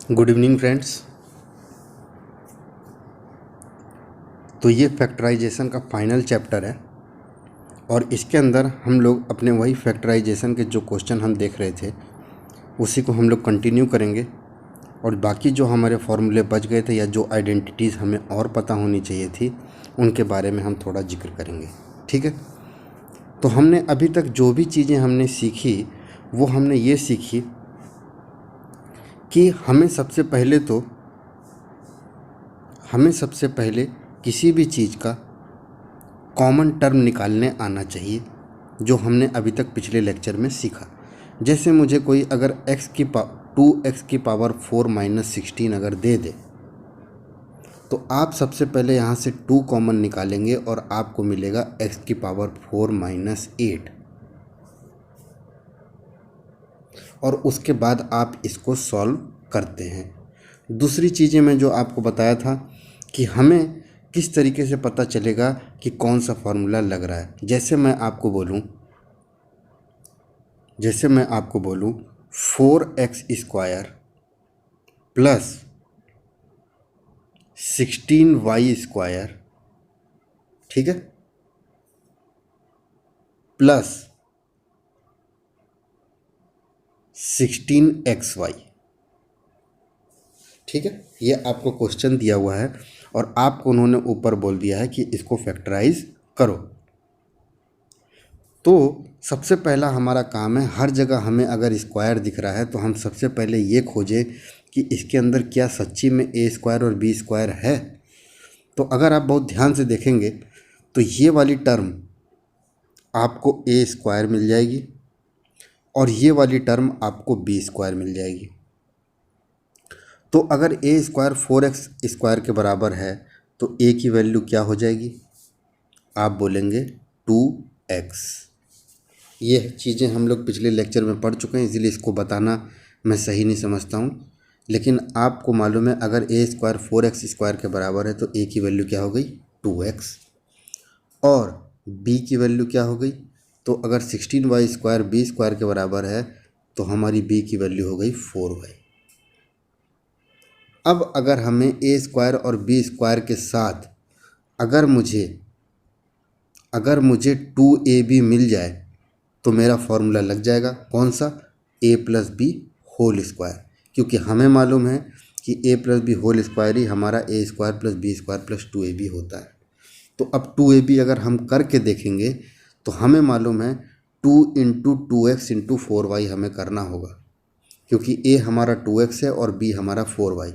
Good evening friends. तो ये factorisation का फाइनल चैप्टर है और इसके अंदर हम लोग अपने वही फैक्टराइजेशन के जो क्वेश्चन हम देख रहे थे उसी को हम लोग कंटिन्यू करेंगे और बाकी जो हमारे फॉर्मूले बच गए थे या जो आइडेंटिटीज़ हमें और पता होनी चाहिए थी उनके बारे में हम थोड़ा जिक्र करेंगे। ठीक है, तो हमने अभी तक जो भी चीज़ें हमने सीखी वो हमने ये सीखी कि हमें सबसे पहले किसी भी चीज़ का कॉमन टर्म निकालने आना चाहिए, जो हमने अभी तक पिछले लेक्चर में सीखा। जैसे मुझे कोई अगर 2x की पावर 4 - 16 अगर दे दे तो आप सबसे पहले यहाँ से 2 कॉमन निकालेंगे और आपको मिलेगा x की पावर 4 - 8 और उसके बाद आप इसको सॉल्व करते हैं। दूसरी चीज़ें मैं जो आपको बताया था कि हमें किस तरीके से पता चलेगा कि कौन सा फार्मूला लग रहा है। जैसे मैं आपको बोलूँ 4x² प्लस 16y², ठीक है, प्लस 16xy। ठीक है, ये आपको क्वेश्चन दिया हुआ है और आपको उन्होंने ऊपर बोल दिया है कि इसको फैक्टराइज करो। तो सबसे पहला हमारा काम है, हर जगह हमें अगर स्क्वायर दिख रहा है तो हम सबसे पहले ये खोजें कि इसके अंदर क्या सच्ची में a² और b² है। तो अगर आप बहुत ध्यान से देखेंगे तो ये वाली टर्म आपको a² मिल जाएगी और ये वाली टर्म आपको b² मिल जाएगी। तो अगर a² 4x² के बराबर है तो a की वैल्यू क्या हो जाएगी? आप बोलेंगे 2x। ये चीज़ें हम लोग पिछले लेक्चर में पढ़ चुके हैं, इसीलिए इसको बताना मैं सही नहीं समझता हूँ। लेकिन आपको मालूम है अगर a² 4x² के बराबर है तो a की वैल्यू क्या हो गई? 2x। और b की वैल्यू क्या हो गई? तो अगर 16y² b² के बराबर है तो हमारी b की वैल्यू हो गई 4y। अब अगर हमें a² और b² के साथ अगर मुझे 2ab मिल जाए तो मेरा फॉर्मूला लग जाएगा। कौन सा? a + b², क्योंकि हमें मालूम है कि a + b² ही हमारा a² + b² + 2ab होता है। तो अब 2ab अगर हम करके देखेंगे तो हमें मालूम है 2 × 2x × 4y हमें करना होगा, क्योंकि a हमारा 2x है और b हमारा 4y।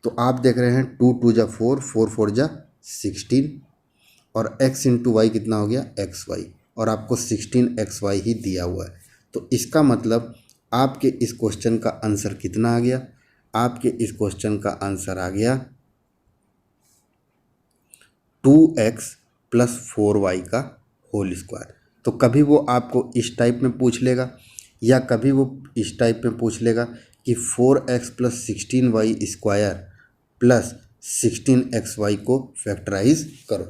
तो आप देख रहे हैं 2 × 2 = 4, 4 × 4 = 16 और x × y कितना हो गया? xy, और आपको 16xy ही दिया हुआ है। तो इसका मतलब आपके इस क्वेश्चन का आंसर कितना आ गया? आपके इस क्वेश्चन का आंसर आ गया 2x + 4y²। तो कभी वो आपको इस टाइप में पूछ लेगा या कभी वो इस टाइप में पूछ लेगा कि 4x + 16y² + 16xy को फैक्टराइज करो।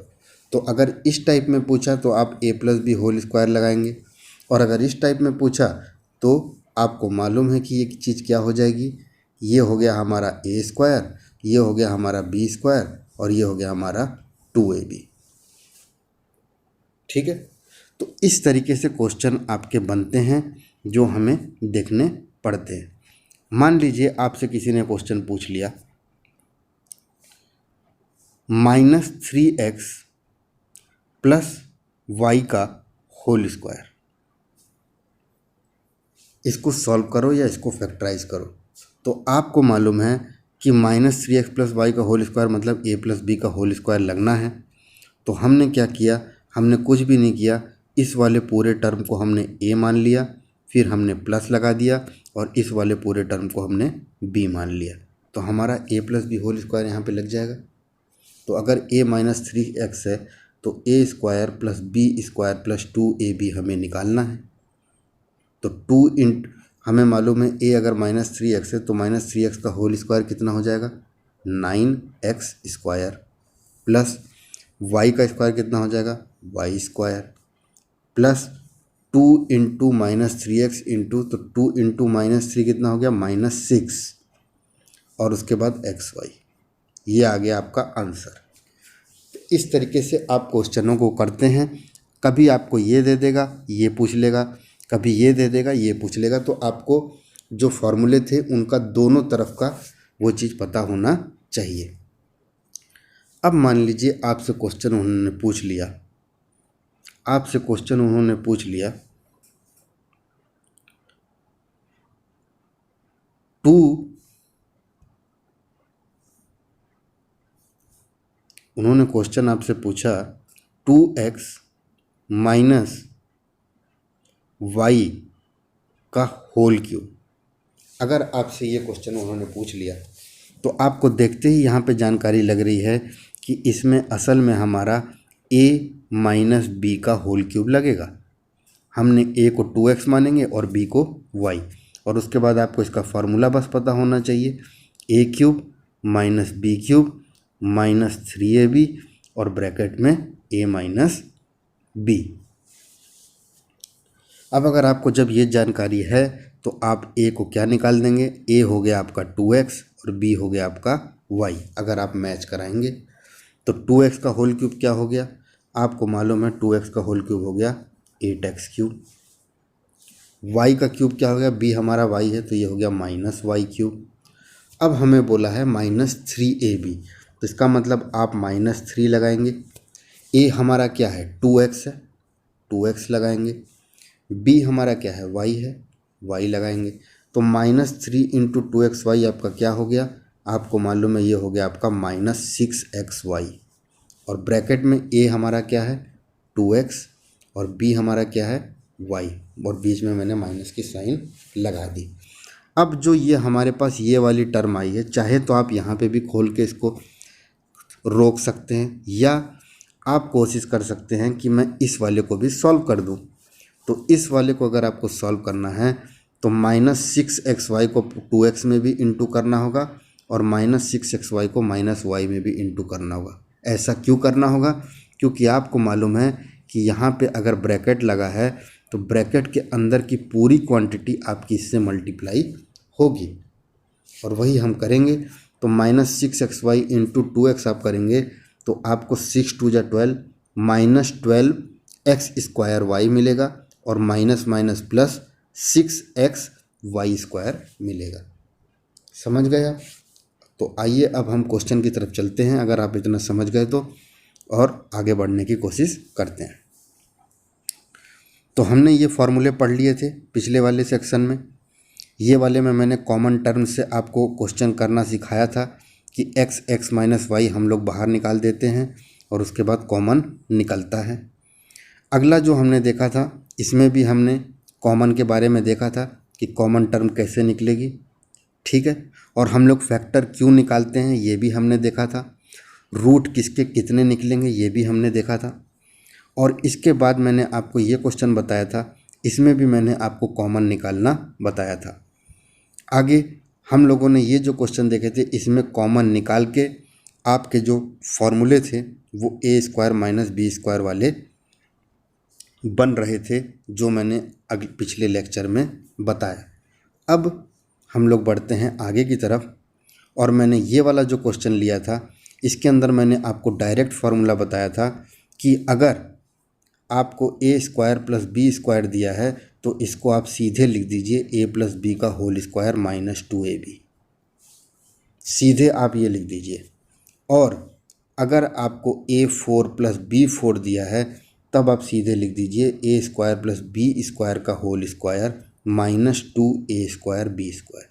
तो अगर इस टाइप में पूछा तो आप a + b² लगाएंगे, और अगर इस टाइप में पूछा तो आपको मालूम है कि ये चीज़ क्या हो जाएगी? ये हो गया हमारा a², ये हो गया हमारा b² और ये हो गया हमारा 2ab। ठीक है, तो इस तरीके से क्वेश्चन आपके बनते हैं जो हमें देखने पड़ते हैं। मान लीजिए आपसे किसी ने क्वेश्चन पूछ लिया -3x + y², इसको सॉल्व करो या इसको फैक्टराइज करो। तो आपको मालूम है कि -3x + y² मतलब a + b² लगना है। तो हमने क्या किया? हमने कुछ भी नहीं किया, इस वाले पूरे टर्म को हमने a मान लिया, फिर हमने प्लस लगा दिया और इस वाले पूरे टर्म को हमने b मान लिया। तो हमारा a + b² यहाँ पे लग जाएगा। तो अगर a - 3x है तो a² + b² + 2ab हमें निकालना है। तो हमें मालूम है a अगर -3x है तो -3x² कितना हो जाएगा? 9x² प्लस y² कितना हो जाएगा? y² प्लस 2 × -3x तो 2 × -3 कितना हो गया? -6 और उसके बाद एक्स वाई। ये आ गया आपका आंसर। इस तरीके से आप क्वेश्चनों को करते हैं। कभी आपको ये दे देगा, ये पूछ लेगा, कभी ये दे देगा, ये पूछ लेगा, तो आपको जो फॉर्मूले थे उनका दोनों तरफ का वो चीज़ पता होना चाहिए। अब मान लीजिए आपसे क्वेश्चन उन्होंने पूछ लिया, आपसे क्वेश्चन उन्होंने पूछ लिया 2, उन्होंने क्वेश्चन आपसे पूछा 2x माइनस वाई का होल क्यूब। अगर आपसे ये क्वेश्चन उन्होंने पूछ लिया तो आपको देखते ही यहाँ पे जानकारी लग रही है कि इसमें असल में हमारा a माइनस बी का होल क्यूब लगेगा। हमने a को 2x मानेंगे और b को y, और उसके बाद आपको इसका फार्मूला बस पता होना चाहिए, a cube minus B cube minus 3ab और ब्रैकेट में a माइनस बी। अब अगर आपको जब ये जानकारी है तो आप a को क्या निकाल देंगे, a हो गया आपका 2x और b हो गया आपका y। अगर आप मैच कराएंगे तो 2x का होल क्यूब क्या हो गया, आपको मालूम है 2x का होल क्यूब हो गया 8x क्यूब। y का क्यूब क्या हो गया, b हमारा y है तो ये हो गया माइनस वाई क्यूब। अब हमें बोला है माइनस 3ab, तो इसका मतलब आप माइनस 3 लगाएंगे। a हमारा क्या है 2x है, 2x लगाएंगे। b हमारा क्या है y है, y लगाएंगे। तो माइनस 3 इंटू 2xy आपका क्या हो गया, आपको मालूम है ये हो गया आपका माइनस 6xy। और ब्रैकेट में a हमारा क्या है 2x और b हमारा क्या है y, और बीच में मैंने माइनस की साइन लगा दी। अब जो ये हमारे पास ये वाली टर्म आई है, चाहे तो आप यहाँ पे भी खोल के इसको रोक सकते हैं या आप कोशिश कर सकते हैं कि मैं इस वाले को भी सॉल्व कर दूँ। तो इस वाले को अगर आपको सॉल्व करना है तो माइनस 6xy को 2x में भी इंटू करना होगा और माइनस 6xy को माइनस वाई में भी इंटू करना होगा। ऐसा क्यों करना होगा, क्योंकि आपको मालूम है कि यहाँ पे अगर ब्रैकेट लगा है तो ब्रैकेट के अंदर की पूरी क्वांटिटी आपकी इससे मल्टीप्लाई होगी, और वही हम करेंगे। तो माइनस 6xy इंटू 2x आप करेंगे तो आपको 6 2 जा 12 माइनस 12x स्क्वायर वाई मिलेगा और minus minus plus 6x Y square मिलेगा। समझ गए आप? तो आइए अब हम क्वेश्चन की तरफ चलते हैं, अगर आप इतना समझ गए तो, और आगे बढ़ने की कोशिश करते हैं। तो हमने ये फॉर्मूले पढ़ लिए थे पिछले वाले सेक्शन में। ये वाले में मैंने कॉमन टर्म से आपको क्वेश्चन करना सिखाया था कि x माइनस वाई हम लोग बाहर निकाल देते हैं और उसके बाद कॉमन निकलता है। अगला जो हमने देखा था इसमें भी हमने कॉमन के बारे में देखा था कि कॉमन टर्म कैसे निकलेगी, ठीक है। और हम लोग फैक्टर क्यों निकालते हैं ये भी हमने देखा था। रूट किसके कितने निकलेंगे ये भी हमने देखा था। और इसके बाद मैंने आपको ये क्वेश्चन बताया था, इसमें भी मैंने आपको कॉमन निकालना बताया था। आगे हम लोगों ने ये जो क्वेश्चन देखे थे इसमें कॉमन निकाल के आपके जो फॉर्मूले थे वो ए स्क्वायर माइनस बी स्क्वायर वाले बन रहे थे, जो मैंने पिछले लेक्चर में बताया। अब हम लोग बढ़ते हैं आगे की तरफ, और मैंने ये वाला जो क्वेश्चन लिया था इसके अंदर मैंने आपको डायरेक्ट फार्मूला बताया था कि अगर आपको ए स्क्वायर प्लस बी स्क्वायर दिया है तो इसको आप सीधे लिख दीजिए ए प्लस बी का होल स्क्वायर माइनस 2ab, सीधे आप ये लिख दीजिए। और अगर आपको a4 प्लस b4 दिया है तब आप सीधे लिख दीजिए A square plus B square का whole square minus 2a square B square.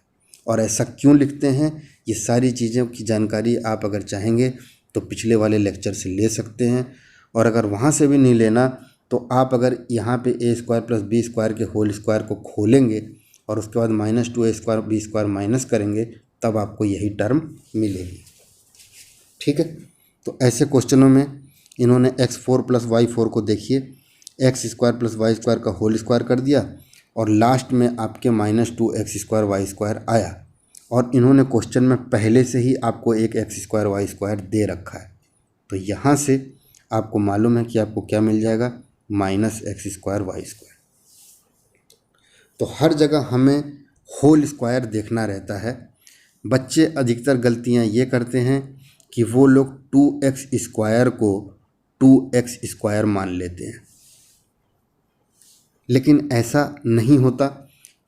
और ऐसा क्यों लिखते हैं, ये सारी चीज़ों की जानकारी आप अगर चाहेंगे तो पिछले वाले लेक्चर से ले सकते हैं, और अगर वहाँ से भी नहीं लेना तो आप अगर यहाँ पे A square plus B square के होल स्क्वायर को खोलेंगे और उसके बाद minus 2a square B square minus करेंगे तब आपको यही टर्म मिलेगी, ठीक है। तो ऐसे क्वेश्चनों में इन्होंने x4 प्लस y4 को देखिए X square plus Y square का होल स्क्वायर कर दिया और लास्ट में आपके minus 2x square Y square आया, और इन्होंने क्वेश्चन में पहले से ही आपको एक एक्स स्क्वायर वाई स्क्वायर दे रखा है। तो यहाँ से आपको मालूम है कि आपको क्या मिल जाएगा, minus X square Y square. तो हर जगह हमें होल स्क्वायर देखना रहता है, बच्चे अधिकतर गलतियां ये करते हैं कि वो लोग 2x स्क्वायर को 2x स्क्वायर मान लेते हैं, लेकिन ऐसा नहीं होता,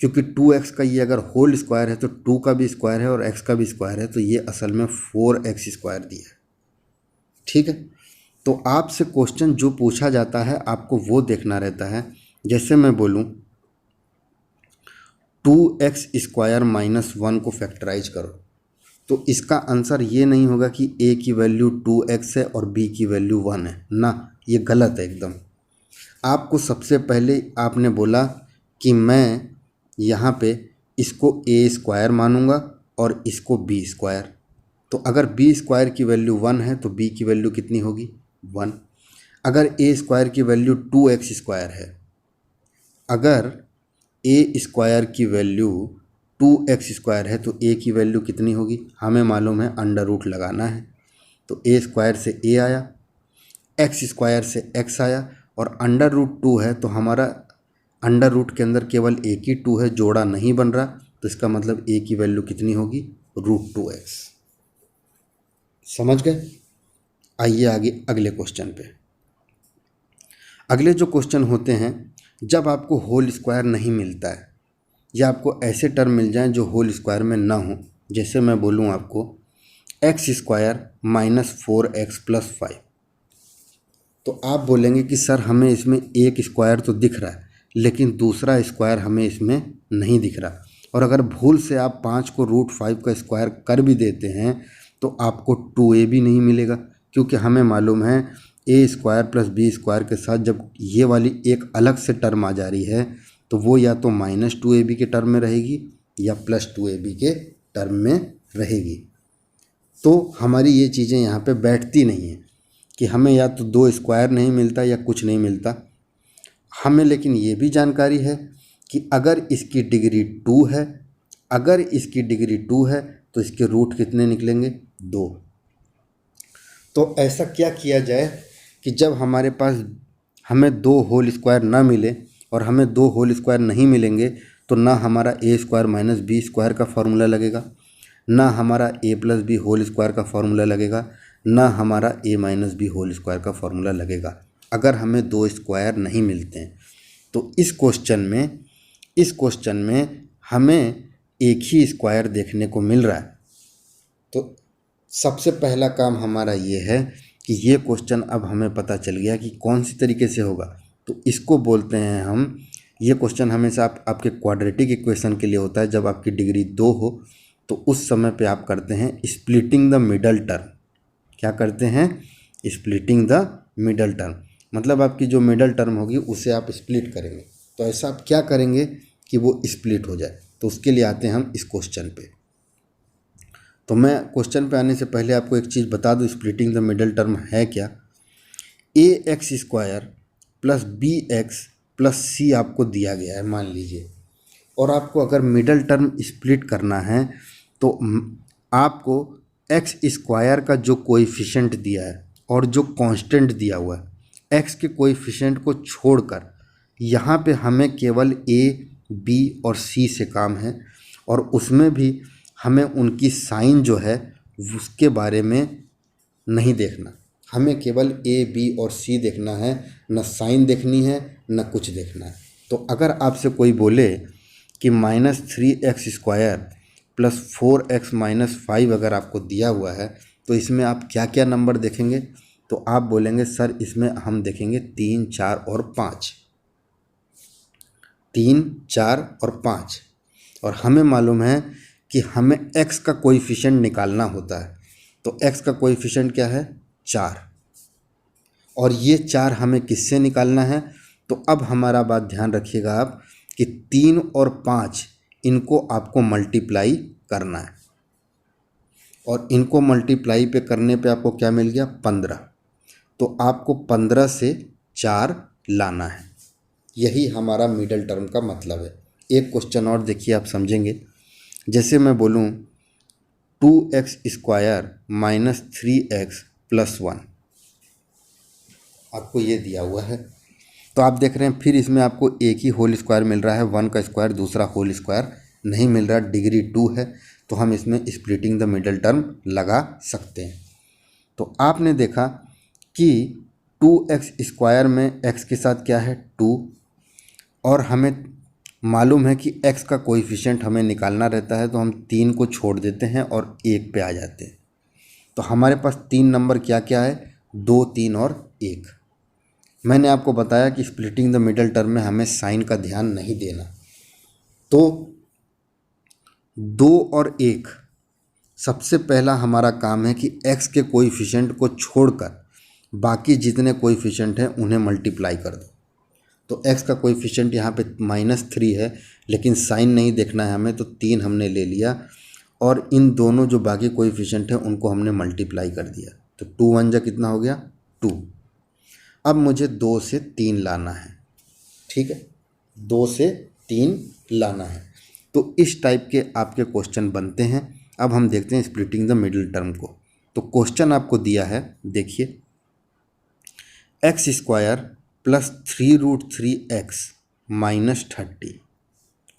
क्योंकि 2x का ये अगर होल स्क्वायर है तो 2 का भी स्क्वायर है और x का भी स्क्वायर है, तो ये असल में 4x स्क्वायर दिया है। ठीक है, तो आपसे क्वेश्चन जो पूछा जाता है आपको वो देखना रहता है। जैसे मैं बोलूँ 2x स्क्वायर माइनस 1 को फैक्टराइज करो, तो इसका आंसर ये नहीं होगा कि a की वैल्यू 2x है और b की वैल्यू 1 है ना, ये गलत है एकदम। आपको सबसे पहले आपने बोला कि मैं यहाँ पे इसको a स्क्वायर मानूंगा और इसको b स्क्वायर, तो अगर b स्क्वायर की वैल्यू 1 है तो b की वैल्यू कितनी होगी 1। अगर a स्क्वायर की वैल्यू 2x स्क्वायर है, अगर a स्क्वायर की वैल्यू 2x स्क्वायर है तो a की वैल्यू कितनी होगी, हमें मालूम है अंडर रूट लगाना है, तो a स्क्वायर से a आया, x स्क्वायर से x आया, और अंडर रूट 2 है तो हमारा अंडर रूट के अंदर केवल एक ही 2 है, जोड़ा नहीं बन रहा, तो इसका मतलब a की वैल्यू कितनी होगी √2x। समझ गए? आइए आगे अगले क्वेश्चन पे। अगले जो क्वेश्चन होते हैं, जब आपको होल स्क्वायर नहीं मिलता है या आपको ऐसे टर्म मिल जाएं जो होल स्क्वायर में ना हो, जैसे मैं बोलूं आपको x square minus 4x plus 5, तो आप बोलेंगे कि सर हमें इसमें एक स्क्वायर तो दिख रहा है लेकिन दूसरा स्क्वायर हमें इसमें नहीं दिख रहा, और अगर भूल से आप 5 को √5 का स्क्वायर कर भी देते हैं तो आपको 2a भी नहीं मिलेगा, क्योंकि हमें मालूम है a square plus b square के साथ जब ये वाली एक अलग से टर्म आ जा रही है तो वो या तो -2ab के टर्म में रहेगी या +2ab के टर्म में रहेगी। तो हमारी ये चीज़ें यहाँ पे बैठती नहीं हैं कि हमें या तो 2 स्क्वायर नहीं मिलता या कुछ नहीं मिलता। हमें लेकिन ये भी जानकारी है कि अगर इसकी डिग्री 2 है, अगर इसकी डिग्री 2 है तो इसके रूट कितने निकलेंगे 2। तो ऐसा क्या किया जाए कि जब हमारे पास हमें 2 होल स्क्वायर ना मिले और हमें 2 होल स्क्वायर नहीं मिलेंगे तो ना हमारा a square minus B square का फॉर्मूला लगेगा, ना हमारा a plus B whole square का फॉर्मूला लगेगा, ना हमारा a minus B whole square का फॉर्मूला लगेगा, अगर हमें 2 स्क्वायर नहीं मिलते हैं। तो इस क्वेश्चन में हमें एक ही स्क्वायर देखने को मिल रहा है। तो सबसे पहला काम हमारा ये है कि ये क्वेश्चन अब हमें पता चल गया कि कौन सी तरीके से होगा, तो इसको बोलते हैं हम, ये क्वेश्चन हमेशा आपके क्वाड्रेटिक इक्वेशन के लिए होता है। जब आपकी डिग्री 2 हो तो उस समय पे आप करते हैं स्प्लिटिंग द मिडल टर्म। क्या करते हैं? स्प्लिटिंग द मिडल टर्म, मतलब आपकी जो मिडल टर्म होगी उसे आप स्प्लिट करेंगे। तो ऐसा आप क्या करेंगे कि वो स्प्लिट हो जाए, तो उसके लिए आते हैं हम इस क्वेश्चन पे। तो मैं क्वेश्चन पे आने से पहले आपको एक चीज़ बता दूं, स्प्लिटिंग द मिडल टर्म है क्या। ax square plus bx plus c आपको दिया गया है मान लीजिए, और आपको अगर मिडल टर्म स्प्लिट करना है तो आपको x स्क्वायर का जो कोएफिशिएंट दिया है और जो कांस्टेंट दिया हुआ है, x के कोएफिशिएंट को छोड़कर यहाँ पे हमें केवल a, b और c से काम है, और उसमें भी हमें उनकी साइन जो है उसके बारे में नहीं देखना, हमें केवल a, b और c देखना है, न साइन देखनी है न कुछ देखना है। तो अगर आपसे कोई बोले कि -3x square plus 4x minus 5 अगर आपको दिया हुआ है तो इसमें आप क्या क्या नंबर देखेंगे, तो आप बोलेंगे सर इसमें हम देखेंगे 3, 4 और 5, 3, 4 और 5, और हमें मालूम है कि हमें x का कोएफिशिएंट निकालना होता है। तो x का कोएफिशिएंट क्या है 4, और ये 4 हमें किससे निकालना है। तो अब हमारा बात ध्यान रखिएगा आप कि 3 और 5 इनको आपको मल्टीप्लाई करना है, और इनको मल्टीप्लाई पे करने पे आपको क्या मिल गया 15, तो आपको 15 से 4 लाना है। यही हमारा मिडल टर्म का मतलब है। एक क्वेश्चन और देखिए, आप समझेंगे। जैसे मैं बोलूँ 2x square minus 3x plus 1, आपको ये दिया हुआ है, तो आप देख रहे हैं फिर इसमें आपको एक ही होल स्क्वायर मिल रहा है, 1 का स्क्वायर, दूसरा होल स्क्वायर नहीं मिल रहा, डिग्री 2 है। तो हम इसमें स्प्लिटिंग द मिडल टर्म लगा सकते हैं। तो आपने देखा कि 2x² में x के साथ क्या है 2, और हमें मालूम है कि x का कोएफिशिएंट हमें निकालना रहता है, तो हम 3 को छोड़ देते हैं और 1 पे आ जाते हैं। तो हमारे पास 3 नंबर क्या क्या है, 2, 3 और 1। मैंने आपको बताया कि स्प्लिटिंग द मिडल टर्म में हमें साइन का ध्यान नहीं देना। तो 2 और 1, सबसे पहला हमारा काम है कि x के कोएफिशिएंट को छोड़कर बाकी जितने कोएफिशिएंट हैं उन्हें मल्टीप्लाई कर दो। तो x का कोएफिशिएंट यहाँ पे -3 है, लेकिन साइन नहीं देखना है हमें, तो 3 हमने ले लिया और इन दोनों जो बाकी कोएफिशिएंट हैं उनको हमने मल्टीप्लाई कर दिया। तो 2 1 जा कितना हो गया 2। अब मुझे 2 से 3 लाना है, ठीक है, 2 से 3 लाना है। तो इस टाइप के आपके क्वेश्चन बनते हैं। अब हम देखते हैं स्प्लिटिंग द मिडिल टर्म को। तो क्वेश्चन आपको दिया है, देखिए, x² + 3√3x - 30,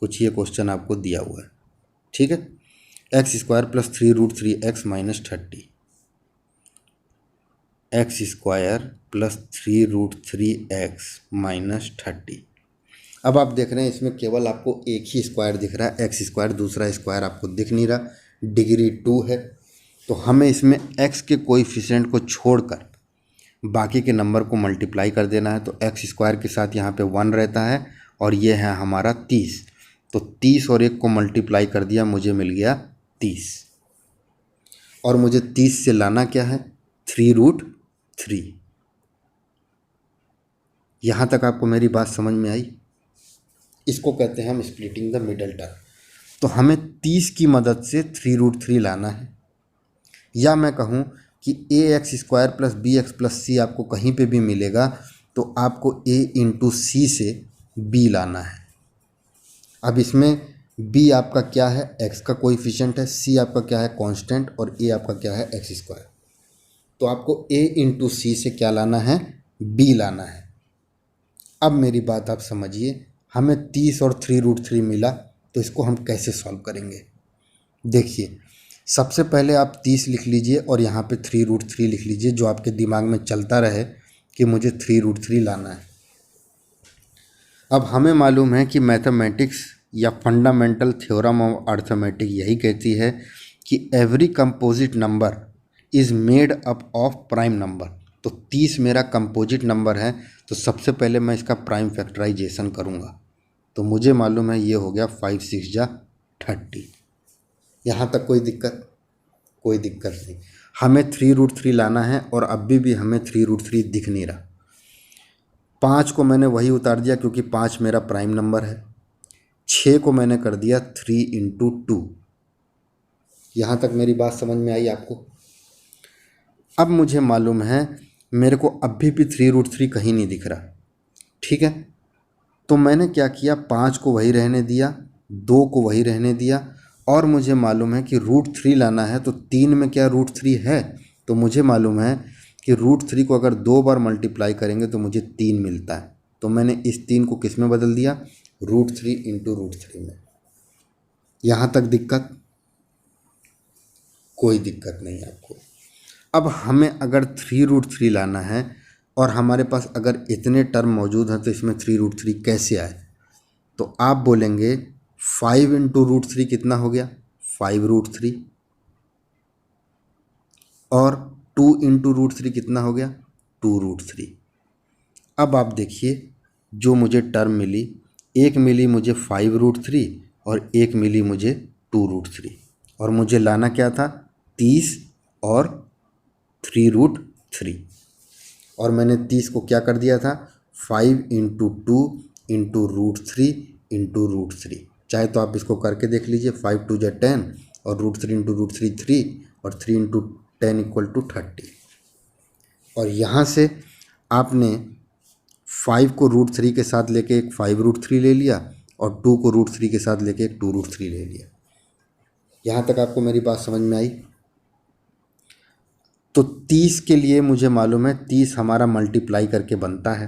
कुछ ये क्वेश्चन आपको दिया हुआ है, ठीक है। x² + 3√3x - 30, x² + 3√3x - 30। अब आप देख रहे हैं इसमें केवल आपको एक ही स्क्वायर दिख रहा है, x², दूसरा स्क्वायर आपको दिख नहीं रहा। डिग्री 2 है, तो हमें इसमें x के कोएफिशिएंट को छोड़कर बाकी के नंबर को मल्टीप्लाई कर देना है। तो x² के साथ यहाँ पे 1 रहता है और ये है हमारा 30। तो 30 और 1 को मल्टीप्लाई कर दिया, मुझे मिल गया 30। और मुझे 30 से लाना क्या है 3√3। यहाँ तक आपको मेरी बात समझ में आई? इसको कहते हैं हम स्प्लिटिंग द मिडल टर्म। तो हमें 30 की मदद से 3√3 लाना है, या मैं कहूँ कि ax² + bx + c आपको कहीं पे भी मिलेगा तो आपको a × c से b लाना है। अब इसमें b आपका क्या है, x का कोएफिशिएंट है, c आपका क्या है कांस्टेंट, और a आपका क्या है x²। तो आपको a × c से क्या लाना है, b लाना है। अब मेरी बात आप समझिए, हमें 30 और 3√3 मिला, तो इसको हम कैसे सॉल्व करेंगे। देखिए, सबसे पहले आप 30 लिख लीजिए और यहाँ पे 3√3 लिख लीजिए, जो आपके दिमाग में चलता रहे कि मुझे 3√3 लाना है। अब हमें मालूम है कि मैथमेटिक्स या फंडामेंटल थ्योरम ऑफ अर्थमेटिक यही कहती है कि every composite number is made up of prime number. तो 30 मेरा कंपोजिट नंबर है, तो सबसे पहले मैं इसका प्राइम फैक्टराइजेशन करूँगा। तो मुझे मालूम है ये हो गया 5 6 जा 30। यहाँ तक कोई दिक्कत? कोई दिक्कत नहीं। हमें 3√3 लाना है और अभी भी हमें 3√3 दिख नहीं रहा। 5 को मैंने वही उतार दिया क्योंकि 5 मेरा प्राइम नंबर है। 6 को मैंने कर दिया 3 × 2। यहाँ तक मेरी बात समझ में आई आपको? अब मुझे मालूम है मेरे को अभी भी 3√3 कहीं नहीं दिख रहा, ठीक है। तो मैंने क्या किया, 5 को वही रहने दिया, 2 को वही रहने दिया, और मुझे मालूम है कि √3 लाना है। तो 3 में क्या √3 है, तो मुझे मालूम है कि √3 को अगर 2 बार मल्टीप्लाई करेंगे तो मुझे 3 मिलता है। तो मैंने इस 3 को किस में बदल दिया, √3 × √3 में। यहाँ तक दिक्कत? कोई दिक्कत नहीं आपको। अब हमें अगर 3√3 लाना है और हमारे पास अगर इतने टर्म मौजूद हैं तो इसमें 3√3 कैसे आए, तो आप बोलेंगे 5 × √3 कितना हो गया 5√3, और 2 × √3 कितना हो गया 2√3। अब आप देखिए जो मुझे टर्म मिली, एक मिली मुझे 5√3 और एक मिली मुझे 2√3, और मुझे लाना क्या था 30 और 3√3। और मैंने 30 को क्या कर दिया था 5 × 2 × √3 × √3। चाहे तो आप इसको करके देख लीजिए, 5 2 जा 10 और √3 × √3 3 और 3 × 10 = 30। और यहाँ से आपने 5 को √3 के साथ लेके एक 5√3 ले लिया और 2 को √3 के साथ लेके एक 2√3 ले लिया। यहाँ तक आपको मेरी बात समझ में आई? तो 30 के लिए मुझे मालूम है 30 हमारा मल्टीप्लाई करके बनता है,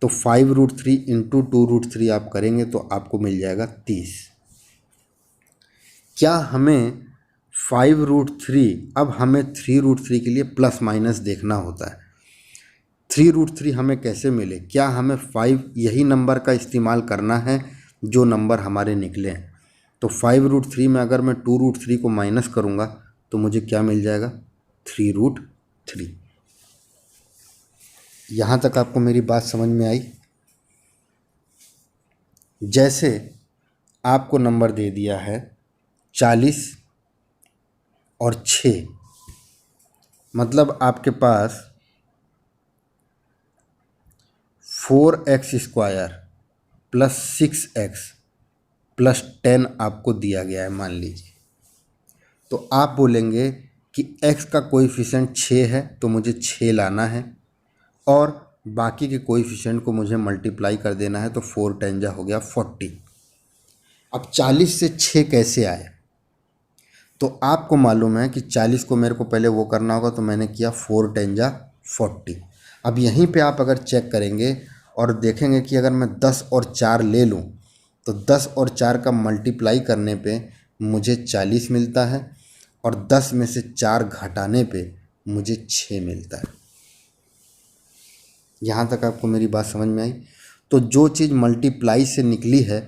तो 5√3 × 2√3 आप करेंगे तो आपको मिल जाएगा 30। क्या हमें 5√3, अब हमें 3√3 के लिए प्लस माइनस देखना होता है। 3√3 हमें कैसे मिले, क्या हमें 5 यही नंबर का इस्तेमाल करना है जो नंबर हमारे निकले हैं। तो 5√3 में अगर मैं 2√3 को माइनस करूँगा तो मुझे क्या मिल जाएगा, 3√3। यहाँ तक आपको मेरी बात समझ में आई। जैसे आपको नंबर दे दिया है 40 और 6, मतलब आपके पास 4x² प्लस 6x प्लस 10 आपको दिया गया है मान लीजिए। तो आप बोलेंगे कि x का कोएफिशिएंट 6 है तो मुझे 6 लाना है और बाकी के कोएफिशिएंट को मुझे मल्टीप्लाई कर देना है। तो 4 10 जा हो गया 40। अब 40 से 6 कैसे आए, तो आपको मालूम है कि 40 को मेरे को पहले वो करना होगा, तो मैंने किया 4 10 जा 40। अब यहीं पे आप अगर चेक करेंगे और देखेंगे कि अगर मैं 10 और 4 ले लूँ तो 10 और 4 का मल्टीप्लाई करने पे मुझे 40 मिलता है और 10 में से 4 घटाने पे मुझे 6 मिलता है। यहाँ तक आपको मेरी बात समझ में आई। तो जो चीज़ मल्टीप्लाई से निकली है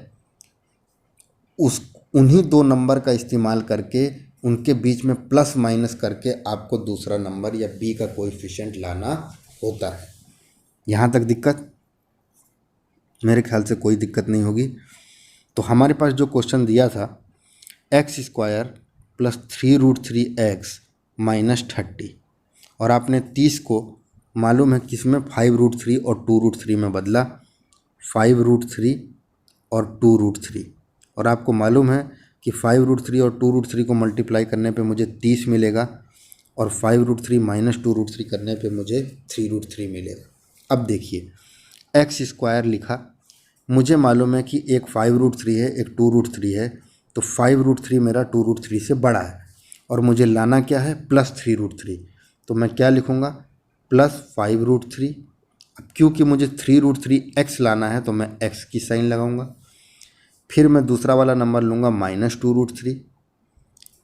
उस उन्हीं दो नंबर का इस्तेमाल करके उनके बीच में प्लस माइनस करके आपको दूसरा नंबर या बी का कोएफिशिएंट लाना होता है। यहाँ तक दिक्कत, मेरे ख्याल से कोई दिक्कत नहीं होगी। तो हमारे पास जो क्वेश्चन दिया था x² प्लस 3√3x माइनस 30, और आपने 30 को मालूम है किसमें 5√3 और 2√3 में बदला, 5√3 और 2√3, और आपको मालूम है कि 5√3 और 2√3 को मल्टीप्लाई करने पे मुझे 30 मिलेगा और 5√3 माइनस 2√3 करने पे मुझे 3√3 मिलेगा। अब देखिए x² लिखा, मुझे मालूम है कि एक 5√3 है एक 2√3 है, तो 5√3 मेरा 2√3 से बड़ा है और मुझे लाना क्या है, प्लस 3√3। तो मैं क्या लिखूँगा, प्लस 5√3। अब क्योंकि मुझे 3√3x लाना है तो मैं x की साइन लगाऊंगा। फिर मैं दूसरा वाला नंबर लूँगा माइनस 2√3,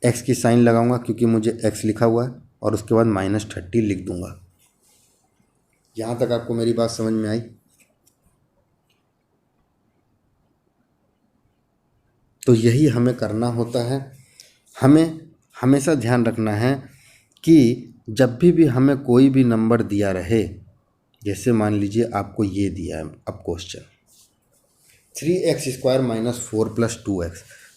x की साइन लगाऊंगा क्योंकि मुझे x लिखा हुआ है, और उसके बाद माइनस 30 लिख दूंगा। यहाँ तक आपको मेरी बात समझ में आई। तो यही हमें करना होता है। हमें हमेशा ध्यान रखना है कि जब भी हमें कोई भी नंबर दिया रहे, जैसे मान लीजिए आपको ये दिया है अब question 3x² minus 4 plus 2x,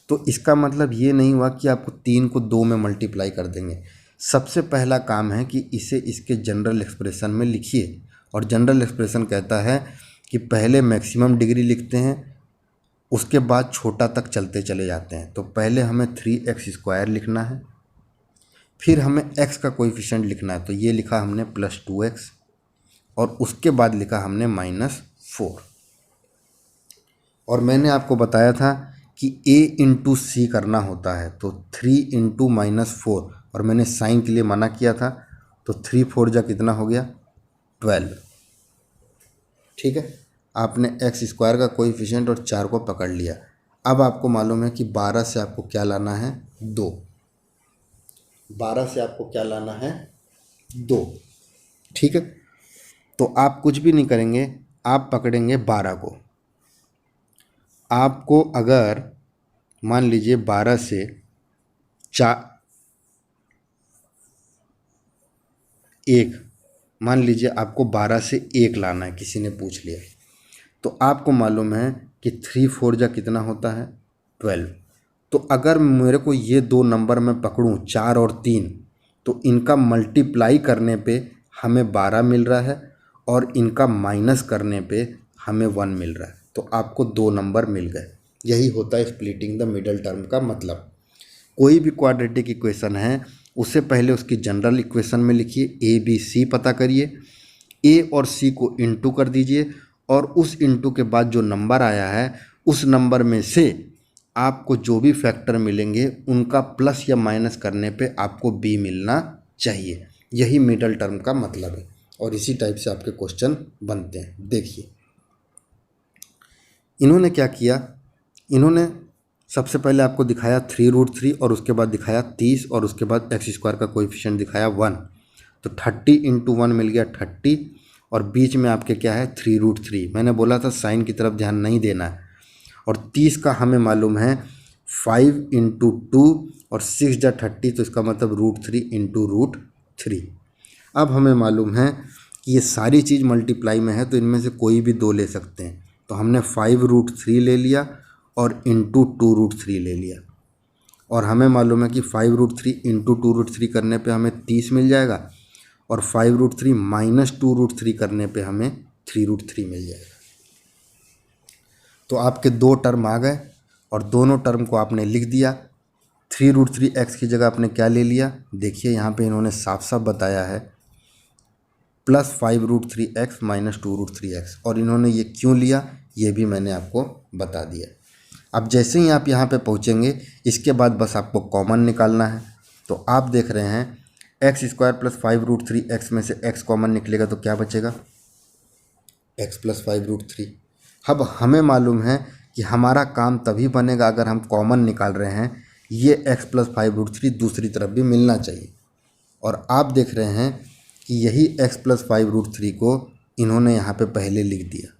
तो इसका मतलब ये नहीं हुआ कि आपको 3 को 2 में मल्टीप्लाई कर देंगे। सबसे पहला काम है कि इसे इसके जनरल एक्सप्रेशन में लिखिए, और जनरल एक्सप्रेशन कहता है कि पहले मैक्सिमम डिग्री लिखते हैं उसके बाद छोटा तक चलते चले जाते हैं। तो पहले हमें 3x² लिखना है, फिर हमें x का कोएफिशिएंट लिखना है, तो ये लिखा हमने प्लस 2x, और उसके बाद लिखा हमने माइनस 4। और मैंने आपको बताया था कि a इंटू सी करना होता है, तो 3 इंटू माइनस 4, और मैंने साइन के लिए मना किया था, तो 3 4 जा कितना हो गया 12। ठीक है, आपने x² का कोएफिशिएंट और 4 को पकड़ लिया। अब आपको मालूम है कि 12 से आपको क्या लाना है, 2। 12 से आपको क्या लाना है, 2। ठीक है, तो आप कुछ भी नहीं करेंगे, आप पकड़ेंगे 12 को। आपको अगर मान लीजिए 12 से 1, मान लीजिए आपको 12 से 1 लाना है, किसी ने पूछ लिया, तो आपको मालूम है कि 3 4 जा कितना होता है 12। तो अगर मेरे को ये दो नंबर मैं पकड़ूं 4 और 3, तो इनका मल्टीप्लाई करने पे हमें 12 मिल रहा है और इनका माइनस करने पे हमें 1 मिल रहा है। तो आपको दो नंबर मिल गए। यही होता है स्प्लिटिंग द मिडल टर्म का मतलब। कोई भी क्वाड्रेटिक इक्वेशन है उससे पहले उसकी जनरल इक्वेशन में लिखिए, ए बी सी पता करिए, ए और सी को इंटू कर दीजिए, और उस इंटू के बाद जो नंबर आया है उस नंबर में से आपको जो भी फैक्टर मिलेंगे उनका प्लस या माइनस करने पे आपको बी मिलना चाहिए। यही मिडल टर्म का मतलब है, और इसी टाइप से आपके क्वेश्चन बनते हैं। देखिए इन्होंने क्या किया, इन्होंने सबसे पहले आपको दिखाया 3√3 और उसके बाद दिखाया 30 और उसके बाद एक्स स्क्वायर का कोएफिशिएंट दिखाया 1। तो 30 × 1 मिल गया 30 और बीच में आपके क्या है 3√3। मैंने बोला था साइन की तरफ ध्यान नहीं देना है। और 30 का हमें मालूम है 5 × 2 और 6 × 30, तो इसका मतलब √3 × √3। अब हमें मालूम है कि ये सारी चीज़ मल्टीप्लाई में है तो इनमें से कोई भी दो ले सकते हैं। तो हमने 5√3 ले लिया और इंटू 2√3 ले लिया। और हमें मालूम है कि 5√3 × 2√3 करने पे हमें 30 मिल जाएगा और 5√3 माइनस 2√3 करने पे हमें 3√3 मिल जाएगा। तो आपके दो टर्म आ गए और दोनों टर्म को आपने लिख दिया। 3√3 एक्स की जगह आपने क्या ले लिया, देखिए यहाँ पे इन्होंने साफ साफ बताया है प्लस 5√3 एक्स माइनस 2√3 एक्स। और इन्होंने ये क्यों लिया ये भी मैंने आपको बता दिया। अब जैसे ही आप यहाँ पे पहुँचेंगे इसके बाद बस आपको कॉमन निकालना है। तो आप देख रहे हैं x² + 5√3 एक्स में से x कॉमन निकलेगा तो क्या बचेगा x + 5√3। अब हमें मालूम है कि हमारा काम तभी बनेगा अगर हम कॉमन निकाल रहे हैं। ये x + 5√3 दूसरी तरफ भी मिलना चाहिए। और आप देख रहे हैं कि यही x + 5√3 को इन्होंने यहाँ पे पहले लिख दिया।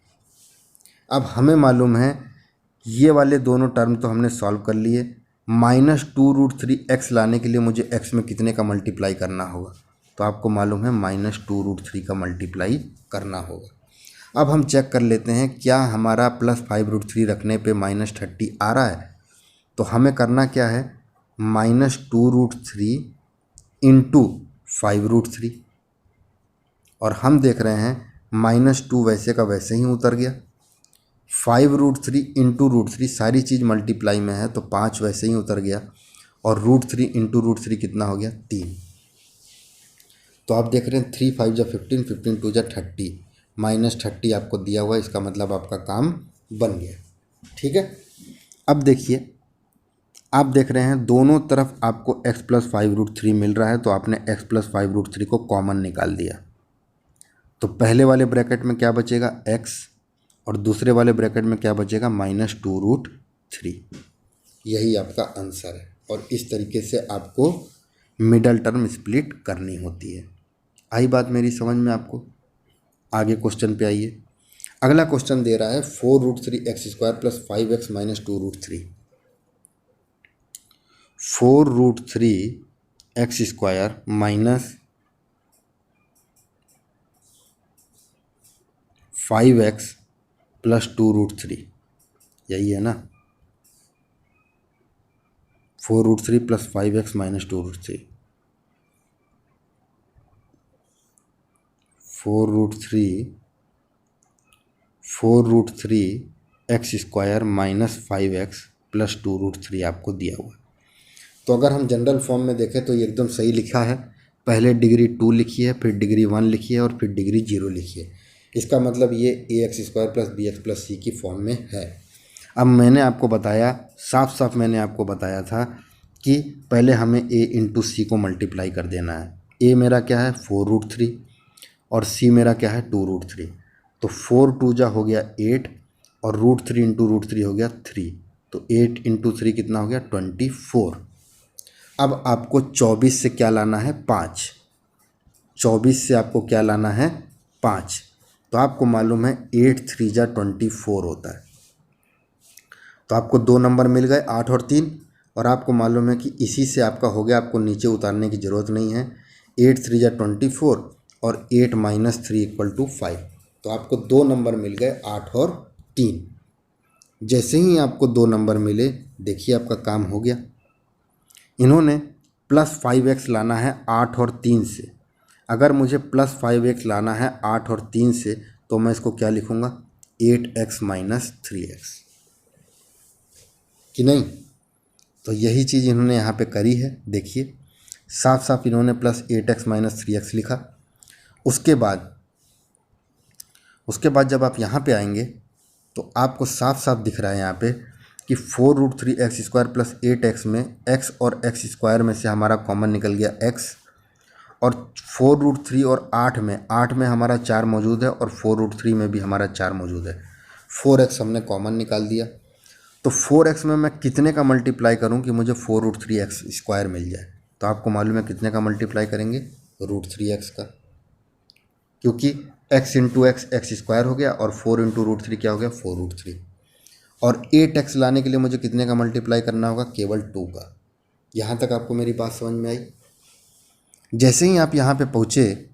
अब हमें मालूम है ये वाले दोनों टर्म तो हमने सॉल्व कर लिए। -2√3 एक्स लाने के लिए मुझे x में कितने का मल्टीप्लाई करना होगा, तो आपको मालूम है -2√3 का मल्टीप्लाई करना होगा। अब हम चेक कर लेते हैं क्या हमारा +5√3 रखने पे -30 आ रहा है। तो हमें करना क्या है -2√3 × 5√3 और हम देख रहे हैं -2 वैसे का वैसे ही उतर गया। 5√3 × √3 सारी चीज़ मल्टीप्लाई में है तो 5 वैसे ही उतर गया और √3 × √3 कितना हो गया 3। तो आप देख रहे हैं 3 × 5 = 15, 15 × 2 = 30, -30 आपको दिया हुआ है। इसका मतलब आपका काम बन गया। ठीक है, अब देखिए आप देख रहे हैं दोनों तरफ आपको x + 5√3 मिल रहा है तो आपने x + 5√3 को कॉमन निकाल दिया। तो पहले वाले ब्रैकेट में क्या बचेगा x और दूसरे वाले ब्रैकेट में क्या बचेगा -2√3। यही आपका आंसर है। और इस तरीके से आपको मिडल टर्म स्प्लिट करनी होती है। आई बात मेरी समझ में आपको। आगे क्वेश्चन पे आइए। अगला क्वेश्चन दे रहा है 4√3 x² + 5x - 2√3। 4√3 x² - 5x + 2√3, यही है ना। 4√3 + 5x - 2√3, 4√3 x² - 5x + 2√3 आपको दिया हुआ। तो अगर हम जनरल फॉर्म में देखें तो ये एकदम सही लिखा है। पहले डिग्री 2 लिखी है, फिर डिग्री 1 लिखी है और फिर डिग्री 0 लिखी है। इसका मतलब ये ax² + bx + c की फॉर्म में है। अब मैंने आपको बताया साफ साफ मैंने आपको बताया था कि पहले हमें a × c को मल्टीप्लाई कर देना है। a मेरा क्या है 4√3 और c मेरा क्या है 2√3। तो 4 × 2 = हो गया 8 और √3 × √3 हो गया 3। तो 8 × 3 कितना हो गया 24। अब आपको 24 से क्या लाना है 5। 24 से आपको क्या लाना है 5। तो आपको मालूम है 8 × 3 = 24 होता है। तो आपको दो नंबर मिल गए 8 और 3। और आपको मालूम है कि इसी से आपका हो गया, आपको नीचे उतारने की ज़रूरत नहीं है। 8 × 3 = 24 और 8 - 3 = 5। तो आपको दो नंबर मिल गए 8 और 3। जैसे ही आपको दो नंबर मिले देखिए आपका काम हो गया। इन्होंने +5x लाना है 8 और 3 से। अगर मुझे +5x लाना है 8 और 3 से तो मैं इसको क्या लिखूँगा 8x - 3x, कि नहीं। तो यही चीज़ इन्होंने यहाँ पे करी है। देखिए साफ साफ इन्होंने +8x - 3x लिखा। उसके बाद जब आप यहाँ पे आएंगे तो आपको साफ साफ दिख रहा है यहाँ पे कि 4√3 x² + 8x में x और x² में से हमारा कॉमन निकल गया x। और 4√3 और 8 में हमारा 4 मौजूद है और 4√3 में भी हमारा 4 मौजूद है। 4x हमने कॉमन निकाल दिया। तो 4x में मैं कितने का मल्टीप्लाई करूं कि मुझे 4√3x² मिल जाए? तो आपको मालूम है कितने का मल्टीप्लाई करेंगे? √3x का, क्योंकि x इंटू एक्स x² हो गया और 4 इंटू √3 क्या हो गया? 4√3। और 8x लाने के लिए मुझे कितने का मल्टीप्लाई करना होगा? केवल 2 का। यहाँ तक आपको मेरी बात समझ में आई? जैसे ही आप यहाँ पे पहुँचे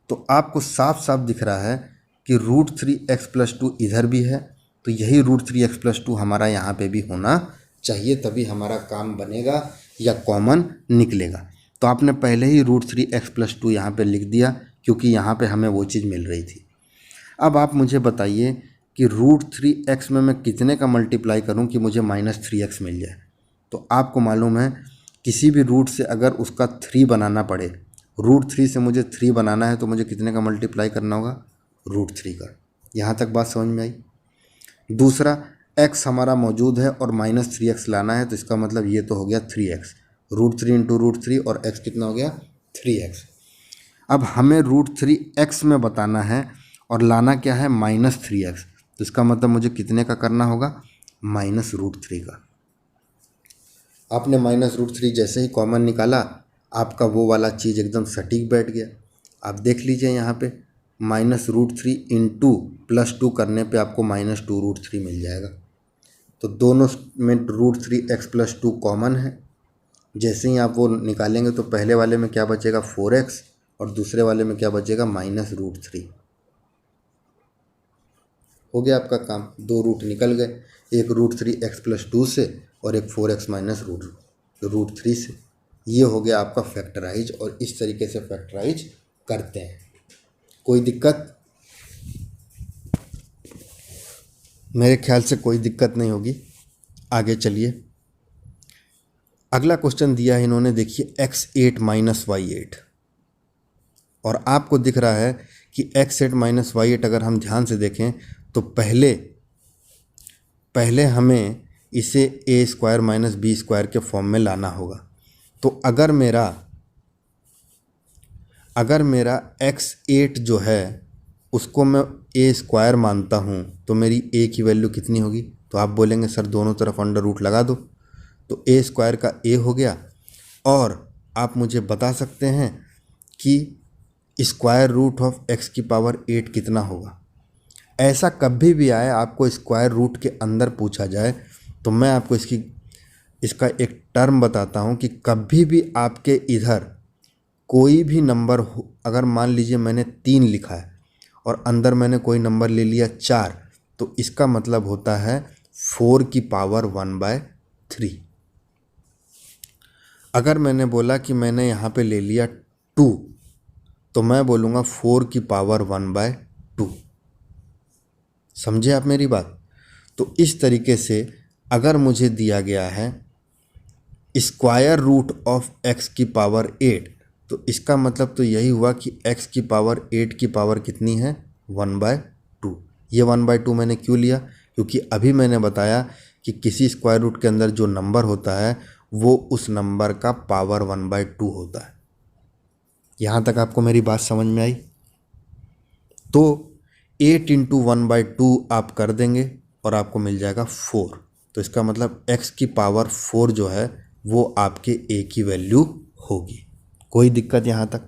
तो आपको साफ साफ दिख रहा है कि √3x+2 इधर भी है, तो यही √3x+2 हमारा यहाँ पे भी होना चाहिए, तभी हमारा काम बनेगा या कॉमन निकलेगा। तो आपने पहले ही √3x+2 यहाँ पे लिख दिया, क्योंकि यहाँ पे हमें वो चीज़ मिल रही थी। अब आप मुझे बताइए कि √3x में मैं कितने का मल्टीप्लाई करूँ कि मुझे -3x मिल जाए? तो आपको मालूम है किसी भी रूट से अगर उसका 3 बनाना पड़े, √3 से मुझे 3 बनाना है तो मुझे कितने का मल्टीप्लाई करना होगा? √3 का। यहाँ तक बात समझ में आई? दूसरा, x हमारा मौजूद है और -3x लाना है, तो इसका मतलब ये तो हो गया 3x। √3 इंटू √3 और x कितना हो गया? 3x। अब हमें √3x में बताना है और लाना क्या है? -3x। तो इसका मतलब मुझे कितने का करना होगा? -√3 का। आपने -√3 जैसे ही कॉमन निकाला, आपका वो वाला चीज़ एकदम सटीक बैठ गया। आप देख लीजिए यहाँ पे -√3 इंटू +2 करने पे आपको -2√3 मिल जाएगा। तो दोनों में √3x+2 कॉमन है। जैसे ही आप वो निकालेंगे तो पहले वाले में क्या बचेगा? 4x, और दूसरे वाले में क्या बचेगा? -√3। हो गया आपका काम, 2 रूट निकल गए, एक √3x+2 से और एक 4x -√3 से। ये हो गया आपका फैक्टराइज, और इस तरीके से फैक्टराइज करते हैं। कोई दिक्कत? मेरे ख्याल से कोई दिक्कत नहीं होगी। आगे चलिए, अगला क्वेश्चन दिया है इन्होंने, देखिए x8 - y8, और आपको दिख रहा है कि x8 - y8 अगर हम ध्यान से देखें तो पहले हमें इसे a² - b² के फॉर्म में लाना होगा। तो अगर मेरा x8 जो है उसको मैं a² मानता हूँ, तो मेरी a की वैल्यू कितनी होगी? तो आप बोलेंगे सर दोनों तरफ अंडर रूट लगा दो, तो a² का a हो गया। और आप मुझे बता सकते हैं कि √(x⁸8) कितना होगा? ऐसा कभी भी आए आपको स्क्वायर रूट के अंदर पूछा जाए, तो मैं आपको इसका एक टर्म बताता हूँ कि कभी भी आपके इधर कोई भी नंबर हो, अगर मान लीजिए मैंने 3 लिखा है और अंदर मैंने कोई नंबर ले लिया 4, तो इसका मतलब होता है 4⁻⁴। अगर मैंने बोला कि मैंने यहाँ पे ले लिया 2, तो मैं बोलूँगा 4⁻⁴। समझे आप मेरी बात? तो इस तरीके से अगर मुझे दिया गया है √(x⁸8), तो इसका मतलब तो यही हुआ कि x⁸8 की पावर कितनी है? 1/2। ये 1/2 मैंने क्यों लिया? क्योंकि अभी मैंने बताया कि किसी स्क्वायर रूट के अंदर जो नंबर होता है वो उस नंबर का पावर 1/2 होता है। यहाँ तक आपको मेरी बात समझ में आई? तो 8 इंटू 1/2 आप कर देंगे और आपको मिल जाएगा 4। तो इसका मतलब x⁴ जो है वो आपके a की वैल्यू होगी। कोई दिक्कत यहाँ तक?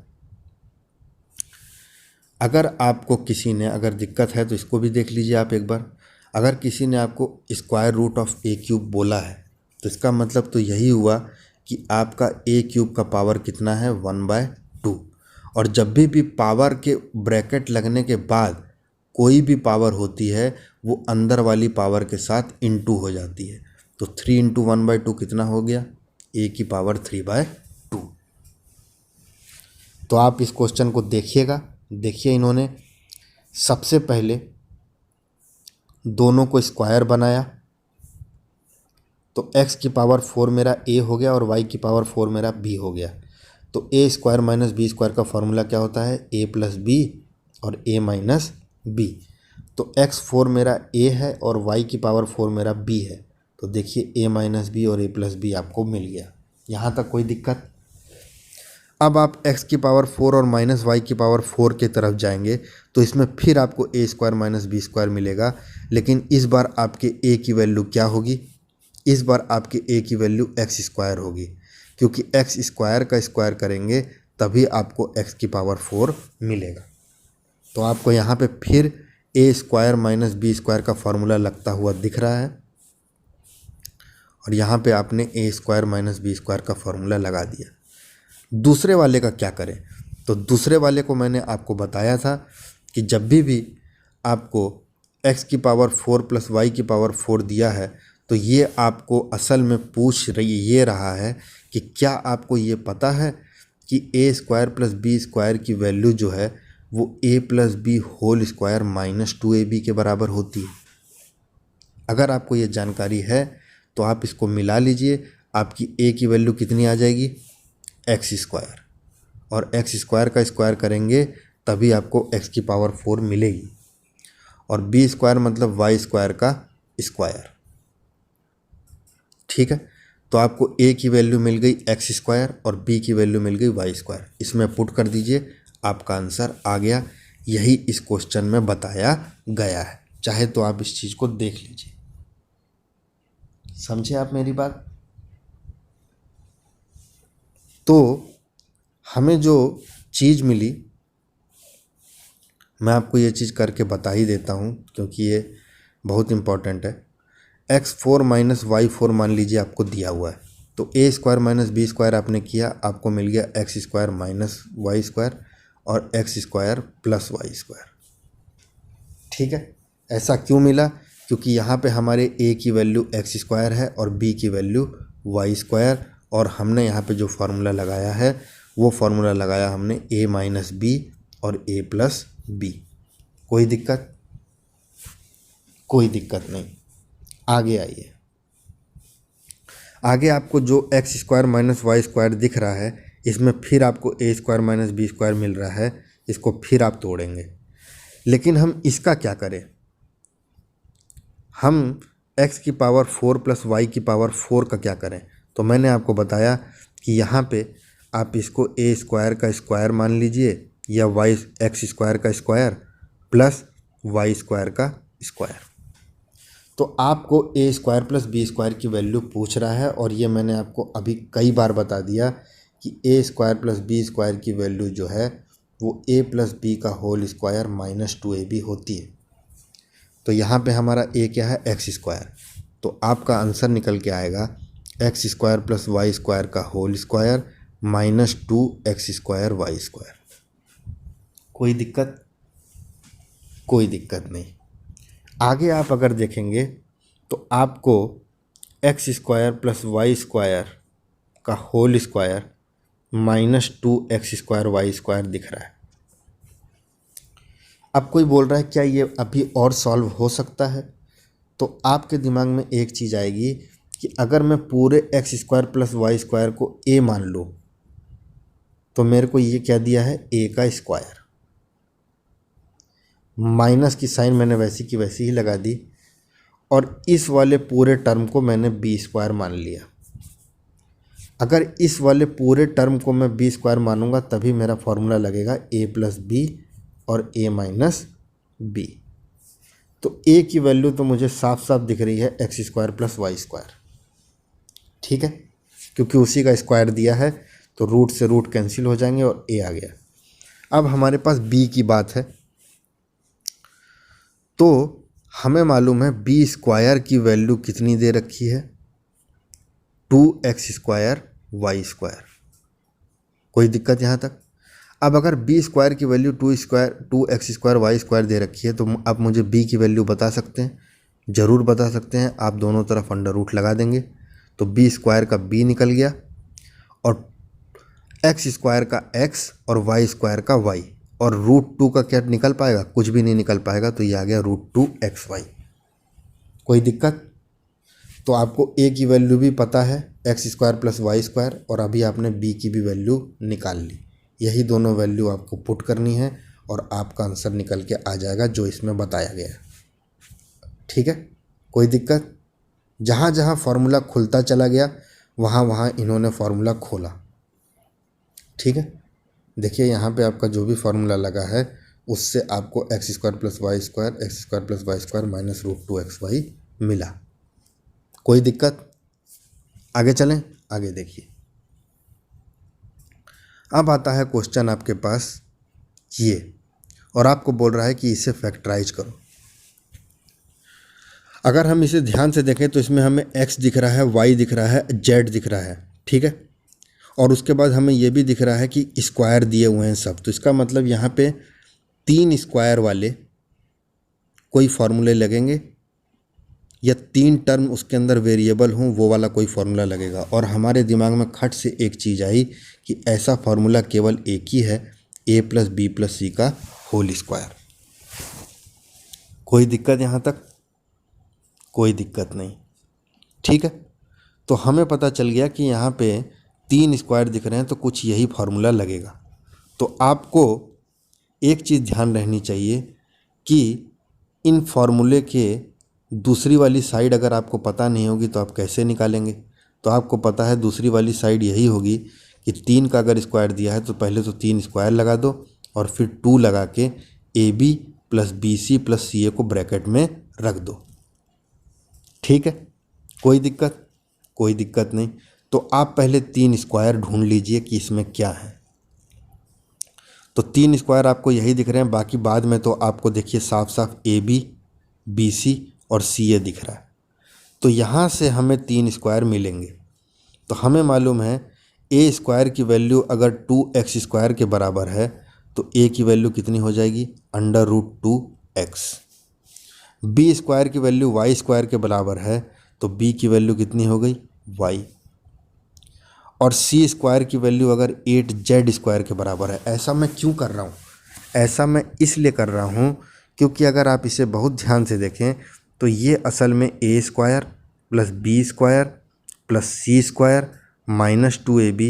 अगर आपको किसी ने, अगर दिक्कत है तो इसको भी देख लीजिए आप एक बार। अगर किसी ने आपको (a³ बोला है, तो इसका मतलब तो यही हुआ कि आपका a³ का पावर कितना है? 1/2। और जब भी पावर के ब्रैकेट लगने के बाद कोई भी पावर होती है वो अंदर वाली पावर के साथ इंटू हो जाती है। तो 3 इंटू 1/2 कितना हो गया? a⁻3/2। तो आप इस क्वेश्चन को देखिएगा। देखिए, इन्होंने सबसे पहले दोनों को स्क्वायर बनाया, तो x⁴ मेरा a हो गया और y⁴ मेरा b हो गया। तो a² - b² का फॉर्मूला क्या होता है? a + b और a - b। तो x4 मेरा a है और y⁴ मेरा b है। तो देखिए a - b और a + b आपको मिल गया। यहाँ तक कोई दिक्कत? अब आप x की पावर 4 और माइनस वाई की पावर 4 की तरफ जाएंगे तो इसमें फिर आपको ए स्क्वायर माइनस बी स्क्वायर मिलेगा, लेकिन इस बार आपके a की वैल्यू क्या होगी? इस बार आपके a की वैल्यू एक्स स्क्वायर होगी, क्योंकि एक्स स्क्वायर का स्क्वायर करेंगे तभी आपको x की पावर 4 मिलेगा। तो आपको यहाँ पे फिर ए स्क्वायर माइनस बी स्क्वायर का फॉर्मूला लगता हुआ दिख रहा है, और यहाँ पे आपने ए स्क्वायर माइनस बी स्क्वायर का फॉर्मूला लगा दिया। दूसरे वाले का क्या करें? तो दूसरे वाले को मैंने आपको बताया था कि जब भी आपको x की पावर 4 प्लस वाई की पावर 4 दिया है तो ये आपको असल में पूछ रही ये रहा है कि क्या आपको ये पता है कि ए स्क्वायर प्लस बी स्क्वायर की वैल्यू जो है वो a plus B whole square minus 2ab के बराबर होती है। अगर आपको ये जानकारी है तो आप इसको मिला लीजिए, आपकी a की वैल्यू कितनी आ जाएगी? एक्स स्क्वायर, और एक्स स्क्वायर का स्क्वायर करेंगे तभी आपको x की पावर 4 मिलेगी, और बी स्क्वायर मतलब वाई स्क्वायर का स्क्वायर। ठीक है, तो आपको a की वैल्यू मिल गई एक्स स्क्वायर और b की वैल्यू मिल गई वाई स्क्वायर। इसमें पुट कर दीजिए, आपका आंसर आ गया। यही इस क्वेश्चन में बताया गया है, चाहे तो आप इस चीज़ को देख लीजिए। समझे आप मेरी बात? तो हमें जो चीज़ मिली, मैं आपको ये चीज़ करके बता ही देता हूँ क्योंकि ये बहुत इम्पॉर्टेंट है। x4 माइनस वाई 4 मान लीजिए आपको दिया हुआ है, तो a square minus B square आपने किया, आपको मिल गया x square minus Y square और x square plus Y square. ठीक है, ऐसा क्यों मिला? क्योंकि यहाँ पे हमारे a की वैल्यू एक्स स्क्वायर है और b की वैल्यू वाई स्क्वायर, और हमने यहाँ पे जो फार्मूला लगाया है वो फार्मूला लगाया हमने a माइनस बी और a प्लस बी। कोई दिक्कत? कोई दिक्कत नहीं। आगे आइए। आगे आपको जो X square minus Y square दिख रहा है, इसमें फिर आपको ए स्क्वायर माइनस बी स्क्वायर मिल रहा है, इसको फिर आप तोड़ेंगे। लेकिन हम इसका क्या करें? हम x की पावर 4 प्लस वाई की पावर 4 का क्या करें? तो मैंने आपको बताया कि यहाँ पे आप इसको ए स्क्वायर का स्क्वायर मान लीजिए या वाई एक्स स्क्वायर का स्क्वायर प्लस वाई स्क्वायर का स्क्वायर। तो आपको ए स्क्वायर प्लस बी स्क्वायर की वैल्यू पूछ रहा है, और ये मैंने आपको अभी कई बार बता दिया कि ए स्क्वायर प्लस बी स्क्वायर की वैल्यू जो है वो ए प्लस बी का होल स्क्वायर माइनस 2ab होती है। तो यहाँ पे हमारा a क्या है? X square. तो आपका आंसर निकल के आएगा x square plus Y square का whole square minus 2x square Y square. कोई दिक्कत? कोई दिक्कत नहीं। आगे आप अगर देखेंगे तो आपको x square plus Y square का whole square minus 2x square Y square दिख रहा है। अब कोई बोल रहा है क्या ये अभी और सॉल्व हो सकता है? तो आपके दिमाग में एक चीज़ आएगी कि अगर मैं पूरे X square plus Y square को a मान लूँ तो मेरे को ये क्या दिया है? a का स्क्वायर। माइनस की साइन मैंने वैसी की वैसी ही लगा दी, और इस वाले पूरे टर्म को मैंने बी स्क्वायर मान लिया। अगर इस वाले पूरे टर्म को मैं बी स्क्वायर मानूंगा तभी मेरा फॉर्मूला लगेगा a प्लस बी और a माइनस बी। तो a की वैल्यू तो मुझे साफ साफ दिख रही है x square plus Y square. ठीक है, क्योंकि उसी का स्क्वायर दिया है तो रूट से रूट कैंसिल हो जाएंगे और a आ गया। अब हमारे पास b की बात है, तो हमें मालूम है बी स्क्वायर की वैल्यू कितनी दे रखी है? 2x square Y square. कोई दिक्कत यहाँ तक? अब अगर बी स्क्वायर की value 2x square Y square दे रखी है तो आप मुझे b की वैल्यू बता सकते हैं? ज़रूर बता सकते हैं। आप दोनों तरफ अंडर रूट लगा देंगे तो बी स्क्वायर का b निकल गया, और एक्स स्क्वायर का x और वाई स्क्वायर का y, और रूट 2 का क्या निकल पाएगा? कुछ भी नहीं निकल पाएगा, तो ये आ गया √2xy। कोई दिक्कत? तो आपको a की वैल्यू भी पता है x square plus Y square, और अभी आपने b की भी वैल्यू निकाल ली। यही दोनों वैल्यू आपको पुट करनी है और आपका आंसर निकल के आ जाएगा जो इसमें बताया गया है। ठीक है, कोई दिक्कत? जहाँ जहाँ फार्मूला खुलता चला गया वहाँ वहाँ इन्होंने फार्मूला खोला। ठीक है, देखिए यहाँ पे आपका जो भी फॉर्मूला लगा है उससे आपको x square plus Y square minus √2xy मिला। कोई दिक्कत? आगे चलें, आगे देखिए। अब आता है क्वेश्चन आपके पास ये, और आपको बोल रहा है कि इसे फैक्टराइज करो। अगर हम इसे ध्यान से देखें तो इसमें हमें x दिख रहा है, y दिख रहा है, z दिख रहा है, ठीक है, और उसके बाद हमें ये भी दिख रहा है कि स्क्वायर दिए हुए हैं सब। तो इसका मतलब यहाँ पे 3 स्क्वायर वाले कोई फॉर्मूले लगेंगे या 3 टर्म उसके अंदर वेरिएबल हों वो वाला कोई फार्मूला लगेगा। और हमारे दिमाग में खट से एक चीज़ आई कि ऐसा फार्मूला केवल एक ही है, a+b+c का होल स्क्वायर। कोई दिक्कत यहाँ तक? कोई दिक्कत नहीं, ठीक है। तो हमें पता चल गया कि यहाँ पे 3 स्क्वायर दिख रहे हैं तो कुछ यही फार्मूला लगेगा। तो आपको एक चीज़ ध्यान रहनी चाहिए कि इन फार्मूले के दूसरी वाली साइड अगर आपको पता नहीं होगी तो आप कैसे निकालेंगे। तो आपको पता है दूसरी वाली साइड यही होगी कि 3 का अगर स्क्वायर दिया है तो पहले तो 3 स्क्वायर लगा दो और फिर 2 लगा के AB + BC + CA को ब्रैकेट में रख दो, ठीक है। कोई दिक्कत? कोई दिक्कत नहीं। तो आप पहले 3 स्क्वायर ढूंढ लीजिए कि इसमें क्या है। तो 3 स्क्वायर आपको यही दिख रहे हैं, बाकी बाद में तो आपको देखिए साफ साफ AB, BC और CA दिख रहा है। तो यहाँ से हमें 3 स्क्वायर मिलेंगे। तो हमें मालूम है a स्क्वायर की वैल्यू अगर 2x² के बराबर है तो a की वैल्यू कितनी हो जाएगी? √2x। b स्क्वायर की वैल्यू y² के बराबर है तो b की वैल्यू कितनी हो गई? y। और c स्क्वायर की वैल्यू अगर 8z² के बराबर है। ऐसा मैं क्यों कर रहा हूँ? ऐसा मैं इसलिए कर रहा हूँ क्योंकि अगर आप इसे बहुत ध्यान से देखें तो ये असल में a² + b² + c² -2ab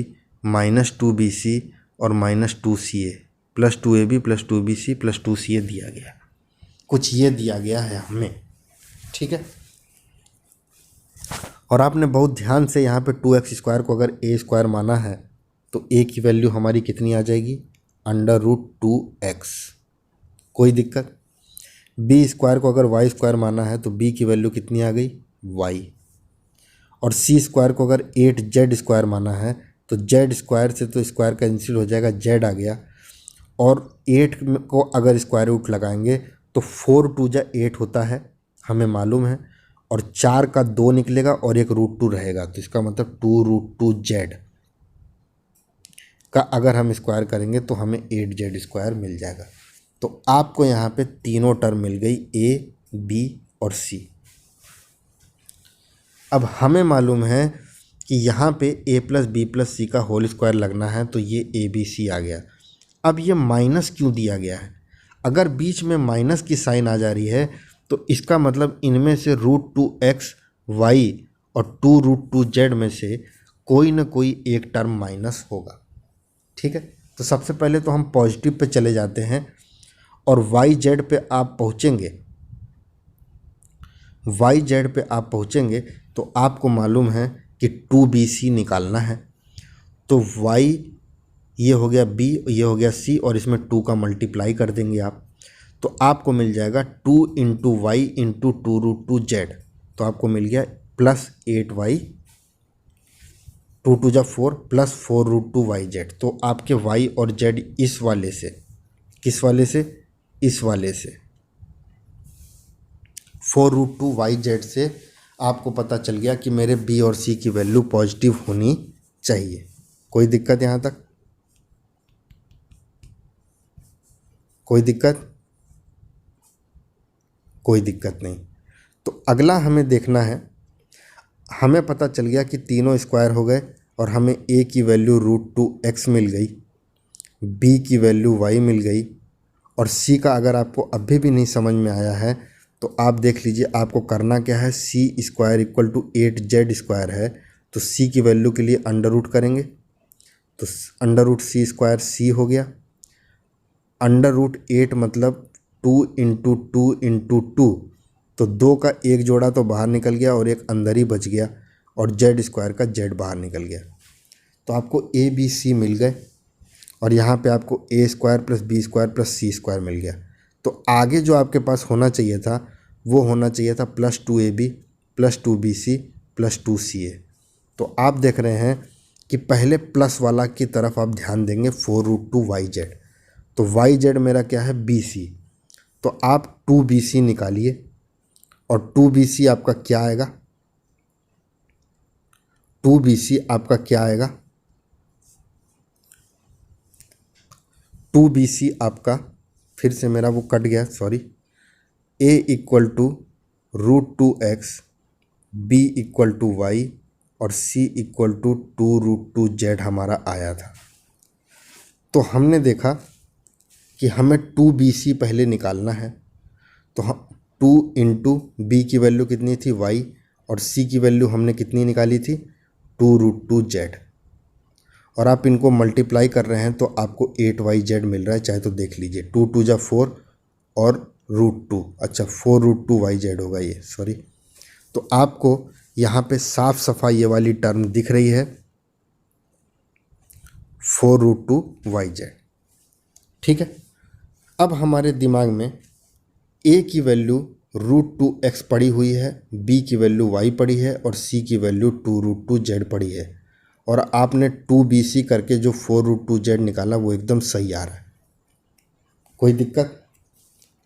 -2bc और -2ca + 2ab + 2bc + 2ca दिया गया। कुछ ये दिया गया है हमें, ठीक है। और आपने बहुत ध्यान से यहाँ पे 2x² को अगर a² माना है तो a की वैल्यू हमारी कितनी आ जाएगी? √2x। कोई दिक्कत? b² को अगर y² माना है तो b की वैल्यू कितनी आ गई? y। और c² को अगर 8z² माना है तो z² से तो स्क्वायर कैंसिल हो जाएगा, z आ गया। और 8 को अगर स्क्वायर रूट लगाएंगे तो 4 × 2 = 8 होता है, हमें मालूम है। और 4 का 2 निकलेगा और एक √2 रहेगा, तो इसका मतलब 2√2z का अगर हम स्क्वायर करेंगे तो हमें 8z² मिल जाएगा। तो आपको यहाँ पे तीनों टर्म मिल गई, a, b और c। अब हमें मालूम है कि यहाँ पे a + b + c का होल स्क्वायर लगना है, तो ये ABC आ गया। अब ये माइनस क्यों दिया गया है? अगर बीच में माइनस की साइन आ जा रही है तो इसका मतलब इनमें से √2x y और 2√2z में से कोई ना कोई एक टर्म माइनस होगा, ठीक है। तो सबसे पहले तो हम पॉजिटिव पे चले जाते हैं और yz पे आप पहुँचेंगे तो आपको मालूम है कि 2bc निकालना है। तो y ये हो गया b, ये हो गया c और इसमें 2 का मल्टीप्लाई कर देंगे आप, तो आपको मिल जाएगा 2 × y × 2√2z। तो आपको मिल गया +8y, 2 × 2 = 4 + 4√2yz। तो आपके y और z इस वाले से, किस वाले से? इस वाले से 4√2yz से आपको पता चल गया कि मेरे b और c की वैल्यू पॉजिटिव होनी चाहिए। कोई दिक्कत यहाँ तक? कोई दिक्कत? कोई दिक्कत नहीं। तो अगला हमें देखना है, हमें पता चल गया कि तीनों स्क्वायर हो गए और हमें a की वैल्यू √2x मिल गई, b की वैल्यू y मिल गई और c का अगर आपको अभी भी नहीं समझ में आया है तो आप देख लीजिए आपको करना क्या है। c² = 8z² है तो c की वैल्यू के लिए अंडर रूट करेंगे, तो √c² c हो गया। √8 मतलब 2 × 2 × 2, तो 2 का एक जोड़ा तो बाहर निकल गया और एक अंदर ही बच गया और z² का z बाहर निकल गया। तो आपको a b c मिल गए, और यहाँ पे आपको ए square plus B square plus c square मिल गया। तो आगे जो आपके पास होना चाहिए था वो होना चाहिए था plus 2ab plus 2bc plus 2ca। तो आप देख रहे हैं कि पहले प्लस वाला की तरफ आप ध्यान देंगे 4√2yz। तो yz मेरा क्या है bc, तो आप 2bc निकालिए और 2bc आपका क्या आएगा, 2bc आपका क्या आएगा, 2bc आपका, फिर से मेरा वो कट गया sorry, a equal to √2x, b equal to y और c इक्वल टू 2√2z हमारा आया था। तो हमने देखा कि हमें 2bc पहले निकालना है। तो हम 2 इंटू बी की वैल्यू कितनी थी y और c की वैल्यू हमने कितनी निकाली थी 2√2z, और आप इनको मल्टीप्लाई कर रहे हैं तो आपको 8yz मिल रहा है, चाहे तो देख लीजिए 2 2 जा 4 और √2, अच्छा 4√2yz होगा ये, सॉरी। तो आपको यहाँ पे साफ सफाई ये वाली टर्म दिख रही है 4√2yz, ठीक है। अब हमारे दिमाग में a की वैल्यू √2x पड़ी हुई है, b की वैल्यू y पड़ी है और c की वैल्यू 2√2z पड़ी है, और आपने 2bc करके जो 4√2z निकाला वो एकदम सही आ रहा है, कोई दिक्कत।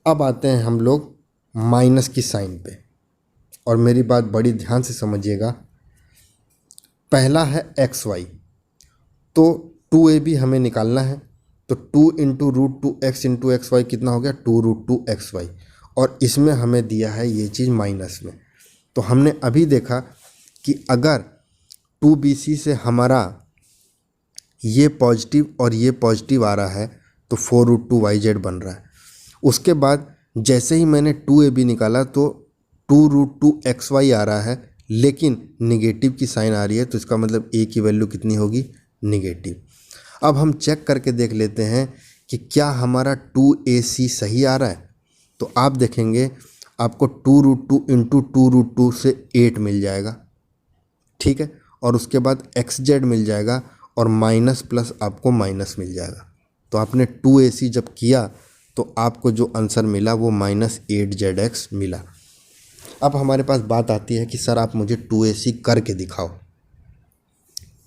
अब आते हैं हम लोग माइनस की साइन पे, और मेरी बात बड़ी ध्यान से समझिएगा। पहला है xy, तो 2ab हमें निकालना है, तो 2 इंटू √2x इंटू XY कितना हो गया 2√2xy, और इसमें हमें दिया है ये चीज़ माइनस में। तो हमने अभी देखा कि अगर 2bc से हमारा ये पॉजिटिव और ये पॉजिटिव आ रहा है तो 4√2yz बन रहा है। उसके बाद जैसे ही मैंने 2ab निकाला तो 2√2xy आ रहा है, लेकिन निगेटिव की साइन आ रही है, तो इसका मतलब a की वैल्यू कितनी होगी निगेटिव। अब हम चेक करके देख लेते हैं कि क्या हमारा 2ac सही आ रहा है। तो आप देखेंगे आपको 2√2 इंटू 2√2 से 8 मिल जाएगा, ठीक है, और उसके बाद xz मिल जाएगा और माइनस प्लस आपको माइनस मिल जाएगा। तो आपने 2ac जब किया तो आपको जो आंसर मिला वो -8zx मिला। अब हमारे पास बात आती है कि सर आप मुझे 2ac करके दिखाओ,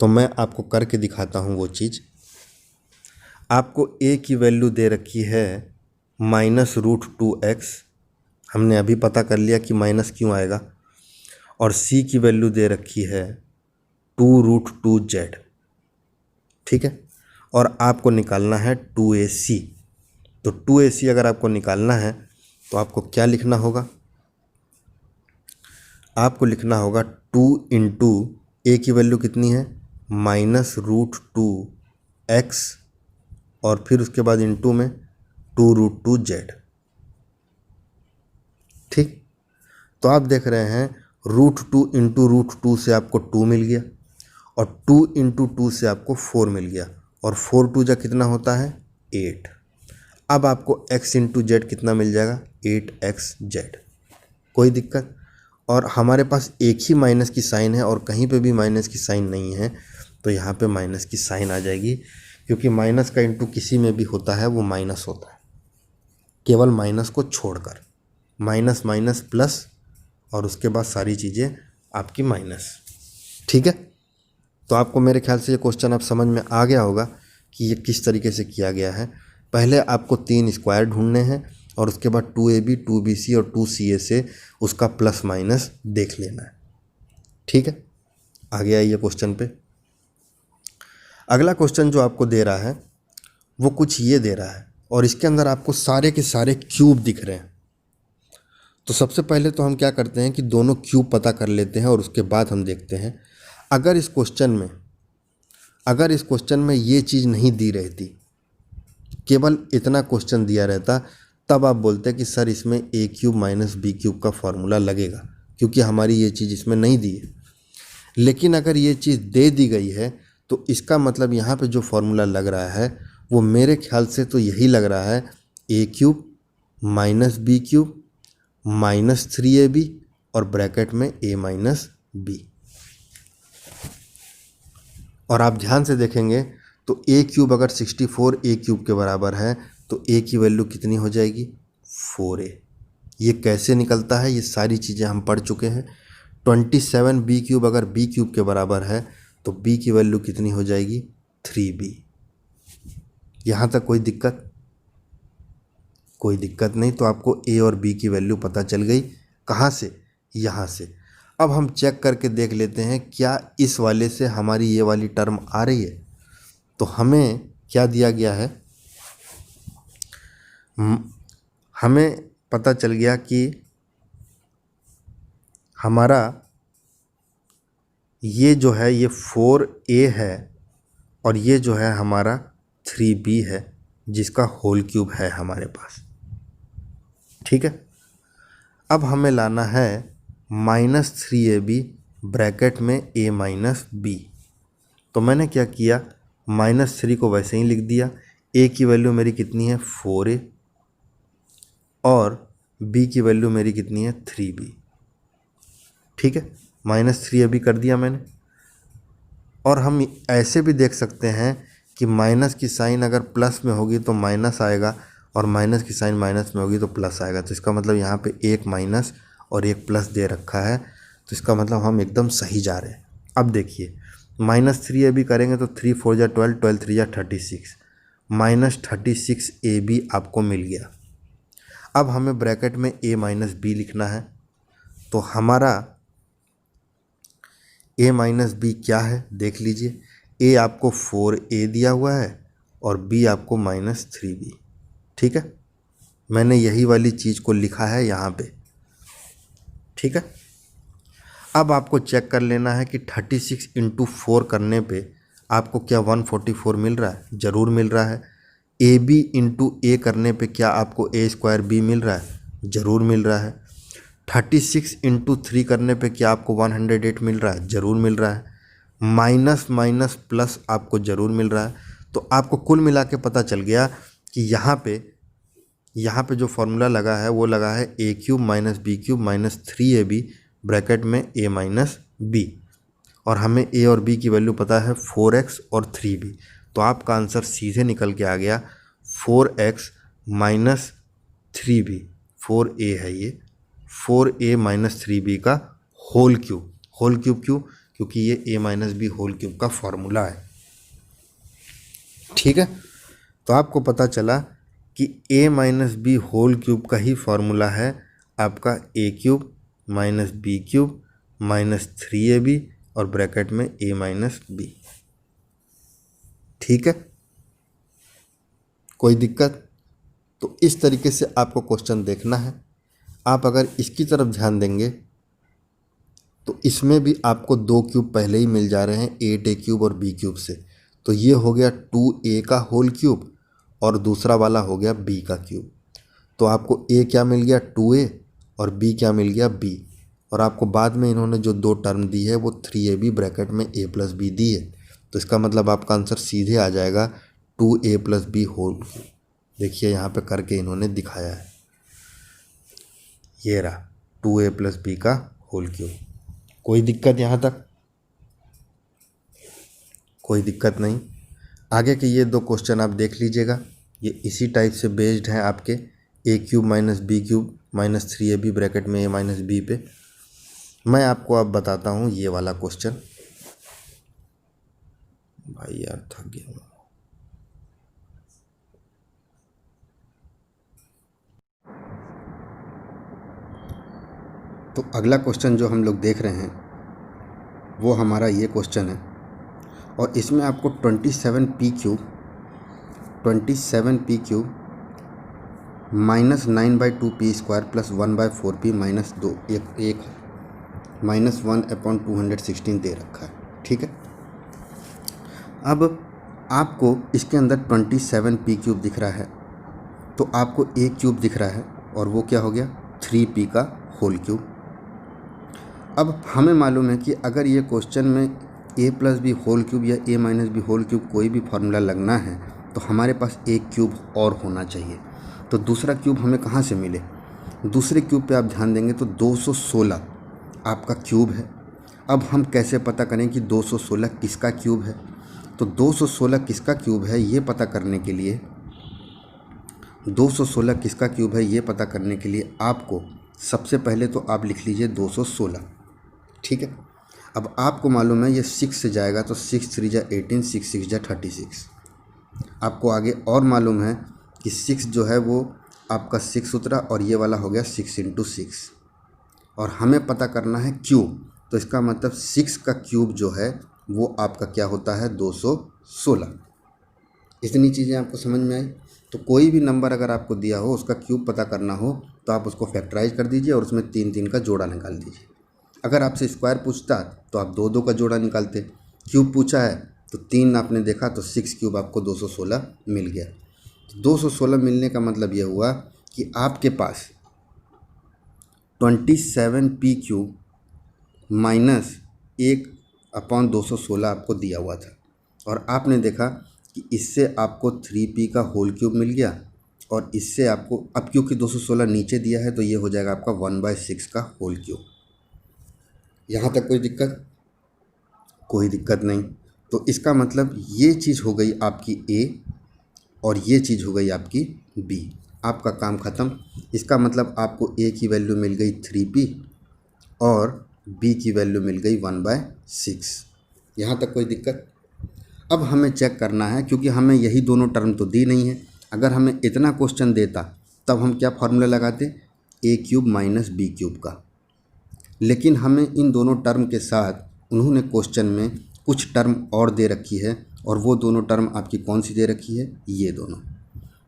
तो मैं आपको करके दिखाता हूँ वो चीज़। आपको a की वैल्यू दे रखी है -√2x, हमने अभी पता कर लिया कि माइनस क्यों आएगा, और c की वैल्यू दे रखी है 2√2z, ठीक है, और आपको निकालना है 2ac। तो 2ac अगर आपको निकालना है तो आपको क्या लिखना होगा, आपको लिखना होगा 2 इंटू a की वैल्यू कितनी है -√2x और फिर उसके बाद इंटू में 2√2z, ठीक। तो आप देख रहे हैं √2 इंटू √2 से आपको 2 मिल गया और 2 इंटू 2 से आपको 4 मिल गया, और 4 2 जा कितना होता है 8। अब आपको x इंटू जेड कितना मिल जाएगा 8xz, कोई दिक्कत। और हमारे पास एक ही माइनस की साइन है और कहीं पे भी माइनस की साइन नहीं है, तो यहाँ पे माइनस की साइन आ जाएगी, क्योंकि माइनस का इंटू किसी में भी होता है वो माइनस होता है, केवल माइनस को छोड़कर, माइनस माइनस प्लस और उसके बाद सारी चीज़ें आपकी माइनस, ठीक है। तो आपको मेरे ख्याल से ये क्वेश्चन अब समझ में आ गया होगा कि ये किस तरीके से किया गया है। पहले आपको 3 स्क्वायर ढूंढने हैं और उसके बाद 2ab 2bc और 2ca से उसका प्लस माइनस देख लेना है, ठीक है। आगे आइए क्वेश्चन पे। अगला क्वेश्चन जो आपको दे रहा है वो कुछ ये दे रहा है और इसके अंदर आपको सारे के सारे क्यूब दिख रहे हैं। तो सबसे पहले तो हम क्या करते हैं कि दोनों क्यूब पता कर लेते हैं और उसके बाद हम देखते हैं अगर इस क्वेश्चन में ये चीज़ नहीं दी रहती, केवल इतना क्वेश्चन दिया रहता, तब आप बोलते कि सर इसमें a³ माइनस b³ का फॉर्मूला लगेगा, क्योंकि हमारी ये चीज़ इसमें नहीं दी है। लेकिन अगर ये चीज़ दे दी गई है तो इसका मतलब यहाँ पे जो फॉर्मूला लग रहा है वो मेरे ख्याल से तो यही लग रहा है a³ minus b³ minus 3ab और ब्रैकेट में a माइनस b। और आप ध्यान से देखेंगे तो ए क्यूब अगर 64 ए क्यूब के बराबर है तो ए की वैल्यू कितनी हो जाएगी 4a। ये कैसे निकलता है ये सारी चीज़ें हम पढ़ चुके हैं। 27 बी क्यूब अगर बी क्यूब के बराबर है तो बी की वैल्यू कितनी हो जाएगी 3b। यहाँ तक कोई दिक्कत नहीं। तो आपको ए और बी की वैल्यू पता चल गई। कहाँ से? यहाँ से। अब हम चेक करके देख लेते हैं क्या इस वाले से हमारी ये वाली टर्म आ रही है। तो हमें क्या दिया गया है, हमें पता चल गया कि हमारा ये जो है ये 4a है और ये जो है हमारा 3b है जिसका होल क्यूब है हमारे पास। ठीक है। अब हमें लाना है -3ab ब्रैकेट में a माइनस बी। तो मैंने क्या किया, -3 को वैसे ही लिख दिया। a की वैल्यू मेरी कितनी है 4a और b की वैल्यू मेरी कितनी है 3b। ठीक है, -3ab कर दिया मैंने। और हम ऐसे भी देख सकते हैं कि माइनस की साइन अगर प्लस में होगी तो माइनस आएगा और माइनस की साइन माइनस में होगी तो प्लस आएगा। तो इसका मतलब यहाँ पे एक माइनस और एक प्लस दे रखा है, तो इसका मतलब हम एकदम सही जा रहे हैं। अब देखिए -3ab करेंगे तो 3 4 जा 12, 12 3 जा 36, -36ab आपको मिल गया। अब हमें ब्रैकेट में a माइनस बी लिखना है। तो हमारा a माइनस बी क्या है देख लीजिए। a आपको 4a दिया हुआ है और b आपको -3b। ठीक है, मैंने यही वाली चीज़ को लिखा है यहाँ पे। ठीक है, अब आपको चेक कर लेना है कि 36 × 4 करने पे आपको क्या 144 मिल रहा है? ज़रूर मिल रहा है। ab × a करने पे क्या आपको a² मिल रहा है? ज़रूर मिल रहा है। 36 × 3 करने पे क्या आपको 108 मिल रहा है? ज़रूर मिल रहा है। माइनस माइनस प्लस आपको ज़रूर मिल रहा है। तो आपको कुल मिला के पता चल गया कि यहाँ पे जो फॉर्मूला लगा है वो लगा है a³ - b³ - 3ab ब्रैकेट में a माइनस बी। और हमें a और b की वैल्यू पता है 4x और 3b। तो आपका आंसर सीधे निकल के आ गया 4x - 3b। 4a है ये, 4a - 3b का होल क्यूब। होल क्यूब क्यों? क्योंकि ये a minus B whole cube का फॉर्मूला है। ठीक है, तो आपको पता चला कि a minus B whole cube का ही फॉर्मूला है आपका a³ - b³ - 3ab और ब्रैकेट में a माइनस बी। ठीक है, कोई दिक्कत? तो इस तरीके से आपको क्वेश्चन देखना है। आप अगर इसकी तरफ ध्यान देंगे तो इसमें भी आपको 2 क्यूब पहले ही मिल जा रहे हैं, 8a³ और b³ से। तो ये हो गया 2a का होल क्यूब और दूसरा वाला हो गया b का क्यूब। तो आपको a क्या मिल गया 2a और b क्या मिल गया b। और आपको बाद में इन्होंने जो 2 टर्म दी है वो 3ab ब्रैकेट में a + b दी है। तो इसका मतलब आपका आंसर सीधे आ जाएगा 2a + b होल क्यूब। देखिए यहाँ पे करके इन्होंने दिखाया है, ये रहा 2a + b का होल क्यूब। कोई दिक्कत यहाँ तक? कोई दिक्कत नहीं। आगे के ये 2 क्वेश्चन आप देख लीजिएगा, ये इसी टाइप से बेस्ड हैं आपके a³ - b³ - 3ab ब्रैकेट में a माइनस बी पे। मैं आपको अब बताता हूँ ये वाला क्वेश्चन। भाई यार थक गया मैं। तो अगला क्वेश्चन जो हम लोग देख रहे हैं वो हमारा ये क्वेश्चन है और इसमें आपको 27p³ -9/2p² + 1/4p -1/216 दे रखा है। ठीक है, अब आपको इसके अंदर 27p³ दिख रहा है तो आपको a³ दिख रहा है और वो क्या हो गया 3p का होल क्यूब। अब हमें मालूम है कि अगर ये क्वेश्चन में a + b होल क्यूब या a minus B whole cube कोई भी फार्मूला लगना है तो हमारे पास एक क्यूब और होना चाहिए। तो दूसरा क्यूब हमें कहाँ से मिले? दूसरे क्यूब पे आप ध्यान देंगे तो 216 आपका क्यूब है। अब हम कैसे पता करें कि 216 किसका क्यूब है? तो 216 किसका क्यूब है ये पता करने के लिए 216 किसका क्यूब है ये पता करने के लिए आपको सबसे पहले तो आप लिख लीजिए 216, ठीक है। अब आपको मालूम है ये 6 से जाएगा तो 6 3 जा 18, 6 6 जा 36। आपको आगे और मालूम है कि 6 जो है वो आपका 6 उतरा और ये वाला हो गया 6 × 6, और हमें पता करना है क्यूब, तो इसका मतलब 6 का क्यूब जो है वो आपका क्या होता है 216। इतनी चीज़ें आपको समझ में आई। तो कोई भी नंबर अगर आपको दिया हो उसका क्यूब पता करना हो तो आप उसको फैक्टराइज कर दीजिए और उसमें 3 3 का जोड़ा निकाल दीजिए। अगर आपसे स्क्वायर पूछता तो आप 2 2 का जोड़ा निकालते। क्यूब पूछा है तो 3 आपने देखा तो 6 क्यूब आपको 216 मिल गया। तो 216 मिलने का मतलब ये हुआ कि आपके पास 27p³ माइनस 1/216 आपको दिया हुआ था, और आपने देखा कि इससे आपको 3p का होल क्यूब मिल गया, और इससे आपको अब क्योंकि 216 नीचे दिया है तो ये हो जाएगा आपका 1/6 का होल क्यूब। यहाँ तक कोई दिक्कत? कोई दिक्कत नहीं। तो इसका मतलब ये चीज़ हो गई आपकी a और ये चीज़ हो गई आपकी b। आपका काम ख़त्म। इसका मतलब आपको a की वैल्यू मिल गई 3p और b की वैल्यू मिल गई 1/6। यहाँ तक कोई दिक्कत? अब हमें चेक करना है, क्योंकि हमें यही दोनों टर्म तो दी नहीं है। अगर हमें इतना क्वेश्चन देता तब हम क्या फार्मूला लगाते, a³ माइनस b³ का। लेकिन हमें इन दोनों टर्म के साथ उन्होंने क्वेश्चन में कुछ टर्म और दे रखी है, और वो दोनों टर्म आपकी कौन सी दे रखी है, ये दोनों।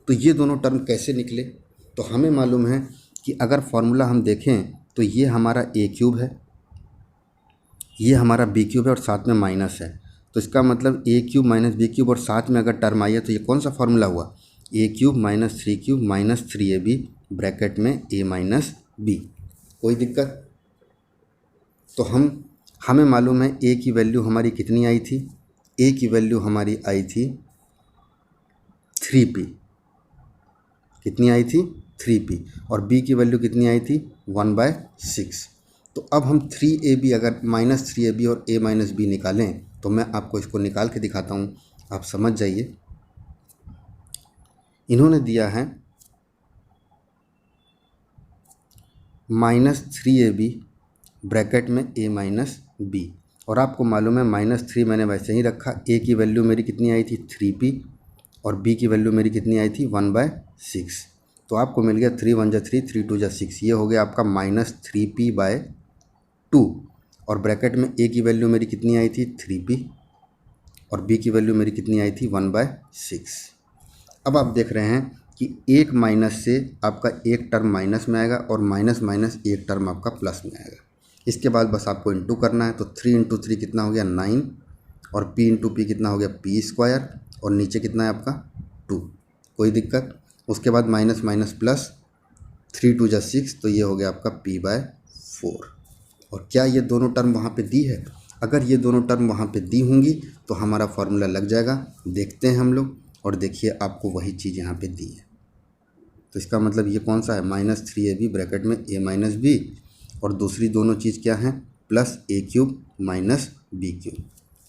तो ये दोनों टर्म कैसे निकले? तो हमें मालूम है कि अगर फार्मूला हम देखें तो ये हमारा a³ है, ये हमारा b³ है और साथ में माइनस है। तो इसका मतलब a³ माइनस b³ और साथ में अगर टर्म आई है तो ये कौन सा फार्मूला हुआ, a³ minus 3³ minus 3ab bracket में a माइनस b। कोई दिक्कत? तो हमें मालूम है a की वैल्यू हमारी कितनी आई थी, a की वैल्यू हमारी आई थी 3p। कितनी आई थी, 3p, और b की वैल्यू कितनी आई थी, 1/6। तो अब हम 3ab अगर माइनस 3ab और a माइनस b निकालें तो मैं आपको इसको निकाल के दिखाता हूँ, आप समझ जाइए। इन्होंने दिया है -3ab ब्रैकेट में a माइनस b, और आपको मालूम है -3 मैंने वैसे ही रखा। a की वैल्यू मेरी कितनी आई थी 3p और b की वैल्यू मेरी कितनी आई थी 1/6। तो आपको मिल गया 3 1 जा 3, 3 2 जा 6, ये हो गया आपका -3p/2, और ब्रैकेट में a की वैल्यू मेरी कितनी आई थी 3p और b की वैल्यू मेरी कितनी आई थी 1/6। अब आप देख रहे हैं कि एक माइनस से आपका एक टर्म माइनस में आएगा और माइनस माइनस एक टर्म आपका प्लस में आएगा। इसके बाद बस आपको इंटू करना है। तो 3 × 3 कितना हो गया 9, और p × p कितना हो गया p², और नीचे कितना है आपका 2। कोई दिक्कत? उसके बाद माइनस माइनस प्लस, 3 2 जा 6, तो ये हो गया आपका p/4। और क्या ये दोनों टर्म वहाँ पे दी है? अगर ये दोनों टर्म वहाँ पे दी होंगी तो हमारा फार्मूला लग जाएगा। देखते हैं हम लोग, और देखिए आपको वही चीज़ यहाँ पे दी है। तो इसका मतलब ये कौन सा है, -3ab ब्रैकेट में a माइनस b, और दूसरी दोनों चीज़ क्या है, +a³ माइनस b³।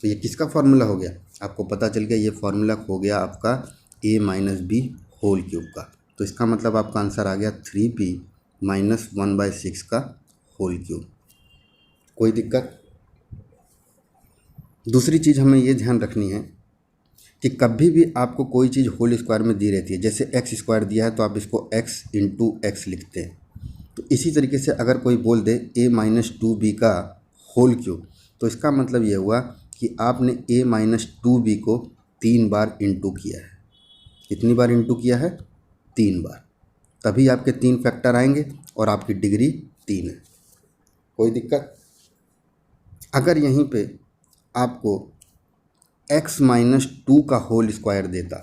तो ये किसका फार्मूला हो गया, आपको पता चल गया। ये फार्मूला हो गया आपका a minus b whole cube का। तो इसका मतलब आपका आंसर आ गया 3p माइनस 1/6 का होल क्यूब। कोई दिक्कत? दूसरी चीज़ हमें ये ध्यान रखनी है कि कभी भी आपको कोई चीज़ होल स्क्वायर में दी रहती है, जैसे x² दिया है तो आप इसको x × x लिखते हैं। तो इसी तरीके से अगर कोई बोल दे a माइनस 2b का होल क्यूब, तो इसका मतलब ये हुआ कि आपने a माइनस 2b को 3 बार इंटू किया है। कितनी बार इंटू किया है, 3 बार। तभी आपके 3 फैक्टर आएंगे और आपकी डिग्री 3 है। कोई दिक्कत? अगर यहीं पे आपको x माइनस 2 का होल स्क्वायर देता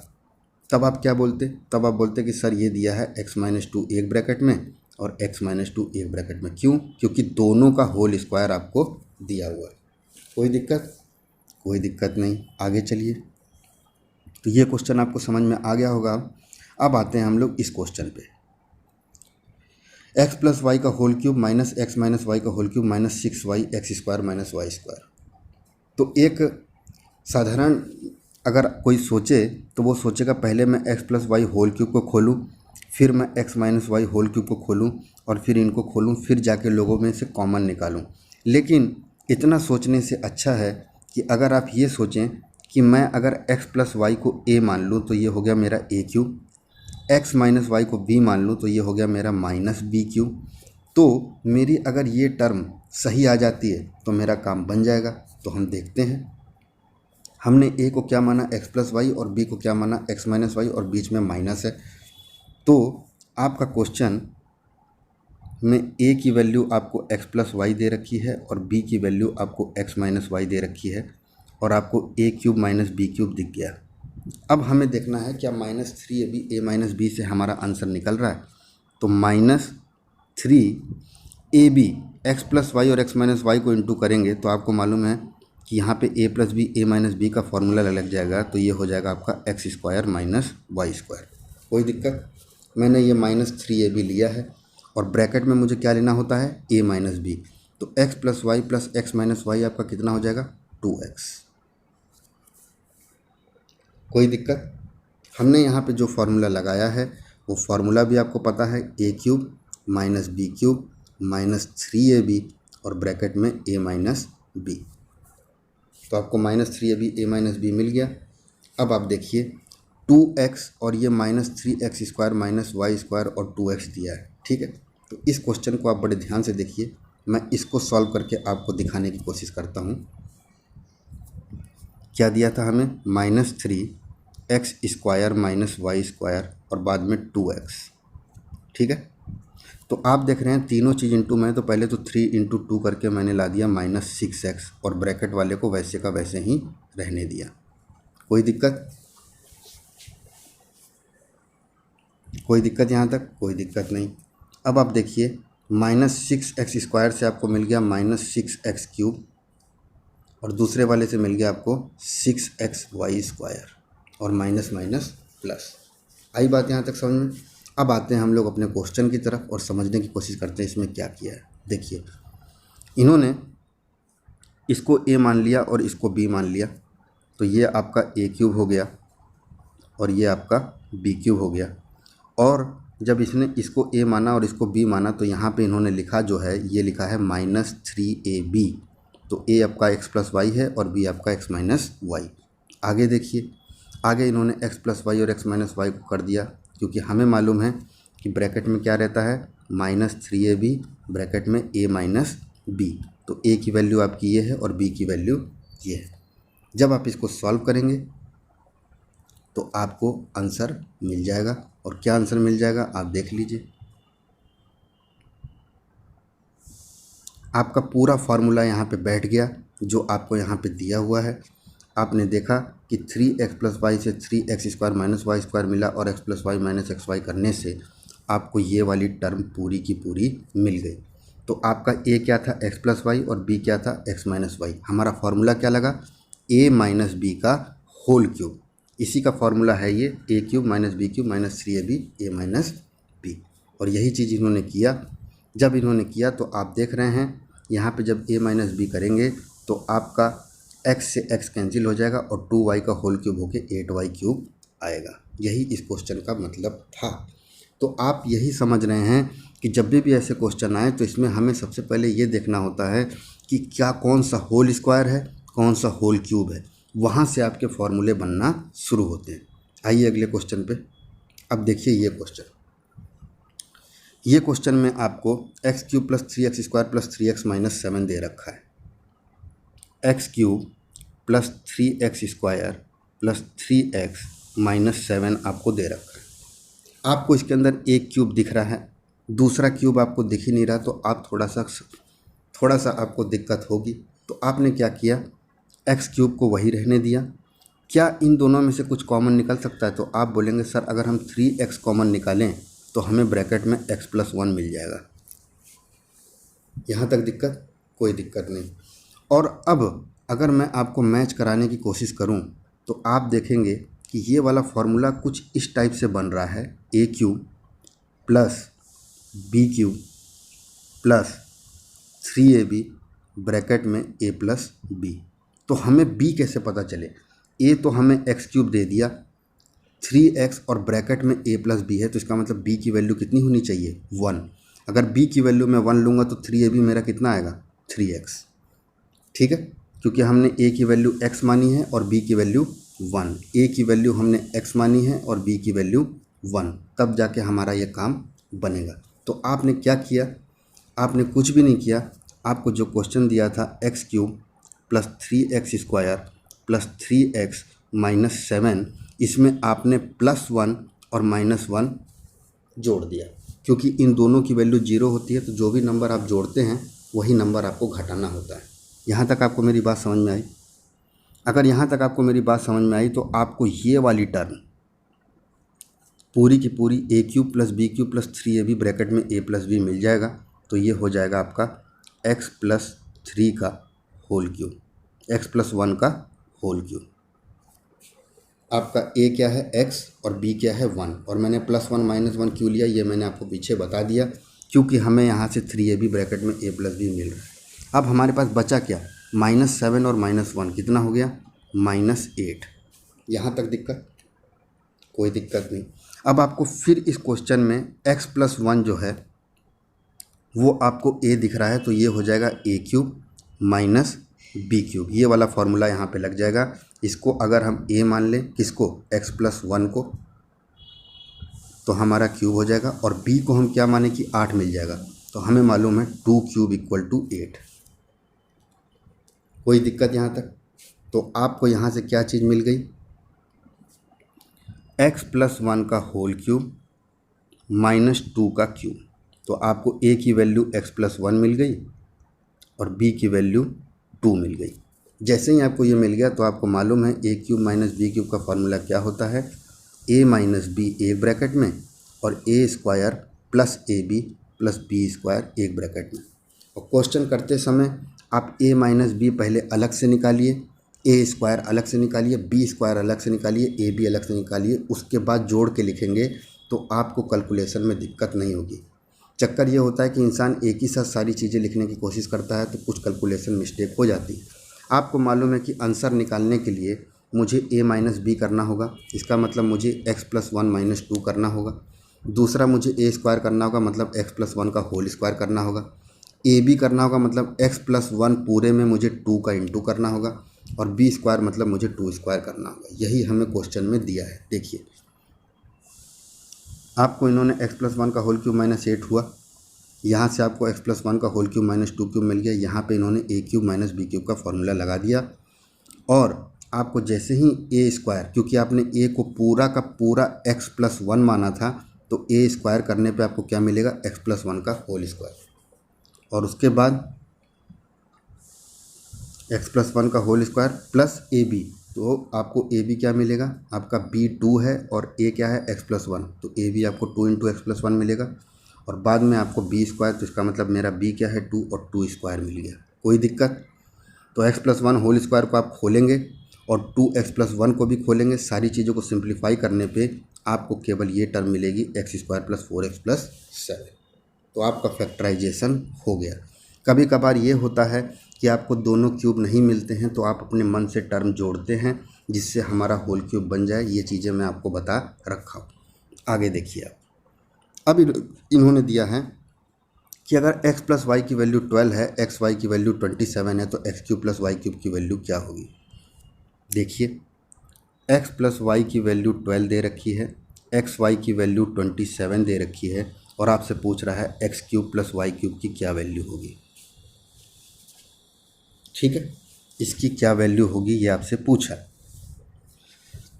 तब आप क्या बोलते? तब आप बोलते कि सर ये दिया है x माइनस 2 एक ब्रैकेट में और x माइनस 2 एक ब्रैकेट में। क्यों? क्योंकि दोनों का होल स्क्वायर आपको दिया हुआ है। कोई दिक्कत? कोई दिक्कत नहीं। आगे चलिए। तो ये क्वेश्चन आपको समझ में आ गया होगा। अब आते हैं हम लोग इस क्वेश्चन पे। x + y का whole cube minus x minus y का whole cube minus 6y x² minus y²। तो एक साधारण अगर कोई सोचे तो वो सोचेगा पहले मैं x plus Y whole cube को खोलूँ, फिर मैं x minus Y whole cube को खोलूँ और फिर इनको खोलूँ, फिर जाके लोगों में से कॉमन निकालूँ। लेकिन इतना सोचने से अच्छा है कि अगर आप ये सोचें कि मैं अगर x प्लस वाई को a मान लूँ तो ये हो गया मेरा a cube, x minus Y को b मान लूँ तो ये हो गया मेरा माइनस b क्यूब। तो मेरी अगर ये टर्म सही आ जाती है तो मेरा काम बन जाएगा। तो हम देखते हैं, हमने a को क्या माना x प्लस वाई और b को क्या माना x माइनस वाई और बीच में माइनस है। तो आपका क्वेश्चन में a की वैल्यू आपको x प्लस वाई दे रखी है और b की वैल्यू आपको x माइनस वाई दे रखी है और आपको a cube minus B cube दिख गया। अब हमें देखना है क्या minus three A B a minus B से हमारा आंसर निकल रहा है। तो माइनस थ्री ए बी एक्स प्लस वाई और एक्स माइनस वाई को इंटू करेंगे तो आपको मालूम है कि यहाँ पे a plus B a minus B का फॉर्मूला लग जाएगा। तो ये हो जाएगा आपका X square minus Y square. कोई दिक्कत? मैंने ये माइनस थ्री ए बी लिया है और ब्रैकेट में मुझे क्या लेना होता है a माइनस बी। तो x plus Y plus X minus Y आपका कितना हो जाएगा 2x। कोई दिक्कत? हमने यहाँ पे जो फार्मूला लगाया है वो फार्मूला भी आपको पता है, a cube minus B cube minus three A b और ब्रैकेट में a माइनस बी। तो आपको minus three A B a minus b मिल गया। अब आप देखिए 2x और ये minus three x square minus Y square और 2x दिया है, ठीक है। तो इस क्वेश्चन को आप बड़े ध्यान से देखिए, मैं इसको सॉल्व करके आपको दिखाने की कोशिश करता हूँ। क्या दिया था हमें? Minus three x square minus Y square और बाद में 2x, ठीक है। तो आप देख रहे हैं तीनों चीज़ इंटू में, तो पहले तो 3 इंटू 2 करके मैंने ला दिया माइनस 6x और ब्रैकेट वाले को वैसे का वैसे ही रहने दिया। कोई दिक्कत? कोई दिक्कत यहाँ तक? कोई दिक्कत नहीं। अब आप देखिए माइनस 6x स्क्वायर से आपको मिल गया माइनस 6x क्यूब और दूसरे वाले से मिल गया आपको 6x वाई स्क्वायर और माइनस माइनस प्लस। आई बात यहाँ तक समझ में? अब आते हैं हम लोग अपने क्वेश्चन की तरफ और समझने की कोशिश करते हैं इसमें क्या किया है। देखिए इन्होंने इसको a मान लिया और इसको b मान लिया, तो ये आपका a क्यूब हो गया और ये आपका b क्यूब हो गया। और जब इसने इसको a माना और इसको b माना तो यहाँ पे इन्होंने लिखा जो है ये लिखा है माइनस थ्री ए बी। तो a आपका x प्लस वाई है और b आपका x माइनस वाई। आगे देखिए, आगे इन्होंने x प्लस वाई और x माइनस वाई को कर दिया, क्योंकि हमें मालूम है कि ब्रैकेट में क्या रहता है माइनस थ्री ए बी ब्रैकेट में a माइनस बी। तो a की वैल्यू आपकी ये है और b की वैल्यू ये है। जब आप इसको सॉल्व करेंगे तो आपको आंसर मिल जाएगा। और क्या आंसर मिल जाएगा आप देख लीजिए। आपका पूरा फार्मूला यहाँ पे बैठ गया जो आपको यहाँ पे दिया हुआ है। आपने देखा कि 3x प्लस वाई से 3x square minus Y square मिला और x plus Y minus x Y करने से आपको ये वाली टर्म पूरी की पूरी मिल गई। तो आपका a क्या था x प्लस वाई और b क्या था x माइनस वाई। हमारा फार्मूला क्या लगा a माइनस बी का होल क्यूब। इसी का फार्मूला है ये a cube minus B cube minus three A B a minus B. और यही चीज़ इन्होंने किया। जब इन्होंने किया तो आप देख रहे हैं यहाँ पे जब a माइनस बी करेंगे तो आपका x से x कैंसिल हो जाएगा और 2y का होल क्यूब होके 8y क्यूब आएगा। यही इस क्वेश्चन का मतलब था। तो आप यही समझ रहे हैं कि जब भी ऐसे क्वेश्चन आए तो इसमें हमें सबसे पहले ये देखना होता है कि क्या कौन सा होल स्क्वायर है कौन सा होल क्यूब है, वहाँ से आपके फॉर्मूले बनना शुरू होते हैं। आइए अगले क्वेश्चन पे। अब देखिए ये क्वेश्चन में आपको x cube plus three x square plus three x minus seven दे रखा है। X cube plus three x square plus three x minus seven आपको दे रखा है। आपको इसके अंदर एक क्यूब दिख रहा है, दूसरा क्यूब आपको दिख ही नहीं रहा, तो आप थोड़ा सा आपको दिक्कत होगी। तो आपने क्या किया, एक्स क्यूब को वही रहने दिया। क्या इन दोनों में से कुछ कॉमन निकल सकता है? तो आप बोलेंगे सर अगर हम 3x कॉमन निकालें तो हमें ब्रैकेट में x प्लस वन मिल जाएगा। यहाँ तक दिक्कत? कोई दिक्कत नहीं। और अब अगर मैं आपको मैच कराने की कोशिश करूँ तो आप देखेंगे कि ये वाला फॉर्मूला कुछ इस टाइप से बन रहा है, a cube plus B cube plus three A B bracket में a प्लस बी। तो हमें b कैसे पता चले? ए तो हमें एक्स क्यूब दे दिया, 3x और ब्रैकेट में a प्लस बी है, तो इसका मतलब b की वैल्यू कितनी होनी चाहिए 1। अगर b की वैल्यू मैं 1 लूँगा तो 3ab मेरा कितना आएगा 3x। ठीक है, क्योंकि हमने a की वैल्यू x मानी है और b की वैल्यू 1, a की वैल्यू हमने x मानी है और b की वैल्यू 1, तब जाके हमारा ये काम बनेगा। तो आपने क्या किया, आपने कुछ भी नहीं किया। आपको जो क्वेश्चन दिया था x cube plus 3x² plus 3x minus 7, इसमें आपने +1 और -1 जोड़ दिया, क्योंकि इन दोनों की वैल्यू 0 होती है, तो जो भी नंबर आप जोड़ते हैं वही नंबर आपको घटाना होता है। यहाँ तक आपको मेरी बात समझ में आई? अगर यहाँ तक आपको मेरी बात समझ में आई तो आपको ये वाली टर्म पूरी की पूरी a³ plus b³ plus 3ab bracket में a प्लस बी मिल जाएगा। तो ये हो जाएगा आपका x प्लस 3 का होल क्यूब, x प्लस 1 का होल क्यूब। आपका a क्या है x और b क्या है 1, और मैंने +1 -1 क्यों लिया ये मैंने आपको पीछे बता दिया, क्योंकि हमें यहाँ से 3ab ब्रैकेट में a प्लस बी मिल रहा है। अब हमारे पास बचा क्या, -7 और -1 कितना हो गया -8। यहाँ तक दिक्कत? कोई दिक्कत नहीं। अब आपको फिर इस क्वेश्चन में x प्लस 1 जो है वो आपको a दिख रहा है, तो ये हो जाएगा a³ माइनस b³। ये वाला फॉर्मूला यहाँ पे लग जाएगा। इसको अगर हम a मान लें, किसको, x प्लस 1 को, तो हमारा क्यूब हो जाएगा, और b को हम क्या माने कि 8 मिल जाएगा। तो हमें मालूम है 2³ = 8। कोई दिक्कत यहाँ तक? तो आपको यहाँ से क्या चीज़ मिल गई, x प्लस 1 का होल क्यूब -2 का क्यूब। तो आपको a की वैल्यू x प्लस 1 मिल गई और b की वैल्यू 2 मिल गई। जैसे ही आपको ये मिल गया तो आपको मालूम है a³ माइनस b³ का फॉर्मूला क्या होता है, a माइनस बी एक ब्रैकेट में और a² plus ab plus b² एक ब्रैकेट में। और क्वेश्चन करते समय आप a माइनस बी पहले अलग से निकालिए, a² अलग से निकालिए, b² अलग से निकालिए, ab अलग से निकालिए, उसके बाद जोड़ के लिखेंगे तो आपको कैलकुलेशन में दिक्कत नहीं होगी। चक्कर ये होता है कि इंसान एक ही साथ सारी चीज़ें लिखने की कोशिश करता है तो कुछ कैलकुलेशन मिस्टेक हो जाती है। आपको मालूम है कि आंसर निकालने के लिए मुझे a माइनस बी करना होगा, इसका मतलब मुझे x प्लस 1 माइनस 2 करना होगा। दूसरा मुझे a² करना होगा, मतलब x प्लस 1 का होल स्क्वायर करना होगा। ab करना होगा, मतलब x प्लस 1 पूरे में मुझे 2 का इंटू करना होगा, और b² मतलब मुझे 2² करना होगा। यही हमें क्वेश्चन में दिया है। देखिए आपको इन्होंने x प्लस 1 का होल क्यूब -8 हुआ, यहाँ से आपको x प्लस 1 का होल क्यूब -2³ मिल गया। यहाँ पे इन्होंने a³ माइनस b³ का फॉर्मूला लगा दिया, और आपको जैसे ही a², क्योंकि आपने a को पूरा का पूरा x प्लस 1 माना था, तो a² करने पे आपको क्या मिलेगा, x प्लस 1 का होल स्क्वायर, और उसके बाद x प्लस 1 का होल स्क्वायर प्लस ab, तो आपको ab क्या मिलेगा, आपका b 2 है और a क्या है x प्लस 1, तो ab आपको 2 × x प्लस 1 मिलेगा, और बाद में आपको b², तो इसका मतलब मेरा b क्या है 2 और 2² मिल गया। कोई दिक्कत? तो x प्लस 1 होल स्क्वायर को आप खोलेंगे और 2x प्लस 1 को भी खोलेंगे। सारी चीज़ों को सिंप्लीफाई करने पे आपको केवल ये टर्म मिलेगी x² प्लस 4x प्लस 7। तो आपका फैक्टराइजेशन हो गया। कभी कभार ये होता है कि आपको दोनों क्यूब नहीं मिलते हैं, तो आप अपने मन से टर्म जोड़ते हैं जिससे हमारा होल क्यूब बन जाए। ये चीज़ें मैं आपको बता रखा हूँ। आगे देखिए आप, अब इन्होंने दिया है कि अगर x प्लस वाई की वैल्यू 12 है, एक्स वाई की वैल्यू 27 है, तो x³ प्लस y³ की वैल्यू क्या होगी। देखिए x प्लस वाई की वैल्यू 12 दे रखी है, एक्स वाई की वैल्यू 27 दे रखी है, और आपसे पूछ रहा है x³ प्लस y³ की क्या वैल्यू होगी। ठीक है, इसकी क्या वैल्यू होगी ये आपसे पूछा है।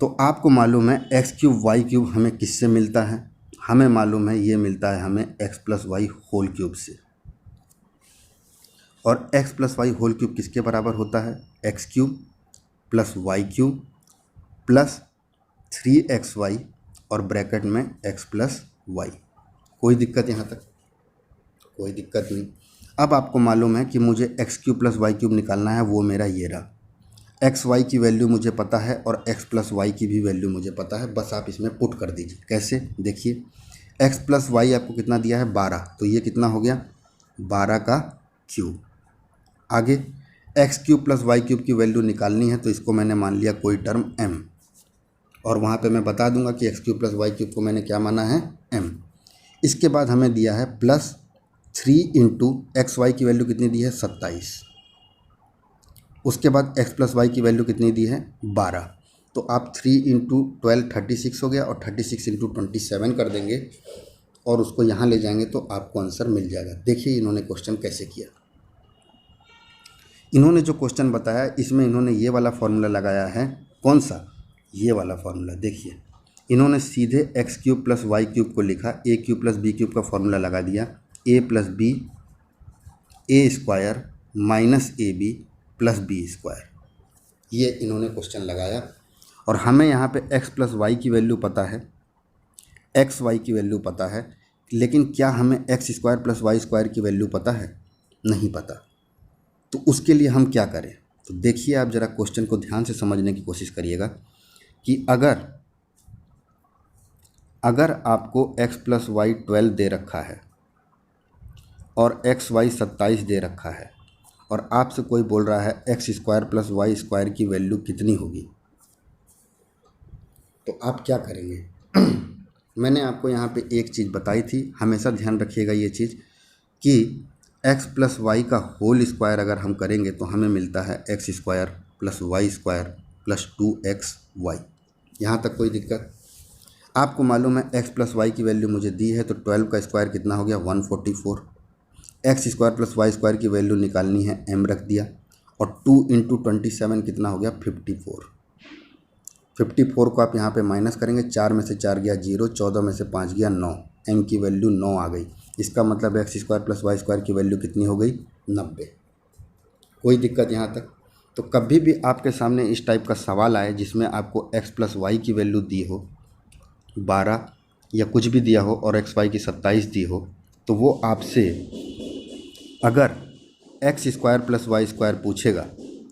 तो आपको मालूम है x³ y³ हमें किससे मिलता है, हमें मालूम है ये मिलता है हमें x plus Y whole cube से। और x plus Y whole cube किसके बराबर होता है, x³ plus y³ plus 3xy और ब्रैकेट में x प्लस वाई। कोई दिक्कत यहाँ तक? कोई दिक्कत नहीं। अब आपको मालूम है कि मुझे x³ प्लस y³ निकालना है, वो मेरा ये रहा। एक्स वाई की वैल्यू मुझे पता है और x प्लस वाई की भी वैल्यू मुझे पता है, बस आप इसमें पुट कर दीजिए। कैसे, देखिए x प्लस वाई आपको कितना दिया है 12, तो ये कितना हो गया 12 का क्यूब। आगे X cube plus Y cube की वैल्यू निकालनी है, तो इसको मैंने मान लिया कोई टर्म m, और वहाँ पे मैं बता दूंगा कि x cube plus Y cube को मैंने क्या माना है m। इसके बाद हमें दिया है +3 इंटू एक्स वाई की वैल्यू कितनी दी है 27। उसके बाद x प्लस वाई की वैल्यू कितनी दी है 12। तो आप 3 इंटू 12 36 हो गया, और 36 इंटू 27 कर देंगे और उसको यहाँ ले जाएंगे तो आपको आंसर मिल जाएगा। देखिए इन्होंने क्वेश्चन कैसे किया। इन्होंने जो क्वेश्चन बताया इसमें इन्होंने ये वाला फॉर्मूला लगाया है। कौन सा? ये वाला फॉर्मूला। देखिए इन्होंने सीधे x cube plus Y cube को लिखा, a cube plus B cube का फॉर्मूला लगा दिया, a plus b a square minus a b plus B square. ये इन्होंने क्वेश्चन लगाया, और हमें यहाँ पे x प्लस वाई की वैल्यू पता है, एक्स वाई की वैल्यू पता है, लेकिन क्या हमें X square plus Y square की वैल्यू पता है? नहीं पता। तो उसके लिए हम क्या करें? तो देखिए आप ज़रा क्वेश्चन को ध्यान से समझने की कोशिश करिएगा कि अगर आपको x प्लस वाई 12 दे रखा है और एक्स वाई 27 दे रखा है, और आपसे कोई बोल रहा है x square plus Y square की वैल्यू कितनी होगी, तो आप क्या करेंगे? मैंने आपको यहाँ पे एक चीज़ बताई थी, हमेशा ध्यान रखिएगा ये चीज़ कि x प्लस वाई का होल स्क्वायर अगर हम करेंगे तो हमें मिलता है x square plus Y square plus 2xy। यहाँ तक कोई दिक्कत? आपको मालूम है x प्लस वाई की वैल्यू मुझे दी है, तो 12 का स्क्वायर कितना हो गया 144। X square plus Y square की वैल्यू निकालनी है, m रख दिया, और 2 इंटू 27 कितना हो गया 54। 54 को आप यहाँ पे माइनस करेंगे, 4 में से 4 गया 0, 14 में से 5 गया 9, m की वैल्यू 9 आ गई। इसका मतलब X square plus Y square की वैल्यू कितनी हो गई 90। कोई दिक्कत यहाँ तक? तो कभी भी आपके सामने इस टाइप का सवाल आए जिसमें आपको x प्लस वाई की वैल्यू दी हो 12 या कुछ भी दिया हो और एक्स वाई की 27 दी हो, तो वो आपसे अगर X square plus Y square पूछेगा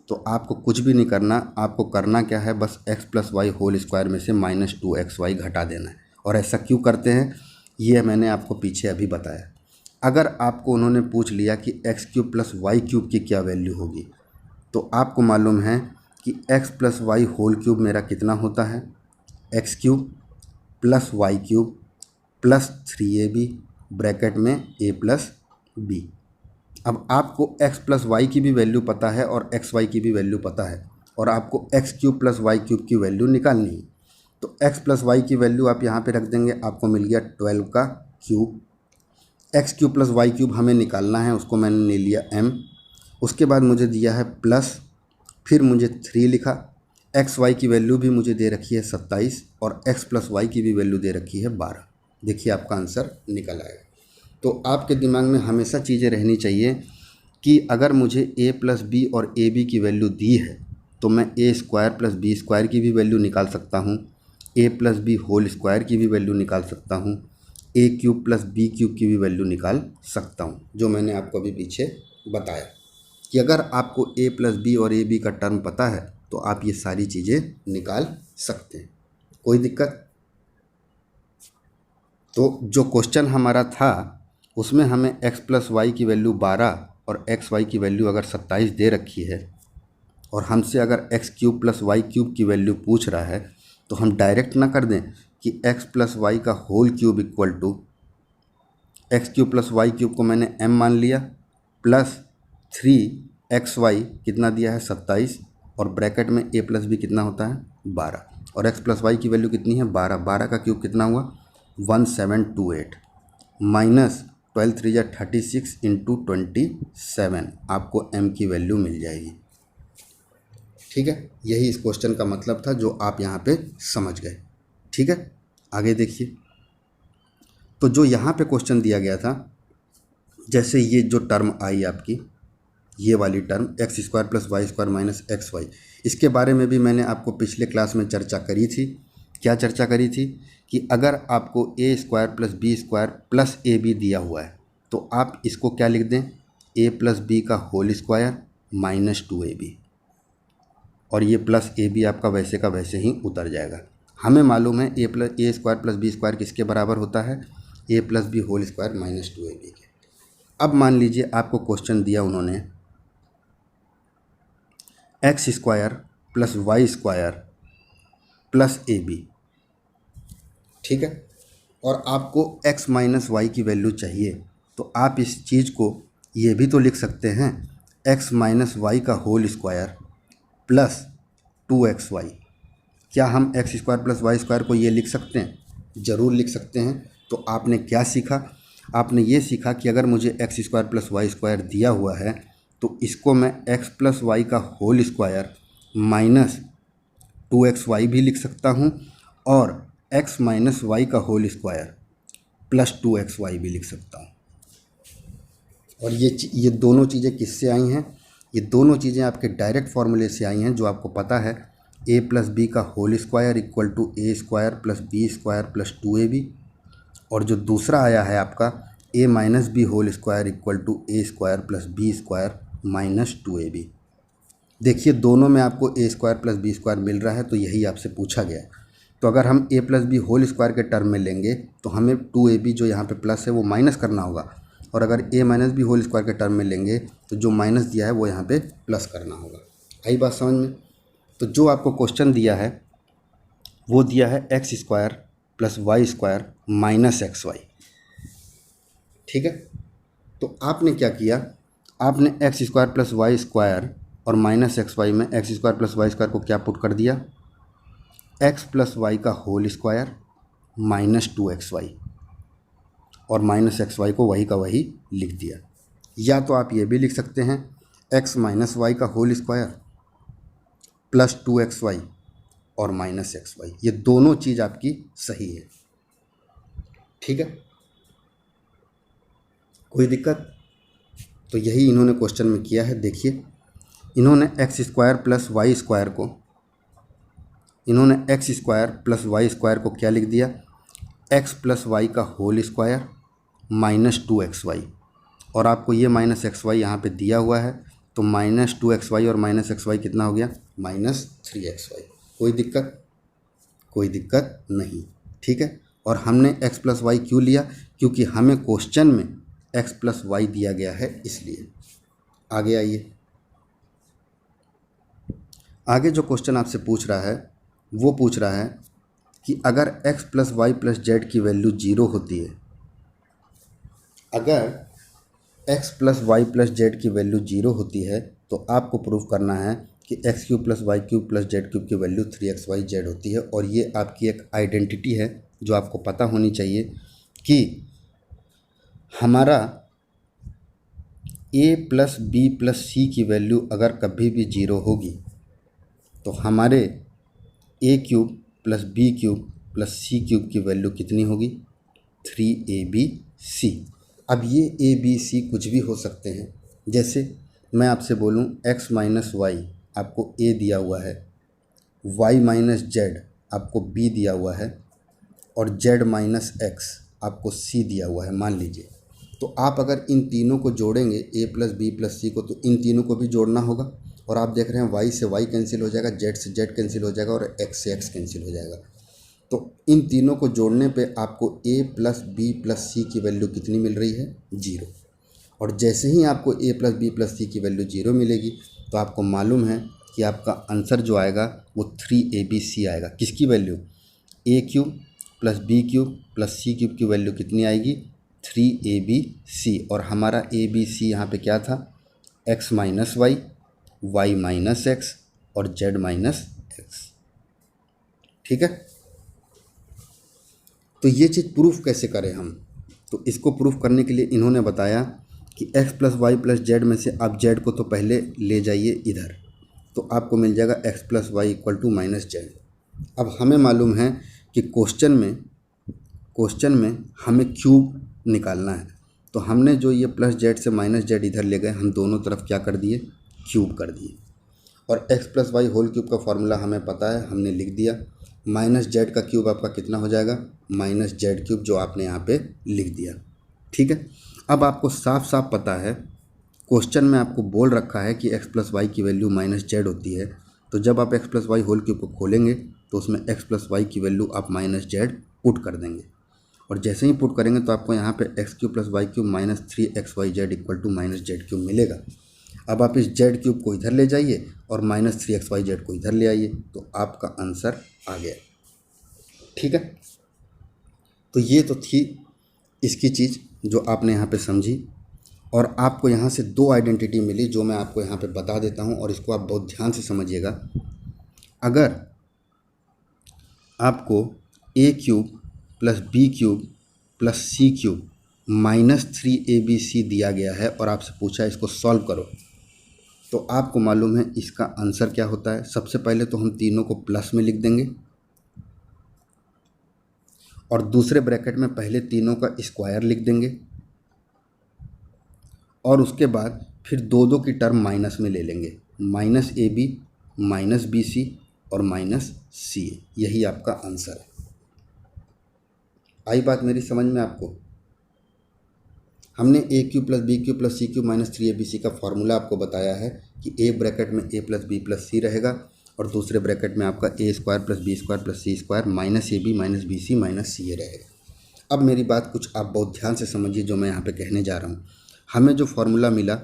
तो आपको कुछ भी नहीं करना। आपको करना क्या है, बस x plus Y whole square में से -2xy घटा देना है। और ऐसा क्यों करते हैं ये मैंने आपको पीछे अभी बताया। अगर आपको उन्होंने पूछ लिया कि x cube plus Y cube की क्या वैल्यू होगी, तो आपको मालूम है कि x plus Y whole cube मेरा कितना होता है, x cube plus Y cube plus 3ab bracket में a प्लस बी। अब आपको x प्लस वाई की भी वैल्यू पता है और एक्स वाई की भी वैल्यू पता है, और आपको x cube plus Y cube की वैल्यू निकालनी है। तो x प्लस वाई की वैल्यू आप यहाँ पे रख देंगे, आपको मिल गया 12 का cube. X cube plus Y cube हमें निकालना है, उसको मैंने ले लिया m। उसके बाद मुझे दिया है प्लस, फिर मुझे 3 लिखा। एक्स वाई की वैल्यू भी मुझे दे रखी है 27, और x प्लस वाई की भी वैल्यू दे रखी है 12। देखिए आपका आंसर निकल आएगा। तो आपके दिमाग में हमेशा चीज़ें रहनी चाहिए कि अगर मुझे a प्लस बी और ए बी की वैल्यू दी है तो मैं a square plus B square की भी वैल्यू निकाल सकता हूँ, a plus B whole square की भी वैल्यू निकाल सकता हूँ, a cube plus B cube की भी वैल्यू निकाल सकता हूँ, जो मैंने आपको अभी पीछे बताया कि अगर आपको a प्लस बी और ए बी का टर्म पता है तो आप ये सारी चीज़ें निकाल सकते हैं। कोई दिक्कत? तो जो क्वेश्चन हमारा था उसमें हमें x प्लस वाई की वैल्यू 12 और एक्स वाई की वैल्यू अगर 27 दे रखी है, और हमसे अगर x cube plus Y cube की वैल्यू पूछ रहा है, तो हम डायरेक्ट ना कर दें कि x प्लस वाई का whole cube equal to x cube plus Y cube को मैंने m मान लिया, प्लस 3xy कितना दिया है 27, और ब्रैकेट में a प्लस बी कितना होता है 12, और x प्लस वाई की वैल्यू कितनी है 12। 12 का क्यूब कितना हुआ 1728 माइनस 12 3 या 36 इंटू 27, आपको m की वैल्यू मिल जाएगी। ठीक है, यही इस क्वेश्चन का मतलब था जो आप यहाँ पे समझ गए। ठीक है, आगे देखिए। तो जो यहाँ पे क्वेश्चन दिया गया था, जैसे ये जो टर्म आई आपकी, ये वाली term x square plus Y square minus x y, इसके बारे में भी मैंने आपको पिछले क्लास में चर्चा करी थी। क्या चर्चा करी थी कि अगर आपको a square plus B square plus a b दिया हुआ है तो आप इसको क्या लिख दें, a प्लस बी का होल स्क्वायर माइनस 2ab, और ये प्लस ए बी आपका वैसे का वैसे ही उतर जाएगा। हमें मालूम है a square plus B square किसके बराबर होता है, a plus B whole square minus 2ab के। अब मान लीजिए आपको क्वेश्चन दिया उन्होंने x square plus Y square plus a b, ठीक है। और आपको x माइनस वाई की वैल्यू चाहिए, तो आप इस चीज़ को ये भी तो लिख सकते हैं, x माइनस वाई का होल स्क्वायर प्लस 2xy। क्या हम x square plus Y square को ये लिख सकते हैं? ज़रूर लिख सकते हैं। तो आपने क्या सीखा? आपने ये सीखा कि अगर मुझे x square plus Y square दिया हुआ है तो इसको मैं एक्स प्लस वाई का होल स्क्वायर माइनस 2xy भी लिख सकता हूँ और x माइनस वाई का होल स्क्वायर प्लस 2xy भी लिख सकता हूँ। और ये दोनों चीज़ें किससे आई हैं? ये दोनों चीज़ें आपके डायरेक्ट फार्मूले से आई हैं, जो आपको पता है a प्लस बी का whole square equal to a square plus B square plus 2ab। और जो दूसरा आया है आपका a minus B whole square equal to a square plus B square minus 2ab। देखिए दोनों में आपको a square plus B square मिल रहा है, तो यही आपसे पूछा गया है। तो अगर हम a plus B whole square के टर्म में लेंगे तो हमें 2ab जो यहाँ पे प्लस है वो माइनस करना होगा, और अगर a minus B whole square के टर्म में लेंगे तो जो माइनस दिया है वो यहाँ पे प्लस करना होगा। आई बात समझ में? तो जो आपको क्वेश्चन दिया है वो दिया है x square plus Y square minus x y, ठीक है। तो आपने क्या किया? आपने x square plus Y square और माइनस एक्स वाई में x square plus Y square को क्या पुट कर दिया? एक्स प्लस वाई का होल स्क्वायर माइनस 2xy, और माइनस एक्स वाई को वही का वही लिख दिया। या तो आप ये भी लिख सकते हैं एक्स माइनस वाई का होल स्क्वायर प्लस 2xy और माइनस एक्स वाई। ये दोनों चीज़ आपकी सही है, ठीक है। कोई दिक्कत? तो यही इन्होंने क्वेश्चन में किया है। देखिए इन्होंने x square plus Y square को को क्या लिख दिया? एक्स प्लस वाई का होल स्क्वायर माइनस 2xy, और आपको ये माइनस एक्स वाई यहाँ पर दिया हुआ है, तो माइनस 2xy और माइनस एक्स वाई कितना हो गया? Minus 3xy। कोई दिक्कत? कोई दिक्कत नहीं, ठीक है। और हमने x प्लस वाई क्यों लिया? क्योंकि हमें क्वेश्चन में x प्लस वाई दिया गया है, इसलिए। आगे आइए। आगे जो क्वेश्चन आपसे पूछ रहा है वो पूछ रहा है कि अगर x plus Y plus z की वैल्यू 0 होती है, अगर x plus Y plus z की वैल्यू 0 होती है तो आपको प्रूफ करना है कि x cube plus Y cube plus z cube की वैल्यू 3xyz होती है। और ये आपकी एक आइडेंटिटी है जो आपको पता होनी चाहिए कि हमारा a plus b plus c की वैल्यू अगर कभी भी 0 होगी तो हमारे a cube plus B cube plus c cube की वैल्यू कितनी होगी? 3abc। अब ये a b c कुछ भी हो सकते हैं। जैसे मैं आपसे बोलूँ x माइनस वाई आपको a दिया हुआ है, y माइनस जेड आपको b दिया हुआ है, और z माइनस x आपको c दिया हुआ है, मान लीजिए। तो आप अगर इन तीनों को जोड़ेंगे a प्लस बी प्लस सी को, तो इन तीनों को भी जोड़ना होगा। और आप देख रहे हैं y से y कैंसिल हो जाएगा, z से z कैंसिल हो जाएगा और x से x कैंसिल हो जाएगा। तो इन तीनों को जोड़ने पे आपको a plus b plus c की वैल्यू कितनी मिल रही है? 0। और जैसे ही आपको a plus b plus c की वैल्यू 0 मिलेगी तो आपको मालूम है कि आपका आंसर जो आएगा वो 3abc आएगा। किसकी value? a cube plus B cube plus c cube की वैल्यू कितनी आएगी? 3abc। और हमारा abc यहाँ पे क्या था? x minus y, y minus x और z माइनस एक्स, ठीक है। तो ये चीज़ प्रूफ कैसे करें हम? तो इसको प्रूफ करने के लिए इन्होंने बताया कि x plus Y plus z में से आप z को तो पहले ले जाइए इधर, तो आपको मिल जाएगा x plus y equal to minus z. अब हमें मालूम है कि क्वेश्चन में हमें क्यूब निकालना है, तो हमने जो ये प्लस जेड से माइनस जेड इधर ले गए, हम दोनों तरफ क्या कर दिए? क्यूब कर दिए। और x plus Y whole cube का फॉर्मूला हमें पता है, हमने लिख दिया। माइनस जेड का क्यूब आपका कितना हो जाएगा? माइनस जेड क्यूब, जो आपने यहाँ पे लिख दिया, ठीक है। अब आपको साफ साफ पता है, क्वेश्चन में आपको बोल रखा है कि x प्लस वाई की वैल्यू माइनस जेड होती है, तो जब आप x plus Y whole cube को खोलेंगे तो उसमें x प्लस वाई की वैल्यू आप माइनस जेड पुट कर देंगे। और जैसे ही पुट करेंगे तो आपको यहाँ पे x cube plus Y cube minus 3xyz equal to minus z cube मिलेगा। अब आप इस जेड क्यूब को इधर ले जाइए और -3xyz को इधर ले आइए, तो आपका आंसर आ गया। ठीक है, तो ये तो थी इसकी चीज़ जो आपने यहाँ पे समझी, और आपको यहाँ से दो आइडेंटिटी मिली जो मैं आपको यहाँ पे बता देता हूँ, और इसको आप बहुत ध्यान से समझिएगा। अगर आपको a³ + b³ + c³ -3abc दिया गया है और आपसे पूछा है इसको सॉल्व करो, तो आपको मालूम है इसका आंसर क्या होता है। सबसे पहले तो हम तीनों को प्लस में लिख देंगे और दूसरे ब्रैकेट में पहले तीनों का स्क्वायर लिख देंगे, और उसके बाद फिर दो दो की टर्म माइनस में ले लेंगे, -ab -bc और -ca। यही आपका आंसर है। आई बात मेरी समझ में आपको? हमने a³ + b³ + c³ -3abc का फॉर्मूला आपको बताया है कि एक ब्रैकेट में a + b + c रहेगा और दूसरे ब्रैकेट में आपका a² + b² + c² -ab -bc -ca रहेगा। अब मेरी बात कुछ आप बहुत ध्यान से समझिए जो मैं यहाँ पे कहने जा रहा हूँ। हमें जो फॉर्मूला मिला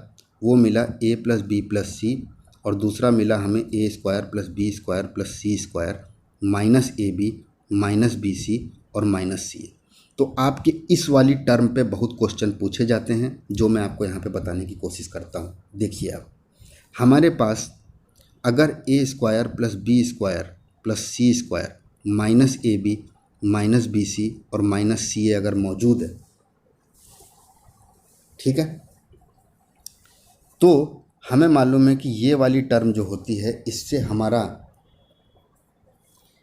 वो मिला a + b + c, और दूसरा मिला हमें a² + b² + c² -ab -bc और -ca। तो आपके इस वाली टर्म पे बहुत क्वेश्चन पूछे जाते हैं जो मैं आपको यहाँ पे बताने की कोशिश करता हूँ। देखिए, आप हमारे पास अगर a² + b² + c² -ab -bc और -ca अगर मौजूद है, ठीक है, तो हमें मालूम है कि ये वाली टर्म जो होती है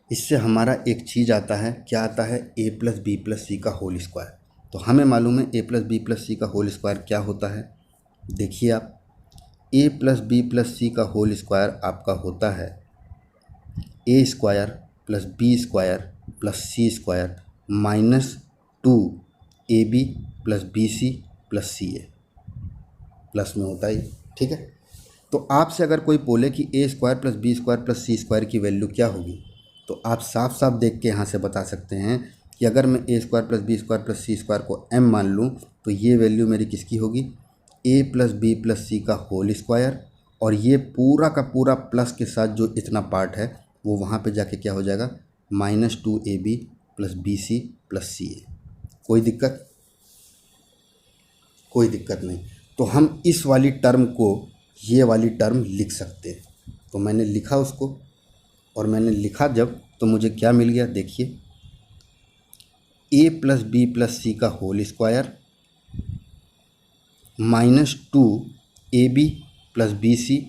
इससे हमारा एक चीज़ आता है। क्या आता है? a + b + c का होल स्क्वायर। तो हमें मालूम है a + b + c का होल स्क्वायर क्या होता है। देखिए आप, a + b + c का होल स्क्वायर आपका होता है a² + b² + c² -2ab + bc + ca, plus में होता है, ठीक है। तो आपसे अगर कोई बोले कि a² + b² + c² की वैल्यू क्या होगी, तो आप साफ साफ देख के यहाँ से बता सकते हैं कि अगर मैं a² + b² + c² को m मान लूँ तो ये वैल्यू मेरी किसकी होगी? a + b + c का होल स्क्वायर, और ये पूरा का पूरा प्लस के साथ जो इतना पार्ट है वो वहाँ पे जाके क्या हो जाएगा? -2ab + bc + ca। कोई दिक्कत? कोई दिक्कत नहीं। तो हम इस वाली टर्म को ये वाली टर्म लिख सकते हैं। तो मैंने लिखा उसको, और मैंने लिखा जब, तो मुझे क्या मिल गया? देखिए, a + b + c का whole square -2ab + bc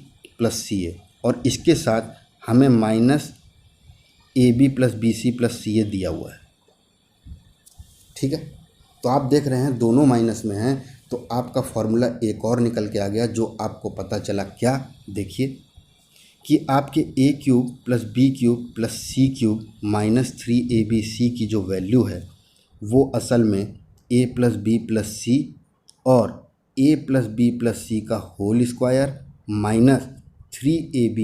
+ ca, और इसके साथ हमें -ab + bc + ca दिया हुआ है, ठीक है। तो आप देख रहे हैं दोनों माइनस में हैं, तो आपका फॉर्मूला एक और निकल के आ गया जो आपको पता चला। क्या? देखिए कि आपके a³ + b³ + c³ -3abc की जो वैल्यू है वो असल में a + b + c और a + b + c का whole square -3ab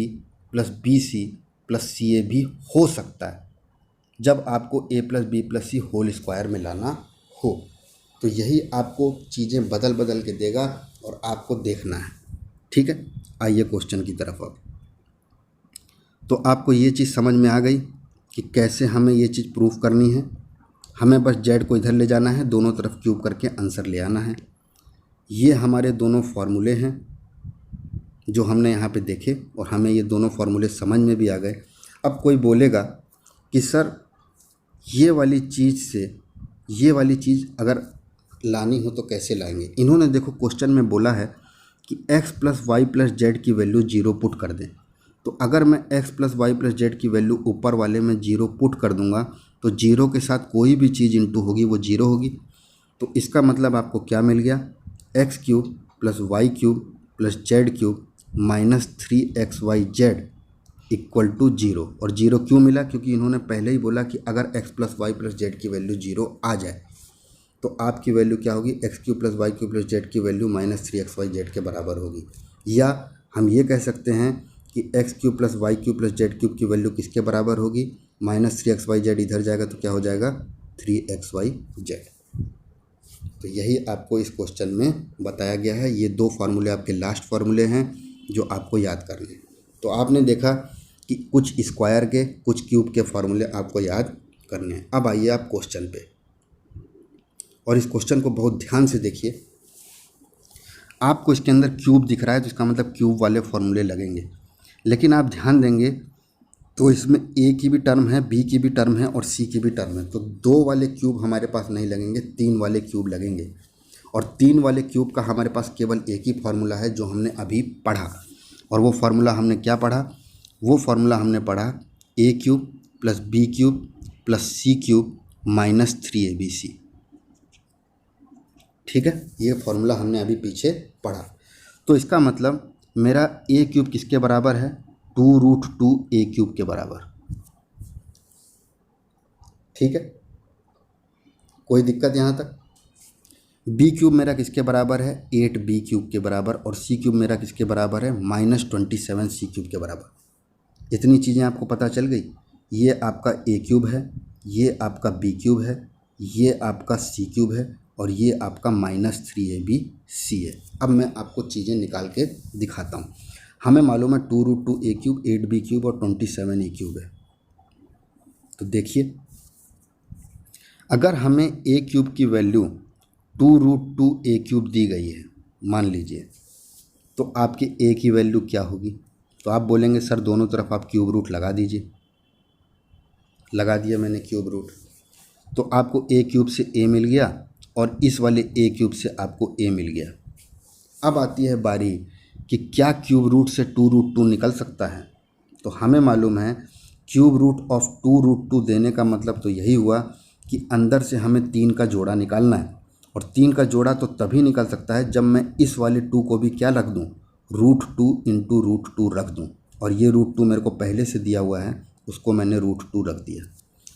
+ bc + ca भी हो सकता है जब आपको a + b + c whole square में लाना हो। तो यही आपको चीज़ें बदल बदल के देगा और आपको देखना है, ठीक है। आइए क्वेश्चन की तरफ। अब तो आपको ये चीज़ समझ में आ गई कि कैसे हमें ये चीज़ प्रूफ करनी है। हमें बस जेड को इधर ले जाना है, दोनों तरफ क्यूब करके आंसर ले आना है। ये हमारे दोनों फार्मूले हैं जो हमने यहाँ पे देखे, और हमें ये दोनों फार्मूले समझ में भी आ गए। अब कोई बोलेगा कि सर ये वाली चीज़ से ये वाली चीज़ अगर लानी हो तो कैसे लाएंगे? इन्होंने देखो क्वेश्चन में बोला है कि x + y + z की वैल्यू 0 पुट कर दें। तो अगर मैं x + y + z की वैल्यू ऊपर वाले में 0 पुट कर दूंगा तो 0 के साथ कोई भी चीज़ इंटू होगी वो 0 होगी। तो इसका मतलब आपको क्या मिल गया? x³ + y³ + z³ -3xyz = 0। और 0 क्यों मिला? क्योंकि इन्होंने पहले ही बोला कि अगर x + y + z की वैल्यू 0 आ जाए तो आपकी वैल्यू क्या होगी? x³ + y³ + z की वैल्यू -3xyz के बराबर होगी। या हम ये कह सकते हैं कि x³ + y³ + z³ की वैल्यू किसके बराबर होगी? -3xyz इधर जाएगा तो क्या हो जाएगा? 3xyz। तो यही आपको इस क्वेश्चन में बताया गया है। ये दो फार्मूले आपके लास्ट फार्मूले हैं जो आपको याद करने हैं। तो आपने देखा कि कुछ स्क्वायर के कुछ क्यूब के फार्मूले आपको याद करने हैं। अब आइए आप क्वेश्चन पे, और इस क्वेश्चन को बहुत ध्यान से देखिए। आपको इसके अंदर क्यूब दिख रहा है तो इसका मतलब क्यूब वाले फार्मूले लगेंगे, लेकिन आप ध्यान देंगे तो इसमें ए की भी टर्म है, बी की भी टर्म है और सी की भी टर्म है। तो 2 वाले क्यूब हमारे पास नहीं लगेंगे, 3 वाले क्यूब लगेंगे। और 3 वाले क्यूब का हमारे पास केवल एक ही फार्मूला है जो हमने अभी पढ़ा। और वो फार्मूला हमने क्या पढ़ा? वो फार्मूला हमने पढ़ा a cube plus B cube plus c cube minus 3abc। ठीक है, ये फार्मूला हमने अभी पीछे पढ़ा। तो इसका मतलब मेरा ए क्यूब किसके बराबर है? 2√2a³ के बराबर। ठीक है, कोई दिक्कत यहाँ तक? बी क्यूब मेरा किसके बराबर है? 8b³ के बराबर। और सी क्यूब मेरा किसके बराबर है? -27c³ के बराबर। इतनी चीज़ें आपको पता चल गई। ये आपका ए क्यूब है, ये आपका बी क्यूब है, ये आपका सी क्यूब है और ये आपका -3abc है। अब मैं आपको चीज़ें निकाल के दिखाता हूँ। हमें मालूम है 2√2a³, 8b³ और 27a³ है। तो देखिए, अगर हमें ए क्यूब की वैल्यू 2√2a³ दी गई है मान लीजिए, तो आपके ए की वैल्यू क्या होगी? तो आप बोलेंगे सर दोनों तरफ आप क्यूब रूट लगा दीजिए। लगा दिया मैंने क्यूब रूट, तो आपको ए क्यूब से ए मिल गया और इस वाले ए क्यूब से आपको ए मिल गया। अब आती है बारी कि क्या क्यूब रूट से 2√2 निकल सकता है? तो हमें मालूम है क्यूब रूट ऑफ 2√2 देने का मतलब तो यही हुआ कि अंदर से हमें 3 का जोड़ा निकालना है। और 3 का जोड़ा तो तभी निकल सकता है जब मैं इस वाले 2 को भी क्या रख दूँ? √2 इंटू √2 रख दूँ। और ये √2 मेरे को पहले से दिया हुआ है, उसको मैंने √2 रख दिया।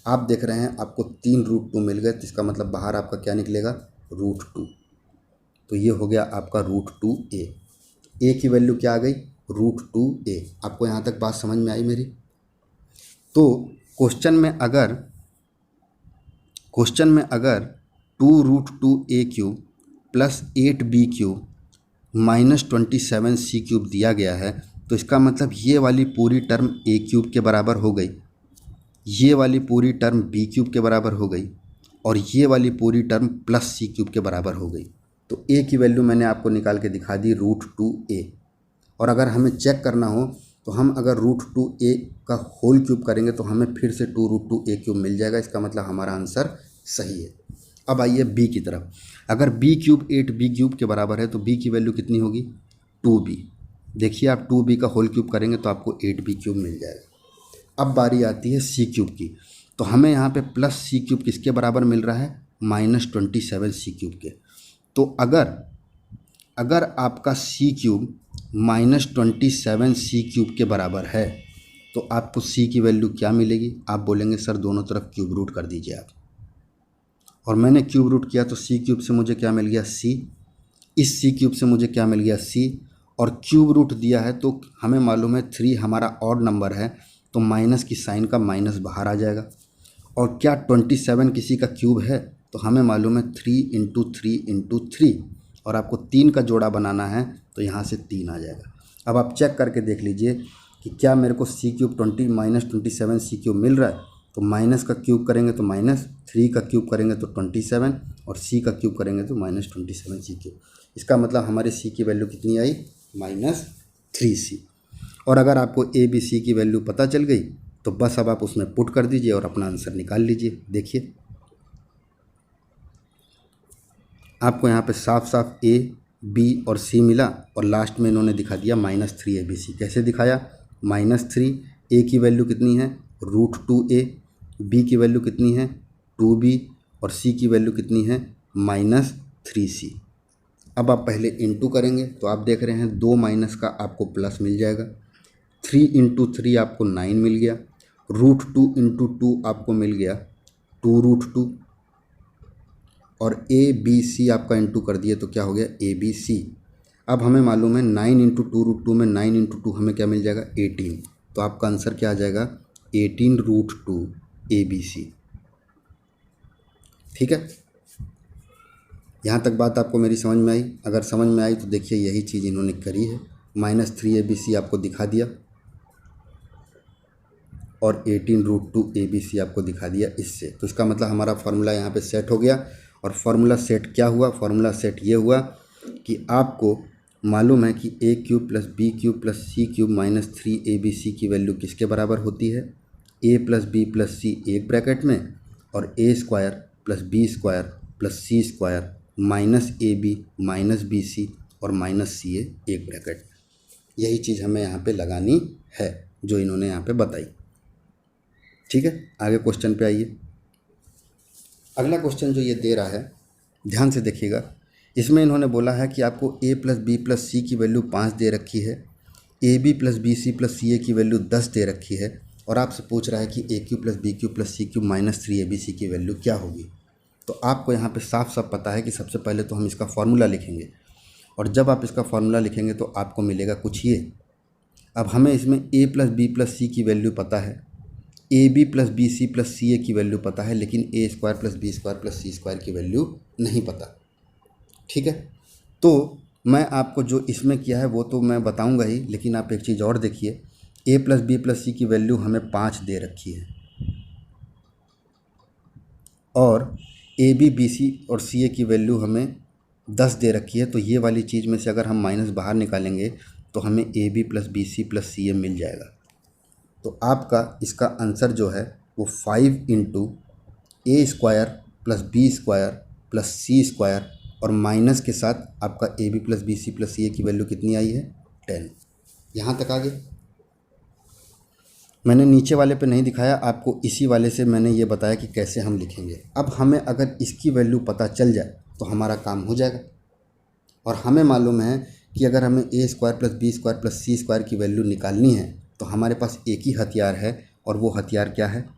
आप देख रहे हैं आपको 3 √2 मिल गए, तो इसका मतलब बाहर आपका क्या निकलेगा? √2। तो ये हो गया आपका √2a। ए की वैल्यू क्या आ गई? √2a। आपको यहाँ तक बात समझ में आई मेरी? तो क्वेश्चन में अगर 2√2a³ plus 8b³ minus 27c³ दिया गया है, तो इसका मतलब ये वाली पूरी टर्म a³ के बराबर हो गई, ये वाली पूरी टर्म b³ के बराबर हो गई और ये वाली पूरी टर्म प्लस c³ के बराबर हो गई। तो a की वैल्यू मैंने आपको निकाल के दिखा दी √2a। और अगर हमें चेक करना हो तो हम अगर √2a का होल क्यूब करेंगे तो हमें फिर से 2√2a³ मिल जाएगा। इसका मतलब हमारा आंसर सही है। अब आइए b की तरफ। अगर b³ 8b³ के बराबर है तो b की वैल्यू कितनी होगी? 2b। देखिए आप 2b का होल क्यूब करेंगे तो आपको 8b³ मिल जाएगा। अब बारी आती है c³ की। तो हमें यहाँ पे प्लस c³ किसके बराबर मिल रहा है? -27c³ के। तो अगर आपका c³ -27c³ के बराबर है तो आपको c की वैल्यू क्या मिलेगी? आप बोलेंगे सर दोनों तरफ क्यूब रूट कर दीजिए आप। और मैंने क्यूब रूट किया तो c³ से मुझे क्या मिल गया? c। इस c³ से मुझे क्या मिल गया? c। और क्यूब रूट दिया है तो हमें मालूम है 3 हमारा ऑड नंबर है, तो माइनस की साइन का माइनस बाहर आ जाएगा। और क्या 27 किसी का क्यूब है? तो हमें मालूम है 3 इंटू 3 इंटू 3। और आपको 3 का जोड़ा बनाना है तो यहाँ से 3 आ जाएगा। अब आप चेक करके देख लीजिए कि क्या मेरे को c³ -27c³ मिल रहा है। तो माइनस का क्यूब करेंगे तो -3 का क्यूब करेंगे तो 27 और c का क्यूब करेंगे तो -27c³। इसका मतलब हमारे c की वैल्यू कितनी आई? -3c। और अगर आपको a b c की वैल्यू पता चल गई तो बस अब आप उसमें पुट कर दीजिए और अपना आंसर निकाल लीजिए। देखिए आपको यहाँ पे साफ साफ a b और c मिला और लास्ट में इन्होंने दिखा दिया -3abc। कैसे दिखाया? -3, a की वैल्यू कितनी है? √2a, b की वैल्यू कितनी है? 2b और c की वैल्यू कितनी है? -3c। अब आप पहले इंटू करेंगे तो आप देख रहे हैं 2 माइनस का आपको प्लस मिल जाएगा। 3 इंटू 3 आपको 9 मिल गया। √2 इंटू 2 आपको मिल गया 2√2। और a b c आपका इंटू कर दिए तो क्या हो गया? a b c। अब हमें मालूम है 9 इंटू 2√2 में 9 इंटू 2 हमें क्या मिल जाएगा? 18। तो आपका आंसर क्या आ जाएगा? 18√2 a b c। ठीक है, यहाँ तक बात आपको मेरी समझ में आई? अगर समझ में आई तो देखिए यही चीज़ इन्होंने करी है, -3 आपको दिखा दिया और 18√2 ABC आपको दिखा दिया इससे। तो इसका मतलब हमारा फार्मूला यहाँ पे सेट हो गया। और फार्मूला सेट क्या हुआ? फार्मूला सेट ये हुआ कि आपको मालूम है कि a³ + b³ + c³ - 3abc की वैल्यू किसके बराबर होती है? a + b + c एक ब्रैकेट में और a² + b² + c² -ab - bc और -ca एक ब्रैकेट में। यही चीज़ हमें यहाँ पे लगानी है जो इन्होंने यहाँ पे बताई। ठीक है, आगे क्वेश्चन पे आइए। अगला क्वेश्चन जो ये दे रहा है ध्यान से देखिएगा। इसमें इन्होंने बोला है कि आपको a + b + c की वैल्यू 5 दे रखी है, ab + bc + ca की वैल्यू 10 दे रखी है और आपसे पूछ रहा है कि a³ + b³ + c³ - 3abc की वैल्यू क्या होगी। तो आपको यहाँ पे साफ साफ पता है कि सबसे पहले तो हम इसका फार्मूला लिखेंगे और जब आप इसका फार्मूला लिखेंगे तो आपको मिलेगा कुछ ये। अब हमें इसमें a + b + c की वैल्यू पता है, ab + bc + ca की वैल्यू पता है, लेकिन a² + b² + c² की वैल्यू नहीं पता। ठीक है, तो मैं आपको जो इसमें किया है वो तो मैं बताऊंगा ही, लेकिन आप एक चीज़ और देखिए, a + b + c की वैल्यू हमें 5 दे रखी है और ab bc और ca की वैल्यू हमें 10 दे रखी है। तो ये वाली चीज़ में से अगर हम माइनस बाहर निकालेंगे तो हमें ab + bc + ca मिल जाएगा। तो आपका इसका आंसर जो है वो 5 × a² + b² + c² और माइनस के साथ आपका ab + bc + ca की वैल्यू कितनी आई है? 10। यहाँ तक आगे मैंने नीचे वाले पे नहीं दिखाया, आपको इसी वाले से मैंने ये बताया कि कैसे हम लिखेंगे। अब हमें अगर इसकी वैल्यू पता चल जाए तो हमारा काम हो जाएगा। और हमें मालूम है कि अगर हमें a² + b² + c² की वैल्यू निकालनी है तो हमारे पास एक ही हथियार है और वो हथियार क्या है?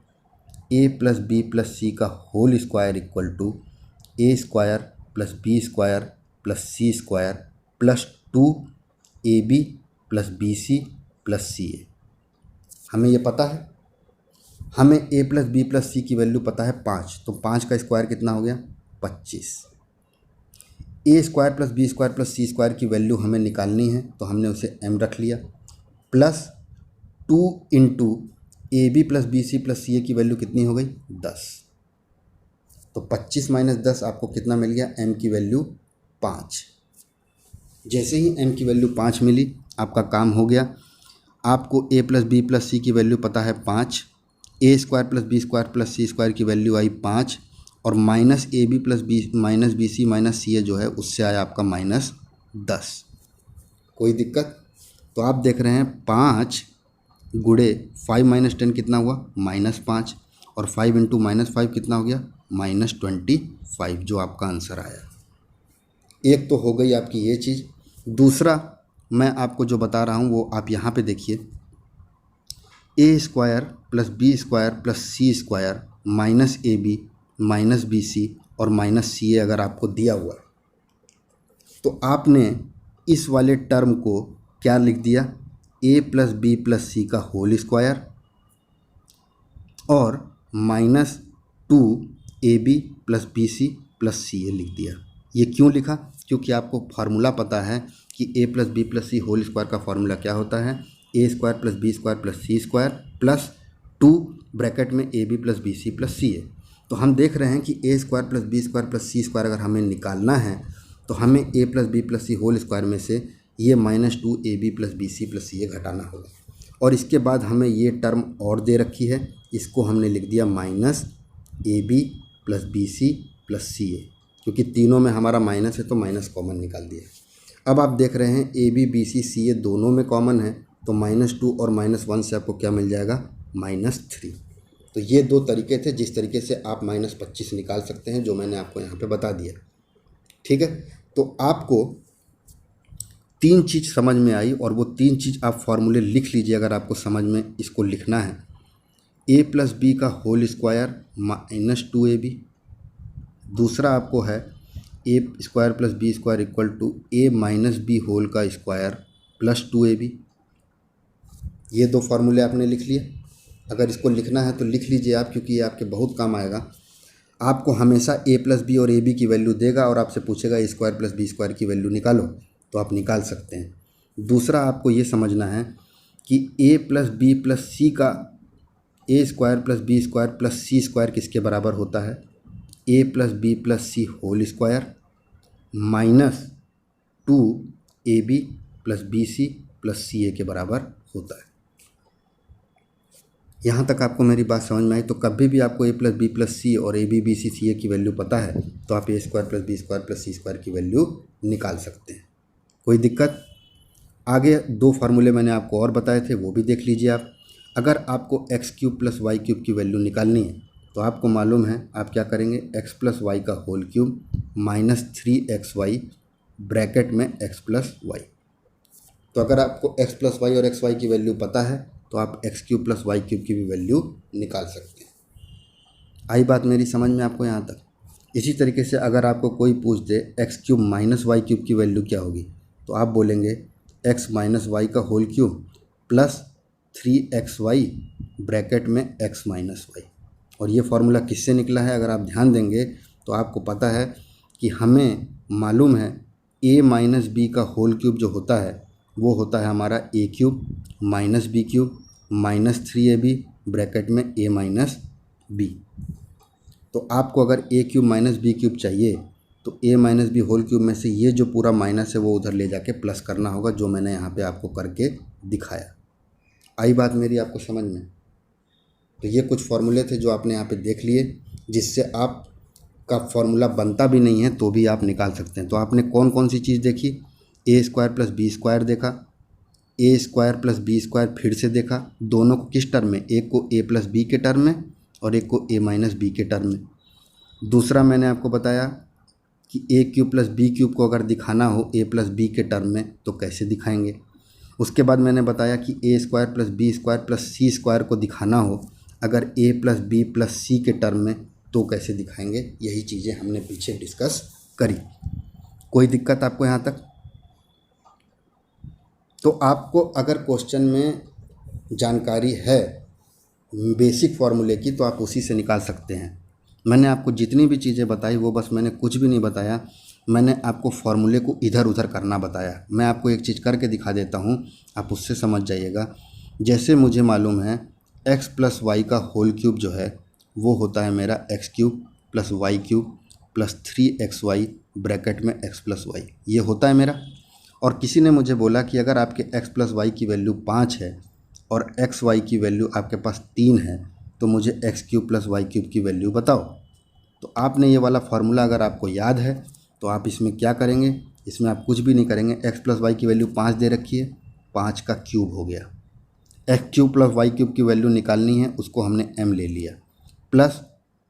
a + b + c का whole square equal to a² + b² + c² + 2ab + bc + ca। हमें ये पता है, हमें a + b + c की वैल्यू पता है 5, तो 5 का स्क्वायर कितना हो गया? 25। a² + b² + c² की वैल्यू हमें निकालनी है तो हमने उसे m रख लिया, प्लस 2 × ab + bc + ca की वैल्यू कितनी हो गई? 10। तो 25 - 10 आपको कितना मिल गया? m की वैल्यू 5। जैसे ही m की वैल्यू 5 मिली आपका काम हो गया। आपको a + b + c की वैल्यू पता है 5, a² + b² + c² की वैल्यू आई 5 और -ab + bc - ca जो है उससे आया आपका -10। कोई दिक्कत? तो आप देख रहे हैं 5 × 5 - 10 कितना हुआ? -5 और 5 × -5 कितना हो गया? -25 जो आपका आंसर आया। एक तो हो गई आपकी ये चीज़। दूसरा मैं आपको जो बता रहा हूँ वो आप यहाँ पे देखिए, a² + b² + c² -ab - bc और -ca अगर आपको दिया हुआ तो आपने इस वाले टर्म को क्या लिख दिया? a + b + c का होल स्क्वायर और -2ab + bc + ca लिख दिया। ये क्यों लिखा? क्योंकि आपको फार्मूला पता है कि a + b + c whole square का फार्मूला क्या होता है? a² + b² + c² plus 2 bracket में ab + bc + ca। तो हम देख रहे हैं कि a² + b² + c² अगर हमें निकालना है तो हमें a + b + c whole square में से ये -2ab + bc + ca घटाना होगा। और इसके बाद हमें ये टर्म और दे रखी है, इसको हमने लिख दिया -ab + bc + ca, क्योंकि तीनों में हमारा माइनस है तो माइनस कॉमन निकाल दिया। अब आप देख रहे हैं ab bc ca दोनों में कॉमन है तो -2 और -1 से आपको क्या मिल जाएगा? -3। तो ये दो तरीके थे जिस तरीके से आप -25 निकाल सकते हैं, जो मैंने आपको यहाँ पे बता दिया। ठीक है, तो आपको 3 चीज़ समझ में आई और वो 3 चीज़ आप फॉर्मूले लिख लीजिए अगर आपको समझ में इसको लिखना है। a + b का होल स्क्वायर -2ab, दूसरा आपको है a² + b² equal to a - b whole का स्क्वायर प्लस 2ab। ये दो फार्मूले आपने लिख लिए। अगर इसको लिखना है तो लिख लीजिए आप, क्योंकि ये आपके बहुत काम आएगा। आपको हमेशा ए प्लस बी और ए बी की वैल्यू देगा और आपसे पूछेगा ए स्क्वायर प्लस बी स्क्वायर की वैल्यू निकालो, तो आप निकाल सकते हैं। दूसरा आपको ये समझना है कि a plus b plus c का a square plus B square plus c square किसके बराबर होता है? A plus b plus c whole square minus 2ab plus b c plus c a के बराबर होता है। यहाँ तक आपको मेरी बात समझ में आई? तो कभी भी आपको ए प्लस बी प्लस सी और ए बी बी सी सी ए की वैल्यू पता है तो आप a square plus B square plus c square की वैल्यू निकाल सकते हैं। कोई दिक्कत? आगे 2 फार्मूले मैंने आपको और बताए थे, वो भी देख लीजिए आप। अगर आपको x cube plus Y cube की वैल्यू निकालनी है तो आपको मालूम है आप क्या करेंगे, एक्स प्लस वाई का whole cube minus 3xy bracket में एक्स प्लस वाई। तो अगर आपको एक्स प्लस वाई और एक्स वाई की वैल्यू पता है तो आप x cube plus Y cube की भी वैल्यू निकाल सकते हैं। आई बात मेरी समझ में आपको यहाँ तक? इसी तरीके से अगर आपको कोई पूछ दे x cube minus y cube की वैल्यू क्या होगी, तो आप बोलेंगे एक्स माइनस वाई का whole cube plus 3xy bracket में एक्स माइनस वाई। और ये फार्मूला किससे निकला है? अगर आप ध्यान देंगे तो आपको पता है कि हमें मालूम है a माइनस बी का होल क्यूब जो होता है वो होता है हमारा a cube minus B cube minus 3ab bracket में a माइनस बी। तो आपको अगर a cube minus B cube चाहिए तो a minus B whole cube में से ये जो पूरा माइनस है वो उधर ले जाके प्लस करना होगा, जो मैंने यहाँ पे आपको करके दिखाया। आई बात मेरी आपको समझ में? तो ये कुछ फार्मूले थे जो आपने यहाँ पे देख लिए, जिससे आप का फार्मूला बनता भी नहीं है तो भी आप निकाल सकते हैं। तो आपने कौन कौन सी चीज़ देखी? ए स्क्वायर प्लस बी स्क्वायर देखा, ए स्क्वायर प्लस बी स्क्वायर फिर से देखा, दोनों को किस टर्म में? एक को ए प्लस बी के टर्म में और एक को ए माइनस बी के टर्म में। दूसरा मैंने आपको बताया कि a cube plus B cube को अगर दिखाना हो ए प्लस बी के टर्म में तो कैसे दिखाएंगे। उसके बाद मैंने बताया कि ए square plus B square plus c square को दिखाना हो अगर a plus b plus c के टर्म में तो कैसे दिखाएंगे। यही चीज़ें हमने पीछे डिस्कस करी। कोई दिक्कत आपको यहाँ तक? तो आपको अगर क्वेश्चन में जानकारी है बेसिक फार्मूले की तो आप उसी से निकाल सकते हैं। मैंने आपको जितनी भी चीज़ें बताई वो बस मैंने कुछ भी नहीं बताया, मैंने आपको फार्मूले को इधर उधर करना बताया। मैं आपको एक चीज़ करके दिखा देता हूँ, आप उससे समझ जाइएगा। जैसे मुझे मालूम है एक्स प्लस वाई का होल क्यूब जो है वो होता है मेरा x cube plus Y cube plus 3xy bracket में एक्स प्लस वाई, ये होता है मेरा। और किसी ने मुझे बोला कि अगर आपके एक्स प्लस वाई की वैल्यू 5 है और एक्स वाई की वैल्यू आपके पास 3 है तो मुझे x cube plus Y cube की वैल्यू बताओ। तो आपने ये वाला फार्मूला अगर आपको याद है तो आप इसमें क्या करेंगे, इसमें आप कुछ भी नहीं करेंगे। एक्स प्लस वाई की वैल्यू 5 दे रखी है, 5 का क्यूब हो गया। X cube plus Y cube की वैल्यू निकालनी है, उसको हमने m ले लिया, प्लस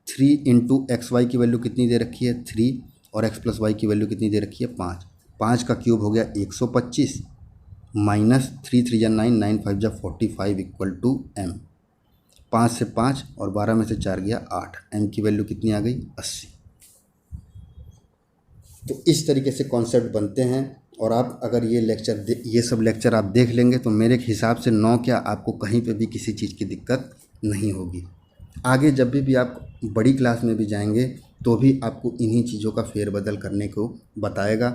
3 इंटू एक्स वाई की वैल्यू कितनी दे रखी है 3 और एक्स प्लस वाई की वैल्यू कितनी दे रखी है 5। 5 का क्यूब हो गया 125 माइनस 3 3 जा 9 9 5 जा 45 इक्वल टू m। 5 से 5 और 12 में से 4 गया 8, m की वैल्यू कितनी आ गई 80। तो इस तरीके से कॉन्सेप्ट बनते हैं। और आप अगर ये सब लेक्चर आप देख लेंगे तो मेरे हिसाब से 9 क्या आपको कहीं पे भी किसी चीज़ की दिक्कत नहीं होगी। आगे जब भी आप बड़ी क्लास में भी जाएंगे तो भी आपको इन्हीं चीज़ों का फेरबदल करने को बताएगा।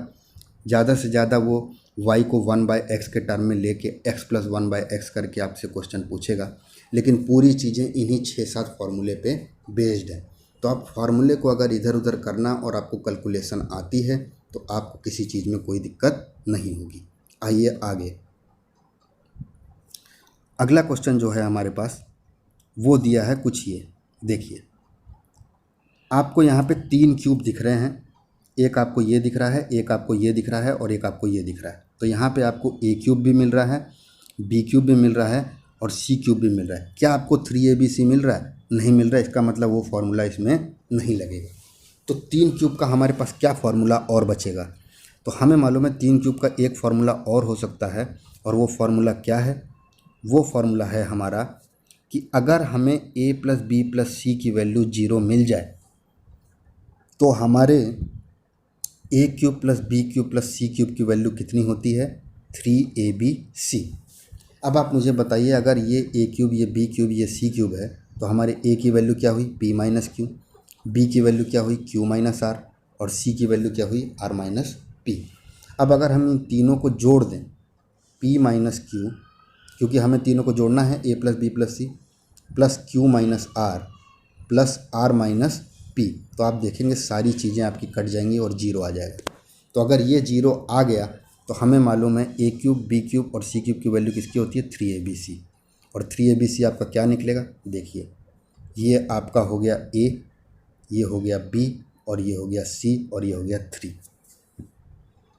ज़्यादा से ज़्यादा वो y को 1/x के टर्म में लेके x प्लस 1/x करके आपसे क्वेश्चन पूछेगा, लेकिन पूरी चीज़ें इन्हीं 6-7 फार्मूले पे बेस्ड है। तो आप फार्मूले को अगर इधर उधर करना और आपको कैलकुलेशन आती है तो आपको किसी चीज़ में कोई दिक्कत नहीं होगी। आइए आगे, अगला क्वेश्चन जो है हमारे पास वो दिया है कुछ ये देखिए। आपको यहाँ पे 3 क्यूब दिख रहे हैं, एक आपको ये दिख रहा है, एक आपको ये दिख रहा है और एक आपको ये दिख रहा है। तो यहाँ पे आपको ए क्यूब भी मिल रहा है, बी क्यूब भी मिल रहा है और सी क्यूब भी मिल रहा है। क्या आपको 3abc मिल रहा है? नहीं मिल रहा है, इसका मतलब वो फार्मूला इसमें नहीं लगेगा। तो 3 क्यूब का हमारे पास क्या फार्मूला और बचेगा? तो हमें मालूम है 3 क्यूब का एक फार्मूला और हो सकता है, और वो फार्मूला क्या है? वो फार्मूला है हमारा कि अगर हमें a plus b plus c की वैल्यू 0 मिल जाए तो हमारे a cube plus B cube plus c cube की वैल्यू कितनी होती है 3abc। अब आप मुझे बताइए अगर ये ए क्यूब, ये बी क्यूब, ये सी क्यूब है तो हमारे ए की वैल्यू क्या हुई p माइनस क्यू, बी की वैल्यू क्या हुई क्यू माइनस आर, और सी की वैल्यू क्या हुई आर माइनस पी। अब अगर हम इन तीनों को जोड़ दें पी माइनस क्यू, क्योंकि हमें तीनों को जोड़ना है a plus b plus c, plus q minus r plus r minus p, तो आप देखेंगे सारी चीज़ें आपकी कट जाएंगी और जीरो आ जाएगा। तो अगर ये जीरो आ गया तो हमें मालूम है ए क्यूब बी क्यूब और सी क्यूब की वैल्यू किसकी होती है 3abc, और 3abc आपका क्या निकलेगा देखिए, ये आपका हो गया ए, ये हो गया बी, और ये हो गया सी, और ये हो गया 3।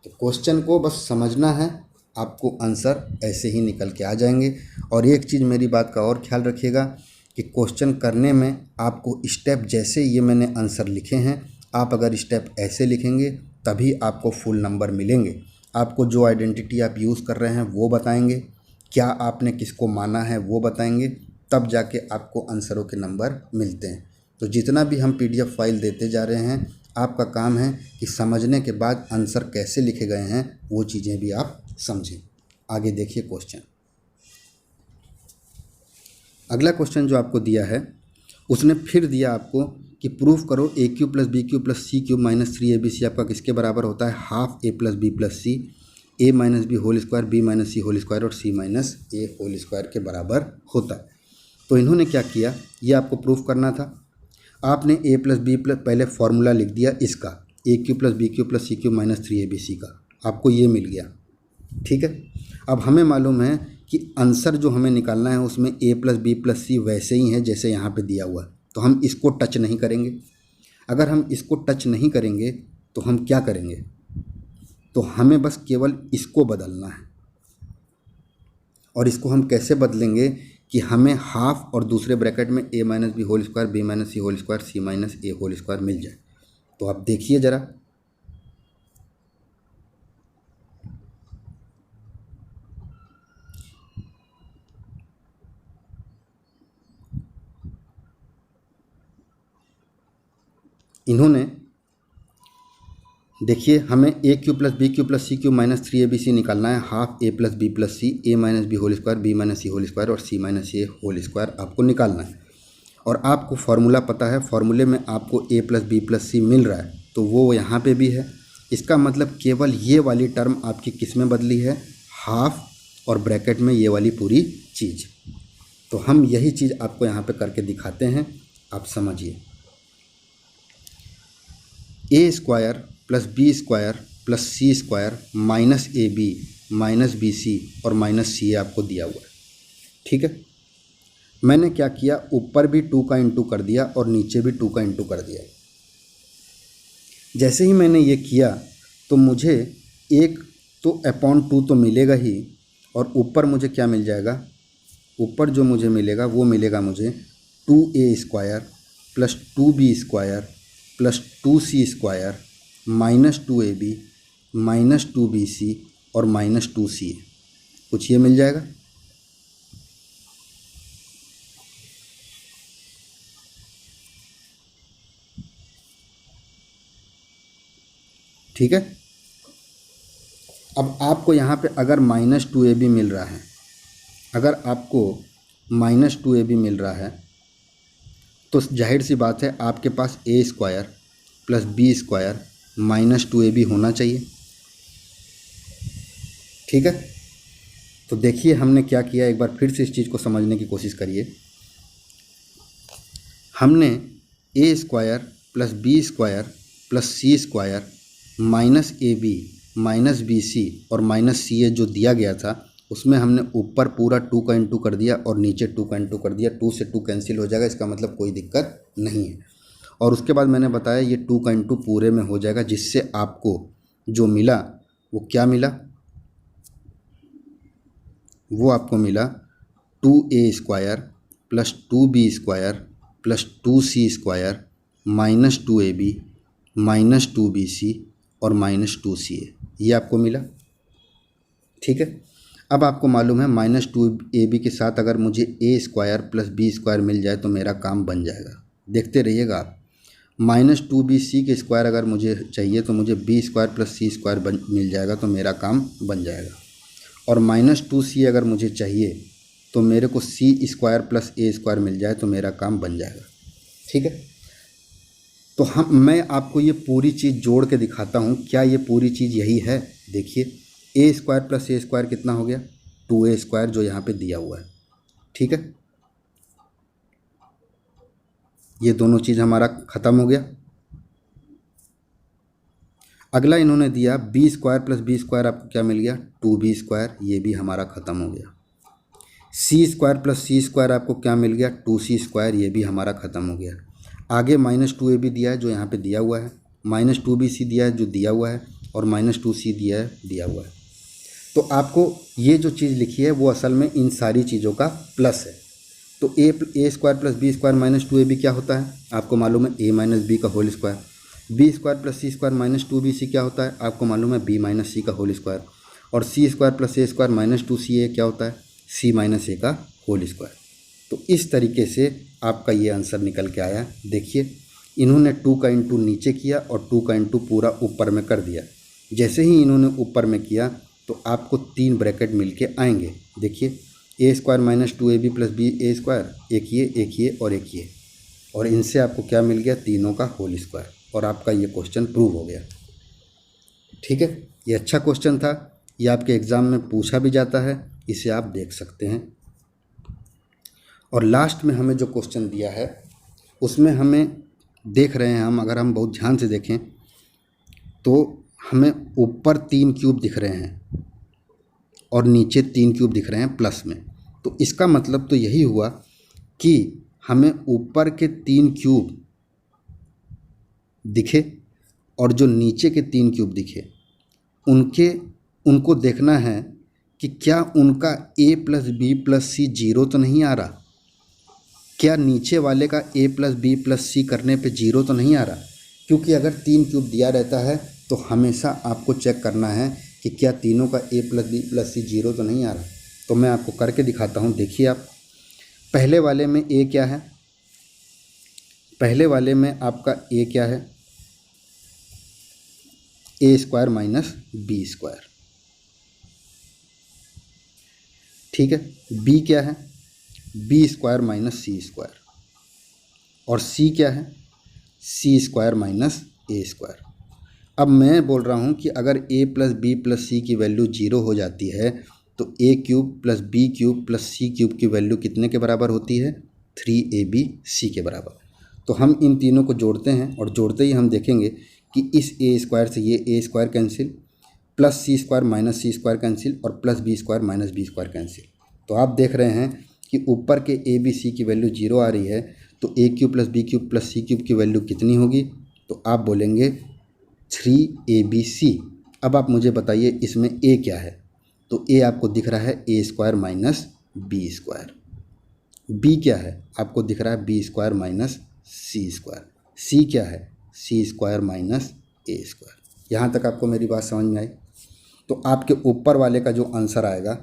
तो क्वेश्चन को बस समझना है, आपको आंसर ऐसे ही निकल के आ जाएंगे। और एक चीज़ मेरी बात का और ख्याल रखिएगा कि क्वेश्चन करने में आपको स्टेप जैसे ये मैंने आंसर लिखे हैं, आप अगर स्टेप ऐसे लिखेंगे तभी आपको फुल नंबर मिलेंगे। आपको जो आइडेंटिटी आप यूज़ कर रहे हैं वो बताएंगे, क्या आपने किसको माना है वो बताएंगे, तब जाके आपको आंसरों के नंबर मिलते हैं। तो जितना भी हम PDF फाइल देते जा रहे हैं, आपका काम है कि समझने के बाद आंसर कैसे लिखे गए हैं वो चीज़ें भी आप समझें। आगे देखिए क्वेश्चन। अगला क्वेश्चन जो आपको दिया है उसने फिर दिया आपको कि प्रूफ करो a cube plus B cube plus c cube minus 3abc आपका किसके बराबर होता है half a plus b plus c, a minus B whole square, b minus c whole square और c minus a whole square के बराबर होता है। तो इन्होंने क्या किया, ये आपको प्रूफ करना था। आपने ए प्लस बी प्लस पहले फॉर्मूला लिख दिया इसका, a cube plus B cube plus c cube minus 3abc का, आपको ये मिल गया। ठीक है, अब हमें मालूम है कि आंसर जो हमें निकालना है उसमें ए प्लस बी प्लस सी वैसे ही है जैसे यहाँ पे दिया हुआ है, तो हम इसको टच नहीं करेंगे। अगर हम इसको टच नहीं करेंगे तो हम क्या करेंगे, तो हमें बस केवल इसको बदलना है। और इसको हम कैसे बदलेंगे कि हमें हाफ और दूसरे ब्रैकेट में a minus B whole square, b minus c whole square, c minus a whole square मिल जाए। तो आप देखिए ज़रा, इन्होंने देखिए हमें a cube plus b cube plus c cube minus 3abc निकालना है, half a plus b plus c, a minus B whole square, b minus c whole square और c minus a whole square आपको निकालना है। और आपको formula पता है, फार्मूले में आपको ए प्लस बी प्लस सी मिल रहा है, तो वो यहाँ पे भी है। इसका मतलब केवल ये वाली टर्म आपकी किस में बदली है, हाफ और ब्रैकेट में ये वाली पूरी चीज़। तो हम यही चीज़ आपको यहाँ पे करके दिखाते हैं, आप समझिए। A square plus B square plus c square minus a b minus b c और माइनस सी आपको दिया हुआ है। ठीक है, मैंने क्या किया, ऊपर भी 2 का इंटू कर दिया और नीचे भी 2 का इंटू कर दिया। जैसे ही मैंने ये किया तो मुझे एक तो अपॉन 2 तो मिलेगा ही, और ऊपर मुझे क्या मिल जाएगा, ऊपर जो मुझे मिलेगा वो मिलेगा मुझे 2a square plus 2b square plus 2c square minus 2ab minus 2bc और माइनस 2ca, कुछ ये मिल जाएगा। ठीक है, अब आपको यहाँ पे अगर माइनस 2ab मिल रहा है, अगर आपको माइनस 2ab मिल रहा है तो जाहिर सी बात है आपके पास a square plus B square minus 2ab होना चाहिए। ठीक है, तो देखिए हमने क्या किया, एक बार फिर से इस चीज़ को समझने की कोशिश करिए। हमने a square plus B square plus c square minus a b minus b c और माइनस सी ए जो दिया गया था उसमें हमने ऊपर पूरा 2 का इंटू कर दिया और नीचे 2 का इंटू कर दिया। 2 से 2 कैंसिल हो जाएगा, इसका मतलब कोई दिक्कत नहीं है। और उसके बाद मैंने बताया ये 2 का इंटू पूरे में हो जाएगा, जिससे आपको जो मिला वो क्या मिला, वो आपको मिला 2a square plus 2b square plus 2c square minus 2ab minus 2bc और माइनस 2ca, ये आपको मिला। ठीक है, अब आपको मालूम है माइनस 2ab के साथ अगर मुझे ए स्क्वायर प्लस बी स्क्वायर मिल जाए तो मेरा काम बन जाएगा। देखते रहिएगा आप, माइनस 2bc के स्क्वायर अगर मुझे चाहिए तो मुझे B square plus c square मिल जाएगा तो मेरा काम बन जाएगा। और माइनस 2c अगर मुझे चाहिए तो मेरे को सी स्क्वायर प्लस ए स्क्वायर मिल जाए तो मेरा काम बन जाएगा। ठीक है, तो मैं आपको ये पूरी चीज़ जोड़ के दिखाता हूँ, क्या ये पूरी चीज़ यही है। देखिए ए स्क्वायर प्लस ए स्क्वायर कितना हो गया, 2a स्क्वायर, जो यहाँ पे दिया हुआ है। ठीक है, ये दोनों चीज़ हमारा ख़त्म हो गया। अगला इन्होंने दिया b square plus B square, आपको क्या मिल गया, 2b स्क्वायर, ये भी हमारा ख़त्म हो गया। सी स्क्वायर प्लस सी स्क्वायर आपको क्या मिल गया, 2c स्क्वायर, ये भी हमारा ख़त्म हो गया। आगे -2ab दिया है जो यहाँ पे दिया हुआ है, -2bc दिया है जो दिया हुआ है, और -2c दिया हुआ है। तो आपको ये जो चीज़ लिखी है वो असल में इन सारी चीज़ों का प्लस है। तो a square plus B square -2ab क्या होता है, आपको मालूम है, a माइनस बी का whole square. B square plus c square -2bc क्या होता है, आपको मालूम है, b माइनस सी का होल स्क्वायर। और सी स्क्वायर प्लस ए स्क्वायर -2ca क्या होता है, c माइनस ए का होल स्क्वायर। तो इस तरीके से आपका ये आंसर निकल के आया। देखिए इन्होंने 2 का इंटू नीचे किया और 2 का इंटू पूरा ऊपर में कर दिया। जैसे ही इन्होंने ऊपर में किया तो आपको 3 ब्रैकेट मिलके आएंगे। देखिए ए square -2ab plus b a square, एक ये और एक ये, और इनसे आपको क्या मिल गया, तीनों का होल स्क्वायर, और आपका ये क्वेश्चन प्रूव हो गया। ठीक है, ये अच्छा क्वेश्चन था, ये आपके एग्ज़ाम में पूछा भी जाता है, इसे आप देख सकते हैं। और लास्ट में हमें जो क्वेश्चन दिया है उसमें हमें देख रहे हैं हम, अगर हम बहुत ध्यान से देखें तो हमें ऊपर 3 क्यूब दिख रहे हैं और नीचे 3 क्यूब दिख रहे हैं प्लस में। तो इसका मतलब तो यही हुआ कि हमें ऊपर के 3 क्यूब दिखे और जो नीचे के 3 क्यूब दिखे उनको देखना है कि क्या उनका a प्लस बी प्लस सी 0 तो नहीं आ रहा, क्या नीचे वाले का a प्लस बी प्लस सी करने पे 0 तो नहीं आ रहा। क्योंकि अगर 3 क्यूब दिया रहता है तो हमेशा आपको चेक करना है कि क्या तीनों का a प्लस बी प्लस सी 0 तो नहीं आ रहा। तो मैं आपको करके दिखाता हूँ। देखिए आप, पहले वाले में a क्या है, पहले वाले में आपका a क्या है, a square minus B square. ठीक है, b क्या है, b square minus c square, और c क्या है, c square minus a square. अब मैं बोल रहा हूँ कि अगर a plus b plus c की वैल्यू 0 हो जाती है तो a cube plus B cube plus c cube की वैल्यू कितने के बराबर होती है, 3abc के बराबर। तो हम इन तीनों को जोड़ते हैं और जोड़ते ही हम देखेंगे कि इस a स्क्वायर से ये a square cancel, plus c square minus c square cancel, और plus B square minus B square cancel. तो आप देख रहे हैं कि ऊपर के ए बी सी की वैल्यू 0 आ रही है, तो a cube plus B cube plus c cube की वैल्यू कितनी होगी, तो आप बोलेंगे 3abc। अब आप मुझे बताइए इसमें a क्या है, तो a आपको दिख रहा है a square minus B square. b क्या है, आपको दिख रहा है b square minus c square. c क्या है, c square minus a square. यहाँ तक आपको मेरी बात समझ में आई। तो आपके ऊपर वाले का जो आंसर आएगा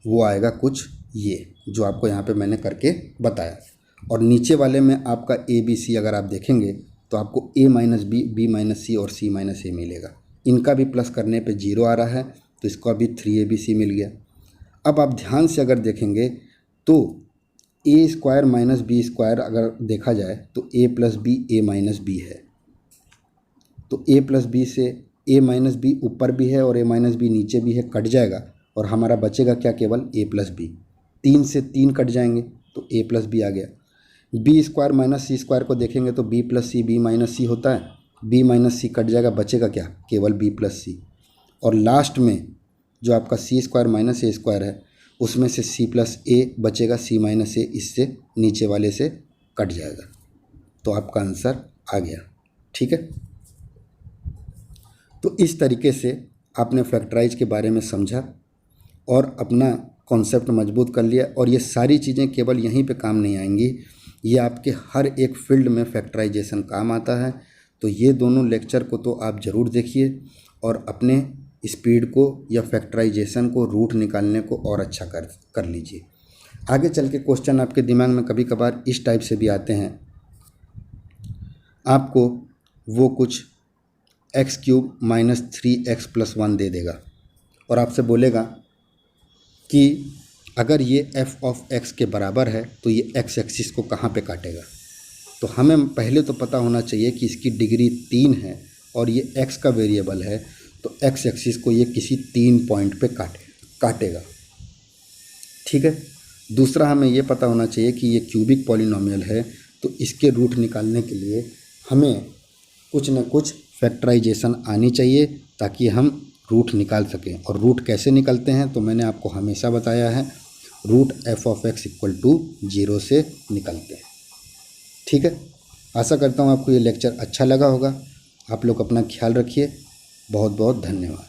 वो आएगा कुछ ये जो आपको यहाँ पे मैंने करके बताया, और नीचे वाले में आपका ए बी सी अगर आप देखेंगे तो आपको a minus b, b minus c और c माइनस ए मिलेगा। इनका भी प्लस करने पे 0 आ रहा है तो इसका भी 3abc मिल गया। अब आप ध्यान से अगर देखेंगे तो a square minus B square अगर देखा जाए तो a plus b a minus b है, तो a प्लस बी से a माइनस बी ऊपर भी है और a माइनस बी नीचे भी है, कट जाएगा और हमारा बचेगा क्या, केवल a प्लस बी। 3 से 3 कट जाएंगे तो a प्लस बी आ गया। B square minus c square को देखेंगे तो b plus c b minus c होता है, b माइनस सी कट जाएगा, बचेगा क्या, केवल b प्लस सी। और लास्ट में जो आपका c square minus a square है उसमें से c प्लस ए बचेगा, c माइनस ए इससे नीचे वाले से कट जाएगा। तो आपका आंसर आ गया। ठीक है, तो इस तरीके से आपने फैक्टराइज के बारे में समझा और अपना कॉन्सेप्ट मजबूत कर लिया। और ये सारी चीज़ें केवल यहीं पे काम नहीं आएंगी, ये आपके हर एक फील्ड में फैक्टराइजेशन काम आता है। तो ये दोनों लेक्चर को तो आप ज़रूर देखिए और अपने स्पीड को या फैक्टराइजेशन को, रूट निकालने को और अच्छा कर लीजिए। आगे चल के क्वेश्चन आपके दिमाग में कभी कभार इस टाइप से भी आते हैं, आपको वो कुछ x cube minus 3x plus 1 दे देगा और आपसे बोलेगा कि अगर ये f ऑफ x के बराबर है तो ये x एक्सिस को कहाँ पे काटेगा। तो हमें पहले तो पता होना चाहिए कि इसकी डिग्री 3 है और ये x का वेरिएबल है, तो x एक्सिस को ये किसी 3 पॉइंट पे काटेगा। ठीक है। दूसरा हमें ये पता होना चाहिए कि ये क्यूबिक पॉलिनोमियल है, तो इसके रूट निकालने के लिए हमें कुछ न कुछ फैक्टराइजेशन आनी चाहिए ताकि हम रूट निकाल सकें। और रूट कैसे निकलते हैं तो मैंने आपको हमेशा बताया है, root f of x equal to 0 से निकलते हैं। ठीक है। आशा करता हूँ आपको ये लेक्चर अच्छा लगा होगा। आप लोग अपना ख्याल रखिए। बहुत बहुत धन्यवाद।